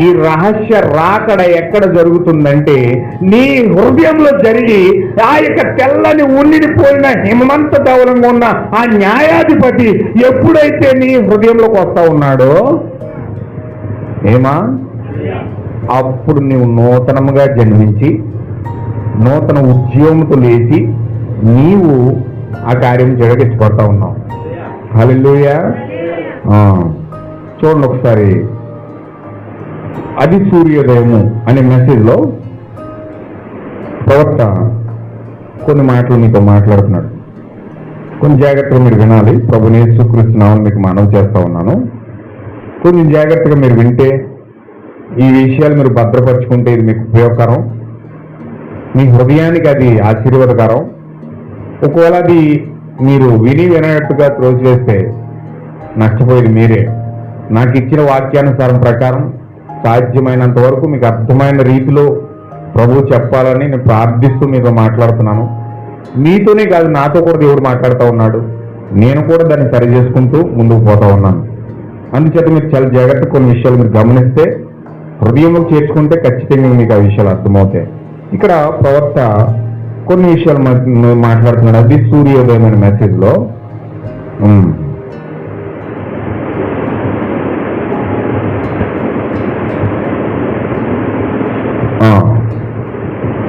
ఈ రహస్య రాకడ ఎక్కడ జరుగుతుందంటే నీ హృదయంలో జరిగి ఆ యొక్క తెల్లని ఉన్నిని పోయిన హిమమంత ధవలంగా ఉన్న ఆ న్యాయాధిపతి ఎప్పుడైతే నీ హృదయంలోకి వస్తా ఉన్నాడో అప్పుడు నీవు నూతనముగా జన్మించి నూతన ఉద్యోగంతో లేచి నీవు ఆ కార్యం జరిగించబడతా ఉన్నావు. హల్లెలూయా. చూడండి ఒకసారి అది సూర్యోదయము అనే మెసేజ్లో ప్రవక్త కొన్ని మాటలు మీతో మాట్లాడుతున్నాడు. కొన్ని జాగ్రత్తగా మీరు వినాలి. ప్రభు యేసుక్రీస్తు నామమున మీకు మనవి చేస్తా ఉన్నాను. కొంచెం జాగ్రత్తగా మీరు వింటే, ఈ విషయాలు మీరు భద్రపరుచుకుంటే ఇది మీకు ఉపయోగకరం, మీ హృదయానికి అది ఆశీర్వాదకరం. ఒకవేళ అది మీరు విని వినట్టుగా త్రోసివేస్తే నష్టపోయేది మీరే. నాకు ఇచ్చిన వాక్యానుసారం ప్రకారం సాధ్యమైనంత వరకు మీకు అర్థమైన రీతిలో ప్రభువు చెప్పాలని నేను ప్రార్థిస్తూ మీతో మాట్లాడుతున్నాను. మీతోనే కాదు, నాతో కూడా దేవుడు మాట్లాడుతూ ఉన్నాడు. నేను కూడా దాన్ని సరి చేసుకుంటూ ముందుకు పోతా ఉన్నాను. అందుచేత మీరు చాలా జాగ్రత్త కొన్ని విషయాలు మీరు గమనిస్తే, హృదయంలో చేర్చుకుంటే ఖచ్చితంగా మీకు ఆ విషయాలు అర్థమవుతాయి. ఇక్కడ ప్రవక్త కొన్ని విషయాలు మాట్లాడుతున్నాడు. అది సూర్యోదయం అనే మెసేజ్లో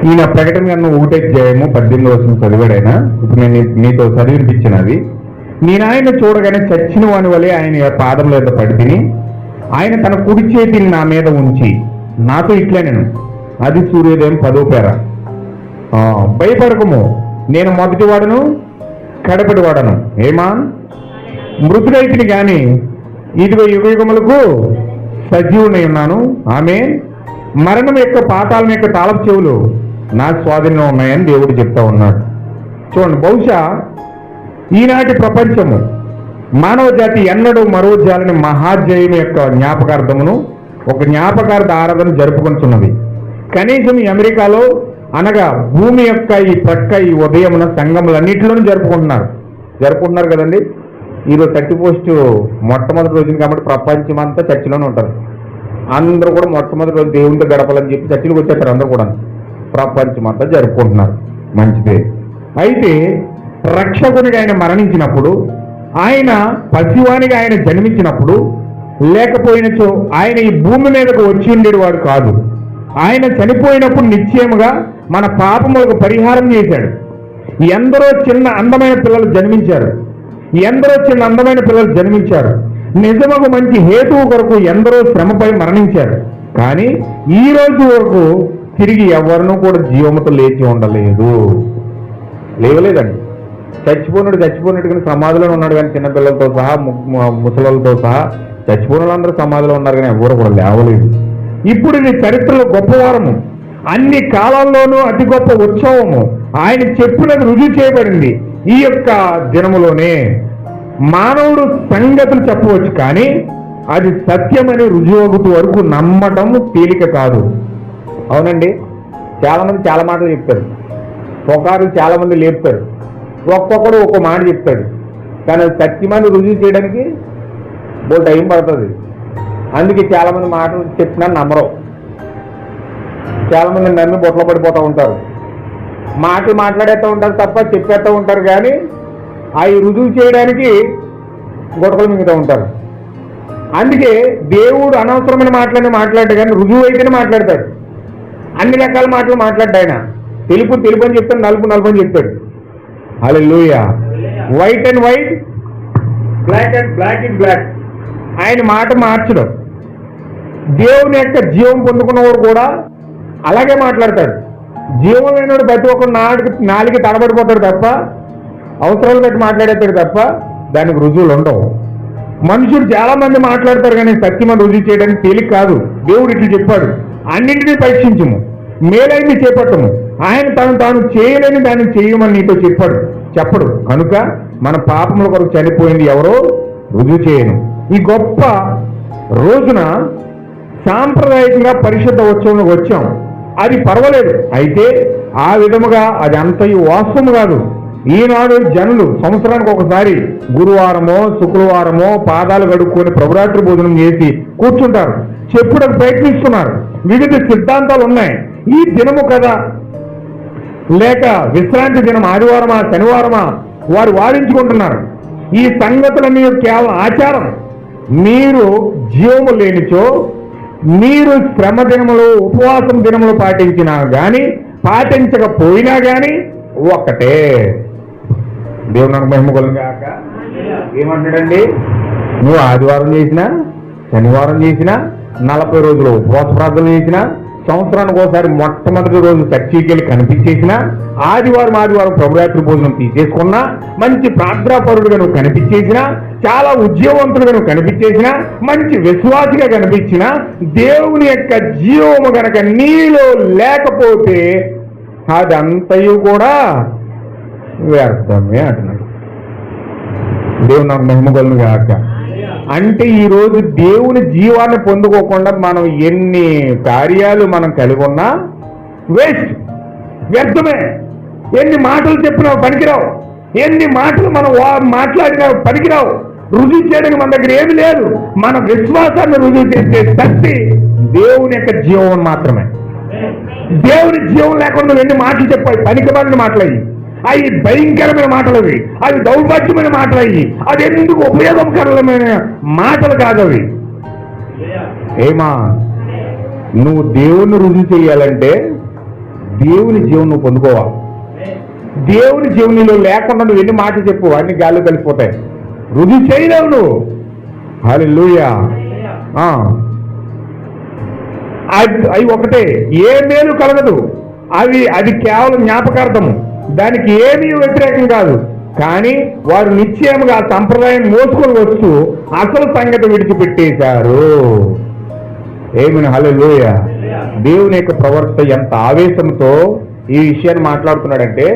ఈయన ప్రకటన గ్రంథం 1:18 చదివాడైనా. ఇప్పుడు నేను మీతో చదివినిపించినది. నేను ఆయన చూడగానే చచ్చిన వాని వలె ఆయన పాదముల మీద పడి తిని, ఆయన తన కుడి చేతిని నా మీద ఉంచి నాతో ఇట్లా నేను, అది సూర్యోదయం 10వ పేర, భయపడకము, నేను మొదటి వాడను కడపటి వాడను, ఏమా మృతుడైతిని గాని ఇదిగో యుగయుగములకు సజీవునై ఉన్నాను. ఆమె మరణం యొక్క పాతాళం యొక్క తాళపు చెవులు నా స్వాధీనంలో ఉన్నాయని దేవుడు చెప్తా ఉన్నాడు. చూడండి, బహుశా ఈనాటి ప్రపంచము మానవ జాతి ఎన్నడూ మరో జాలని మహాజయం యొక్క జ్ఞాపకార్థమును ఒక జ్ఞాపకార్థ ఆరాధన జరుపుకుంటున్నది. కనీసం ఈ అమెరికాలో అనగా భూమి యొక్క ఈ ప్రక్క ఈ ఉదయమున సంఘములన్నింటిలోనూ జరుపుకుంటున్నారు కదండి. ఈరోజు 31 మొట్టమొదటి రోజున కాబట్టి ప్రపంచం అంతా చర్చిలోనే ఉంటారు. అందరూ కూడా మొట్టమొదటి రోజు దేవునితో గడపాలని చెప్పి చర్చిలకు వచ్చేస్తారు. అందరూ కూడా ప్రపంచం అంతా జరుపుకుంటున్నారు. మంచిదే. అయితే రక్షకునిగా ఆయన మరణించినప్పుడు, ఆయన పసివానిగా ఆయన జన్మించినప్పుడు, లేకపోయినచో ఆయన ఈ భూమి మీదకు వచ్చి ఉండేవాడు కాదు. ఆయన చనిపోయినప్పుడు నిశ్చయముగా మన పాపములకు పరిహారం చేశాడు. ఎందరో చిన్న అందమైన పిల్లలు జన్మించారు. నిజముకు మంచి హేతువు కొరకు ఎందరో శ్రమపై మరణించారు. కానీ ఈ రోజు వరకు తిరిగి ఎవరినూ కూడా జీవముతో లేచి ఉండలేదు. లేవలేదండి. చచ్చిపోయినట్టుగా సమాధిలో ఉన్నాడు. కానీ చిన్నపిల్లలతో సహా ముసలతో సహా చచ్చిపోయిన వాళ్ళందరూ సమాధిలో ఉన్నారు, కానీ ఎవరు కూడా లేవలేదు. ఇప్పుడు ఇది చరిత్రలో గొప్పవారము, అన్ని కాలాల్లోనూ అతి గొప్ప ఉత్సవము. ఆయన చెప్పినది రుజువు చేయబడింది. ఈ యొక్క దినములోనే మానవుడు సంగతులు చెప్పవచ్చు, కానీ అది సత్యమని రుజువగుతూ వరకు నమ్మటం తేలిక కాదు. అవునండి, చాలామంది చాలా మాటలు చెప్తారు, ఒకరు చాలా మంది లేపుతారు, ఒక్కొక్కడు ఒక్కో మాట చెప్తాడు. కానీ అది సత్యమని రుజువు చేయడానికి బోల్ టైం పడుతుంది. అందుకే చాలామంది మాటలు చెప్పినా నమ్మరు. చాలామంది నమ్మి బొట్టలు పడిపోతూ ఉంటారు. మాటలు మాట్లాడేస్తూ ఉంటారు తప్ప చెప్పేస్తూ ఉంటారు, కానీ అవి రుజువు చేయడానికి గొడవలు మింగుతూ ఉంటారు. అందుకే దేవుడు అనవసరమైన మాట్లాడు, కానీ రుజువు అయితేనే మాట్లాడతాడు. అన్ని రకాల మాటలు మాట్లాడ్డా. ఆయన తెలుపు అని చెప్తాడు, నలుపు అని చెప్తాడు. Hallelujah. White and white, black and black. ఆయన మాట మార్చడం. దేవుని యొక్క జీవం పొందుకున్నవాడు కూడా అలాగే మాట్లాడతాడు. జీవం లేనివాడు ప్రతి ఒక్కరు నాలుగు తడబడిపోతాడు తప్ప, అవసరాలు బట్టి మాట్లాడేస్తాడు తప్ప దానికి రుజువులు ఉండవు. మనుషులు చాలా మంది మాట్లాడతారు, కానీ సత్యమని రుజువు చేయడానికి తేలిక కాదు. దేవుడు ఇట్లు చెప్పాడు, అన్నింటినీ పరీక్షించము, మేలైంది చేపట్టము. ఆయన తాను చేయలేని దాన్ని చేయమని నీతో చెప్పడు. కనుక మన పాపముల కొరకు చనిపోయింది ఎవరో రుజువు చేయను. ఈ గొప్ప రోజున సాంప్రదాయకంగా పరిశుద్ధ ఉత్సవంలో వచ్చాం, అది పర్వాలేదు. అయితే ఆ విధముగా అది అంతయు వాస్తవం కాదు. ఈనాడు జనులు సంవత్సరానికి ఒకసారి గురువారమో శుక్రవారమో పాదాలు కడుక్కొని ప్రభురాత్రి భోజనం చేసి కూర్చుంటారు, చెప్పుడకు ప్రయత్నిస్తున్నారు. వివిధ సిద్ధాంతాలు ఉన్నాయి. ఈ దినము కదా, లేక విశ్రాంతి దినం, ఆదివారమా శనివారమా, వారు వాదించుకుంటున్నారు. ఈ సంగతులన్నీ కేవలం ఆచారం. మీరు జీవము లేనిచో, మీరు శ్రమ దినములు ఉపవాసం దినములు పాటించినా కానీ పాటించకపోయినా కానీ ఒక్కటే. దేవునికి మహిమ కలుగాక. ఏమంటాడండి? నువ్వు ఆదివారం చేసినా శనివారం చేసినా 40 రోజులు ఉపవాస ప్రార్థనలు చేసినా, సంవత్సరానికి ఒకసారి మొట్టమొదటి రోజు చర్చికి వెళ్ళి కనిపించేసినా, ఆదివారం ప్రభురాత్రి భోజనం తీసేసుకున్నా, మంచి ప్రార్థనాపరుడుగా నువ్వు కనిపించేసినా, చాలా ఉద్యోగవంతుడుగా నువ్వు కనిపించేసినా, మంచి విశ్వాసిగా కనిపించినా, దేవుని యొక్క జీవము గనక నీలో లేకపోతే అదంతయు కూడా వ్యర్థమే అంటున్నాడు. దేవుడు నాకు మహిమగలను గాక. అంటే ఈరోజు దేవుని జీవాన్ని పొందుకోకుండా మనం ఎన్ని కార్యాలు మనం కలిగి ఉన్నా వేస్ట్, వ్యర్థమే. ఎన్ని మాటలు చెప్పినా పనికిరావు, ఎన్ని మాటలు మనం మాట్లాడినా పనికిరావు. రుజువు చేయడానికి మన దగ్గర ఏమి లేదు. మన విశ్వాసాన్ని రుజువు చేసే శక్తి దేవుని యొక్క జీవం మాత్రమే. దేవుని జీవం లేకుండా నువ్వు ఎన్ని మాటలు చెప్పాయి, పనికిమాలిన మాటలు అయ్యి, అవి భయంకరమైన మాటలు, అవి దౌర్భాగ్యమైన మాటలు అయ్యి, అది ఎందుకు ఉపయోగకరమైన మాటలు కాదు అవి. ఏమా, నువ్వు దేవుణ్ణి రుజువు చేయాలంటే దేవుని జీవం నువ్వు పొందుకోవాలి. దేవుని జీవనిలో లేకుండా నువ్వు ఎన్ని మాటలు చెప్పు, అన్ని గాల్లో కలిసిపోతాయి, రుజువు చేయలేవు నువ్వు. హల్లెలూయా. అవి ఒకటే, ఏ మేలు కలగదు. అది కేవలం జ్ఞాపకార్థము, దానికి ఏమీ వ్యతిరేకం కాదు. కానీ వారు నిశ్చయముగా ఆ సంప్రదాయం మోసుకొని వస్తూ అసలు సంగతి విడిచిపెట్టేశారు. ఏమని హల్లెలూయా. దేవుని యొక్క ప్రవర్త ఎంత ఆవేశంతో ఈ విషయాన్ని మాట్లాడుతున్నాడంటే,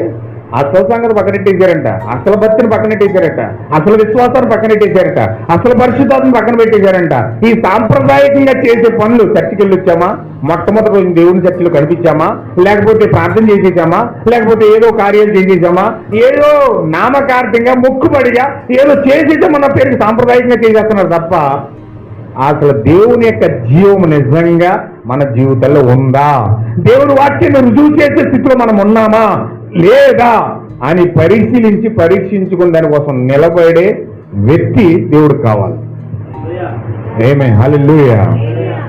అసలు సంగతి పక్కనెట్టేశారంట, అసలు భక్తిని పక్కనెట్టేశారట, అసలు విశ్వాసాన్ని పక్కనెట్టేశారట, అసలు పరిశుద్ధాత్మను పక్కన పెట్టేశారంట. ఈ సాంప్రదాయకంగా చేసే పనులు, చర్చికి వెళ్ళి వచ్చామా, మొట్టమొదటి రోజు దేవుని చర్చిలో కనిపించామా, లేకపోతే ప్రార్థన చేసేసామా, లేకపోతే ఏదో కార్యాలు చేసేసామా, ఏదో నామకార్థంగా మొక్కుబడిగా ఏదో చేసేసామన్న పేరుకి సాంప్రదాయకంగా చేసేస్తున్నారు తప్ప అసలు దేవుని యొక్క జీవము నిజంగా మన జీవితంలో ఉందా, దేవుని వాక్యాన్ని రుజువు చేసే స్థితిలో మనం ఉన్నామా లేదా అని పరీక్షించుకుని దానికోసం నిలబడే వ్యక్తి దేవుడు కావాలి. ఏమే హల్లెలూయా.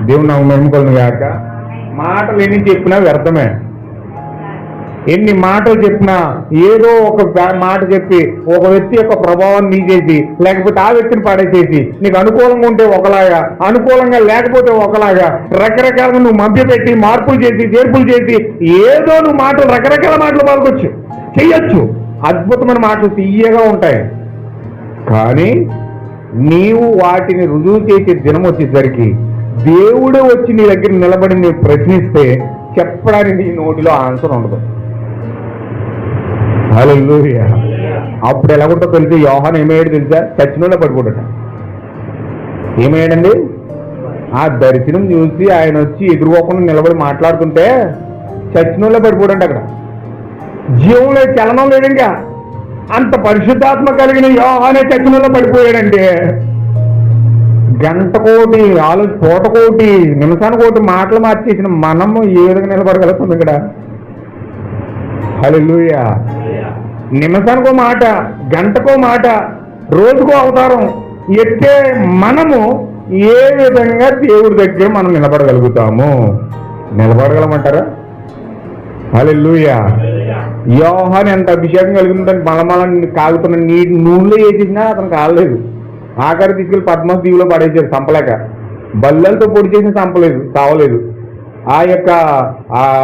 దేవుడు నాకు నమ్ముకోను గాక. మాటలు ఎన్ని చెప్పినా వ్యర్థమే. ఎన్ని మాటలు చెప్పినా ఏదో ఒక మాట చెప్పి ఒక వ్యక్తి యొక్క ప్రభావాన్ని నీచేసి, లేకపోతే ఆ వ్యక్తిని పడేసేసి, నీకు అనుకూలంగా ఉంటే ఒకలాగా, అనుకూలంగా లేకపోతే ఒకలాగా, రకరకాలుగా నువ్వు మభ్యపెట్టి మార్పులు చేసి చేర్పులు చేసి ఏదో నువ్వు మాటలు, రకరకాల మాటలు పాల్గొచ్చు, చెయ్యొచ్చు. అద్భుతమైన మాటలు తీయగా ఉంటాయి. కానీ నీవు వాటిని రుజువు చేసే దినం వచ్చేసరికి దేవుడే వచ్చి నీ దగ్గర నిలబడి నీవు ప్రశ్నిస్తే చెప్పడానికి నీ నోటిలో ఆన్సర్ ఉండదు. హల్లెలూయా. అప్పుడు ఎలా ఉంటుందో తెలిసి యోహాను ఏమయ్యాడు తెలుసా? చచ్చినోళ్ళ పడిపోడట. ఏమయ్యాడండి? ఆ దర్శనం చూసి ఆయన వచ్చి ఎదురుకోకుండా నిలబడి మాట్లాడుతుంటే చచ్చినోళ్ళ పడిపోడండి. అక్కడ జీవంలో చలనం లేదు. ఇంకా అంత పరిశుద్ధాత్మ కలిగిన యోహానే చచ్చినోళ్ళ పడిపోయాడంటే గంటకోటి పూటకోటి నిమిషానికోటి మాటలు మార్చేసిన మనము ఏ విధంగా నిలబడగలుగుతుంది ఇక్కడ? హల్లెలూయా. నిమిషానికో మాట, గంటకో మాట, రోజుకో అవతారం ఎత్తే మనము ఏ విధంగా దేవుడి దగ్గర మనం నిలబడగలుగుతాము? నిలబడగలమంటారా? హల్లెలూయా. యోహాను ఎంత అభిషేకం కలిగిందని మలమల కాగుతున్న నూనెలో వేసేసినా అతను కాలేదు. ఆఖరి తీసుకెళ్ళి పద్మస్ దీవులో పడేసారు చంపలేక. బల్లలతో పొడి చేసిన చంపలేదు, చావలేదు. ఆ యొక్క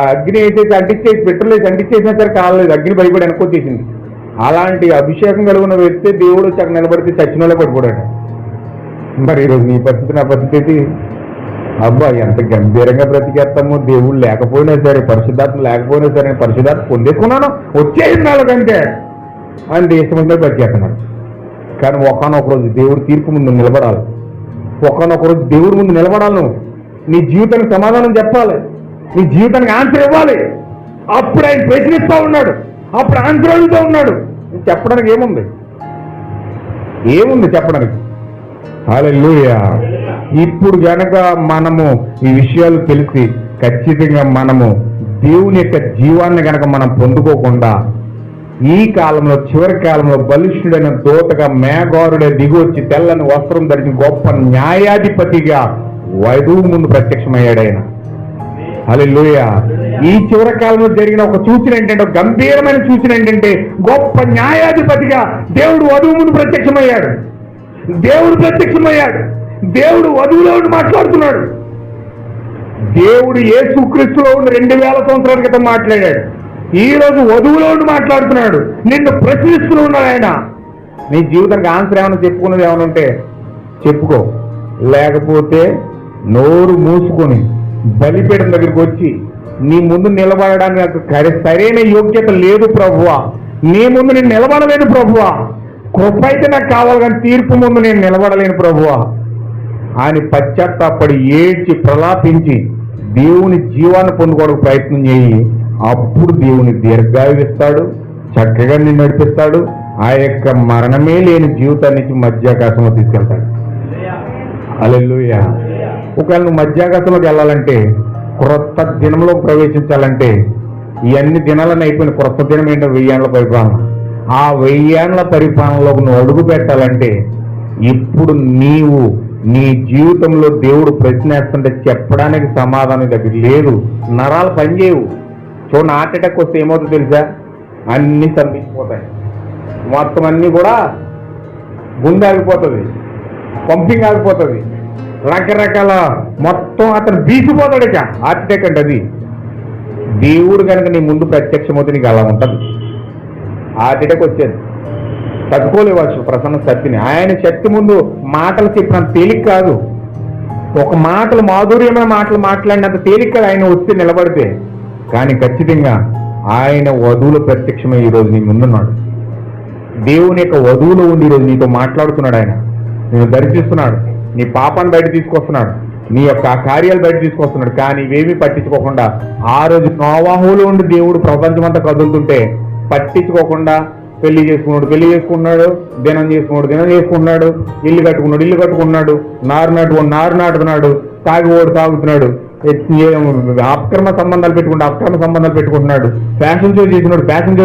అగ్ని వేసేసి అంటించేసి, పెట్రోల్ వేసి అంటించేసినా సరే కాలేదు, అగ్ని భయపడి వెనకొచ్చేసింది. అలాంటి అభిషేకం కలిగిన వ్యక్తి దేవుడు వచ్చి అక్కడ నిలబడితే చచ్చిన వాళ్ళే పడిపోయాడు. మరి ఈరోజు నీ పరిస్థితి, నా పరిస్థితి, అబ్బా ఎంత గంభీరంగా బ్రతికేస్తాము. దేవుడు లేకపోయినా సరే, పరిశుద్ధాత్మ లేకపోయినా సరే, పరిశుద్ధాత్మ పొందేసుకున్నాను, వచ్చేసింది వాళ్ళకంటే అని దేశమంతా బ్రతికేస్తున్నాడు. కానీ ఒకనొక రోజు దేవుడు తీర్పు ముందు నిలబడాలి. ఒకనొక రోజు దేవుడి ముందు నిలబడాలి. నువ్వు నీ జీవితానికి సమాధానం చెప్పాలి, నీ జీవితానికి ఆన్సర్ ఇవ్వాలి. అప్పుడు ఆయన ప్రశ్నిస్తూ ఉన్నాడు, అప్పుడు ఆన్సర్ అడుగుతూ ఉన్నాడు. చెప్పడానికి ఏముంది? చెప్పడానికి? హల్లెలూయా. ఇప్పుడు గనక మనము ఈ విషయాలు తెలిసి ఖచ్చితంగా మనము దేవుని యొక్క జీవాన్ని గనక మనం పొందుకోకుండా ఈ కాలంలో, చివరి కాలంలో బలిష్ఠుడైన దూతగా మేఘారుడే దిగొచ్చి తెల్లని వస్త్రం ధరించి గొప్ప న్యాయాధిపతిగా వధువు ముందు ప్రత్యక్షమయ్యాడు ఆయన. హల్లెలూయా. ఈ చివరి కాలంలో జరిగిన ఒక సూచన ఏంటంటే, ఒక గంభీరమైన సూచన ఏంటంటే, గొప్ప న్యాయాధిపతిగా దేవుడు వధువు ముందు ప్రత్యక్షమయ్యాడు. దేవుడు వధువులో మాట్లాడుతున్నాడు. దేవుడు యేసుక్రీస్తులో ఉండి 2000 సంవత్సరాల క్రితం మాట్లాడాడు. ఈ రోజు వధువులో ఉండి మాట్లాడుతున్నాడు. నిన్ను ప్రశ్నిస్తూ ఉన్నాడు ఆయన. నీ జీవితానికి ఆన్సర్ ఏమైనా చెప్పుకున్నది ఏమైనా ఉంటే చెప్పుకో, లేకపోతే నోరు మూసుకొని బలిపీఠం దగ్గరికి వచ్చి నీ ముందు నిలబడడానికి నాకు సరైన యోగ్యత లేదు ప్రభువా, నీ ముందు నేను నిలబడలేను ప్రభువా, కృప అయితే నాకు కావాలి కానీ తీర్పు ముందు నేను నిలబడలేను ప్రభువా అని పశ్చాత్తాపడి ఏడ్చి ప్రలాపించి దేవుని జీవాన్ని పొందుకోవడానికి ప్రయత్నం చేయి. అప్పుడు దేవుని దీర్ఘాయువిస్తాడు, చక్కగా నిన్ను నడిపిస్తాడు. ఆ యొక్క మరణమే లేని జీవితాన్ని మధ్యాకాశంలో తీసుకెళ్తాడు. హల్లెలూయా. ఒకవేళ నువ్వు మధ్యాకాశంలోకి వెళ్ళాలంటే, క్రొత్త దినంలో ప్రవేశించాలంటే, ఇవన్నీ దినాలను అయిపోయిన క్రొత్త దినం ఏంటో 1000 ఏళ్ల పరిపాలన. ఆ 1000 ఏళ్ల పరిపాలనలోకి నువ్వు అడుగు పెట్టాలంటే, ఇప్పుడు నీవు నీ జీవితంలో దేవుడు ప్రశ్నేస్తుంటే చెప్పడానికి సమాధానం దగ్గర లేదు. నరాలు పనిచేయవు. చూడండి, హార్ట్ అటాక్ వస్తే ఏమవుతుందో తెలుసా? అన్నీ స్తంభించిపోతాయి. మొత్తం అన్నీ కూడా గుండె ఆగిపోతుంది, పంపింగ్ ఆగిపోతుంది, రకరకాల మొత్తం అతను బీసిపోతాడు. ఇక హార్ట్ అటాక్ అంటే అది. దేవుడు కనుక నీ ముందు ప్రత్యక్షమవుతే నీకు అలా ఉంటుంది. హార్ట్ అటాక్ వచ్చేది తట్టుకోలేవచ్చు ప్రసన్న శక్తిని. ఆయన శక్తి ముందు మాటలు చెప్పినంత తేలిక కాదు. ఒక మాటలు మాధుర్యమైన మాటలు మాట్లాడినంత తేలిక ఆయన వచ్చి నిలబడితే. కానీ ఖచ్చితంగా ఆయన వధువులు ప్రత్యక్షమై ఈరోజు నీ ముందున్నాడు. దేవుని యొక్క వధువులో ఉండి ఈరోజు నీతో మాట్లాడుతున్నాడు. ఆయన నేను దర్శిస్తున్నాడు, నీ పాపాన్ని బయట తీసుకొస్తున్నాడు, నీ యొక్క కార్యాలు బయట తీసుకొస్తున్నాడు. కానీ ఇవేమీ పట్టించుకోకుండా ఆ రోజు నోవాహులో ఉండి దేవుడు ప్రపంచమంతా కదులుతుంటే పట్టించుకోకుండా పెళ్లి చేసుకున్నాడు, దినం చేసుకున్నాడు, ఇల్లు కట్టుకున్నాడు, నారు నాటుకున్నాడు, తాగుతున్నాడు, అక్రమ సంబంధాలు పెట్టుకుంటున్నాడు, ఫ్యాషన్ షో చేస్తున్నాడు, డ్యాన్సులు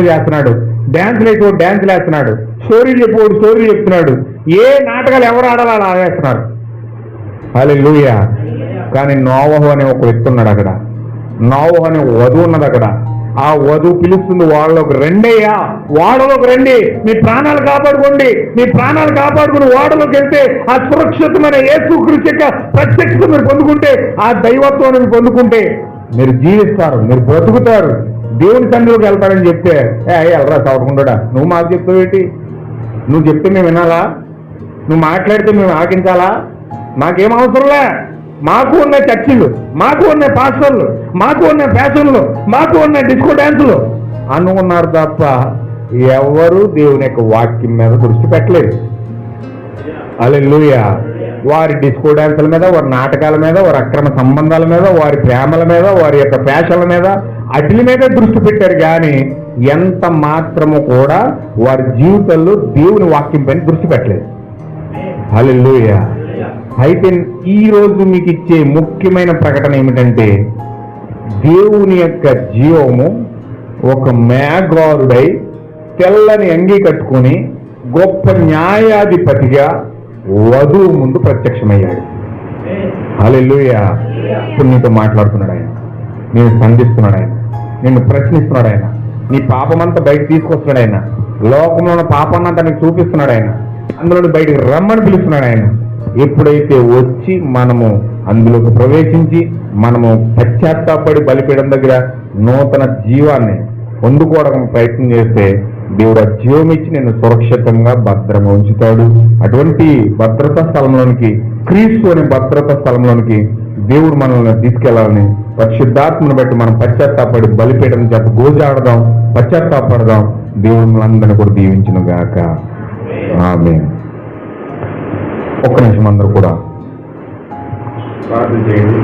వేస్తున్నాడు, స్టోరీలు చెప్తున్నాడు. ఏ నాటకాలు ఎవరు ఆడాలో అలా ఆడేస్తున్నారు. హల్లెలూయా. కానీ నోవహు అనే ఒక వ్యక్తి ఉన్నాడు అక్కడ. నోవహు అనే వధువు ఉన్నది అక్కడ. ఆ వధువు పిలుస్తుంది, వాళ్ళలోకి రండయ్యా, వాడలోకి రండి, మీ ప్రాణాలు కాపాడుకుని వాడలోకి వెళ్తే ఆ సురక్షితమైన యేసుక్రీస్తు యొక్క ప్రత్యక్షత మీరు పొందుకుంటే, ఆ దైవత్వాన్ని మీరు పొందుకుంటే మీరు జీవిస్తారు, మీరు బ్రతుకుతారు, దేవుని సన్నిధిలోకి వెళ్తారని చెప్తే, వెళ్ళరా చదవకుండా నువ్వు మాకు చెప్తావేంటి? నువ్వు చెప్తే మేము వినాలా? నువ్వు మాట్లాడితే మేము ఆకించాలా? మాకేం అవసరంలే. మాకు ఉన్న చర్చిలు, మాకు ఉన్న పాస్టర్లు, మాకు ఉన్న ఫ్యాషన్లు, మాకు ఉన్న డిస్కో డ్యాన్సులు అనుకున్నారు తప్ప ఎవరు దేవుని యొక్క వాక్యం మీద దృష్టి పెట్టలేదు. హల్లెలూయా. వారి డిస్కో డ్యాన్సుల మీద, వారి నాటకాల మీద, వారి అక్రమ సంబంధాల మీద, వారి ప్రేమల మీద, వారి యొక్క ఫ్యాషన్ల మీద, అట్ల మీద దృష్టి పెట్టారు. కానీ ఎంత మాత్రము కూడా వారి జీవితంలో దేవుని వాక్యం పైన దృష్టి పెట్టలేదు. హల్లెలూయా. అయితే ఈ రోజు మీకు ఇచ్చే ముఖ్యమైన ప్రకటన ఏమిటంటే, దేవుని యొక్క జీవము ఒక మేఘారుడై తెల్లని అంగీ కట్టుకుని గొప్ప న్యాయాధిపతిగా వధువు ముందు ప్రత్యక్షమయ్యాడు. హల్లెలూయా. ఇప్పుడు నీతో మాట్లాడుతున్నాడు ఆయన, నేను సంధిస్తున్నాడు ఆయన, నిన్ను ప్రశ్నిస్తున్నాడు ఆయన, నీ పాపమంతా బయట తీసుకొస్తున్నాడు ఆయన, లోకంలో ఉన్న పాపాన్నంతా నీకు చూపిస్తున్నాడు ఆయన, అందులో బయటకు రమ్మని పిలుస్తున్నాడు ఆయన. ఎప్పుడైతే వచ్చి మనము అందులోకి ప్రవేశించి మనము పశ్చాత్తాపడి బలిపీఠం దగ్గర నూతన జీవాన్ని పొందుకోవడానికి ప్రయత్నం చేస్తే, దేవుడు ఆ జీవం ఇచ్చి నిన్ను సురక్షితంగా భద్రంగా ఉంచుతాడు. అటువంటి భద్రతా స్థలంలోనికి, క్రీస్తు అనే భద్రతా స్థలంలోనికి దేవుడు మనల్ని తీసుకెళ్లాలని పరిశుద్ధాత్మను బట్టి మనం పశ్చాత్తాపడి బలిపీఠం చేత గోజాడదాం, పశ్చాత్తాపడదాం. దేవుడు మనందరినీ కూడా దీవించును గాక. ఆమేన్. ఒక్క నిమిషం అందరూ కూడా ప్రార్థన చేయండి.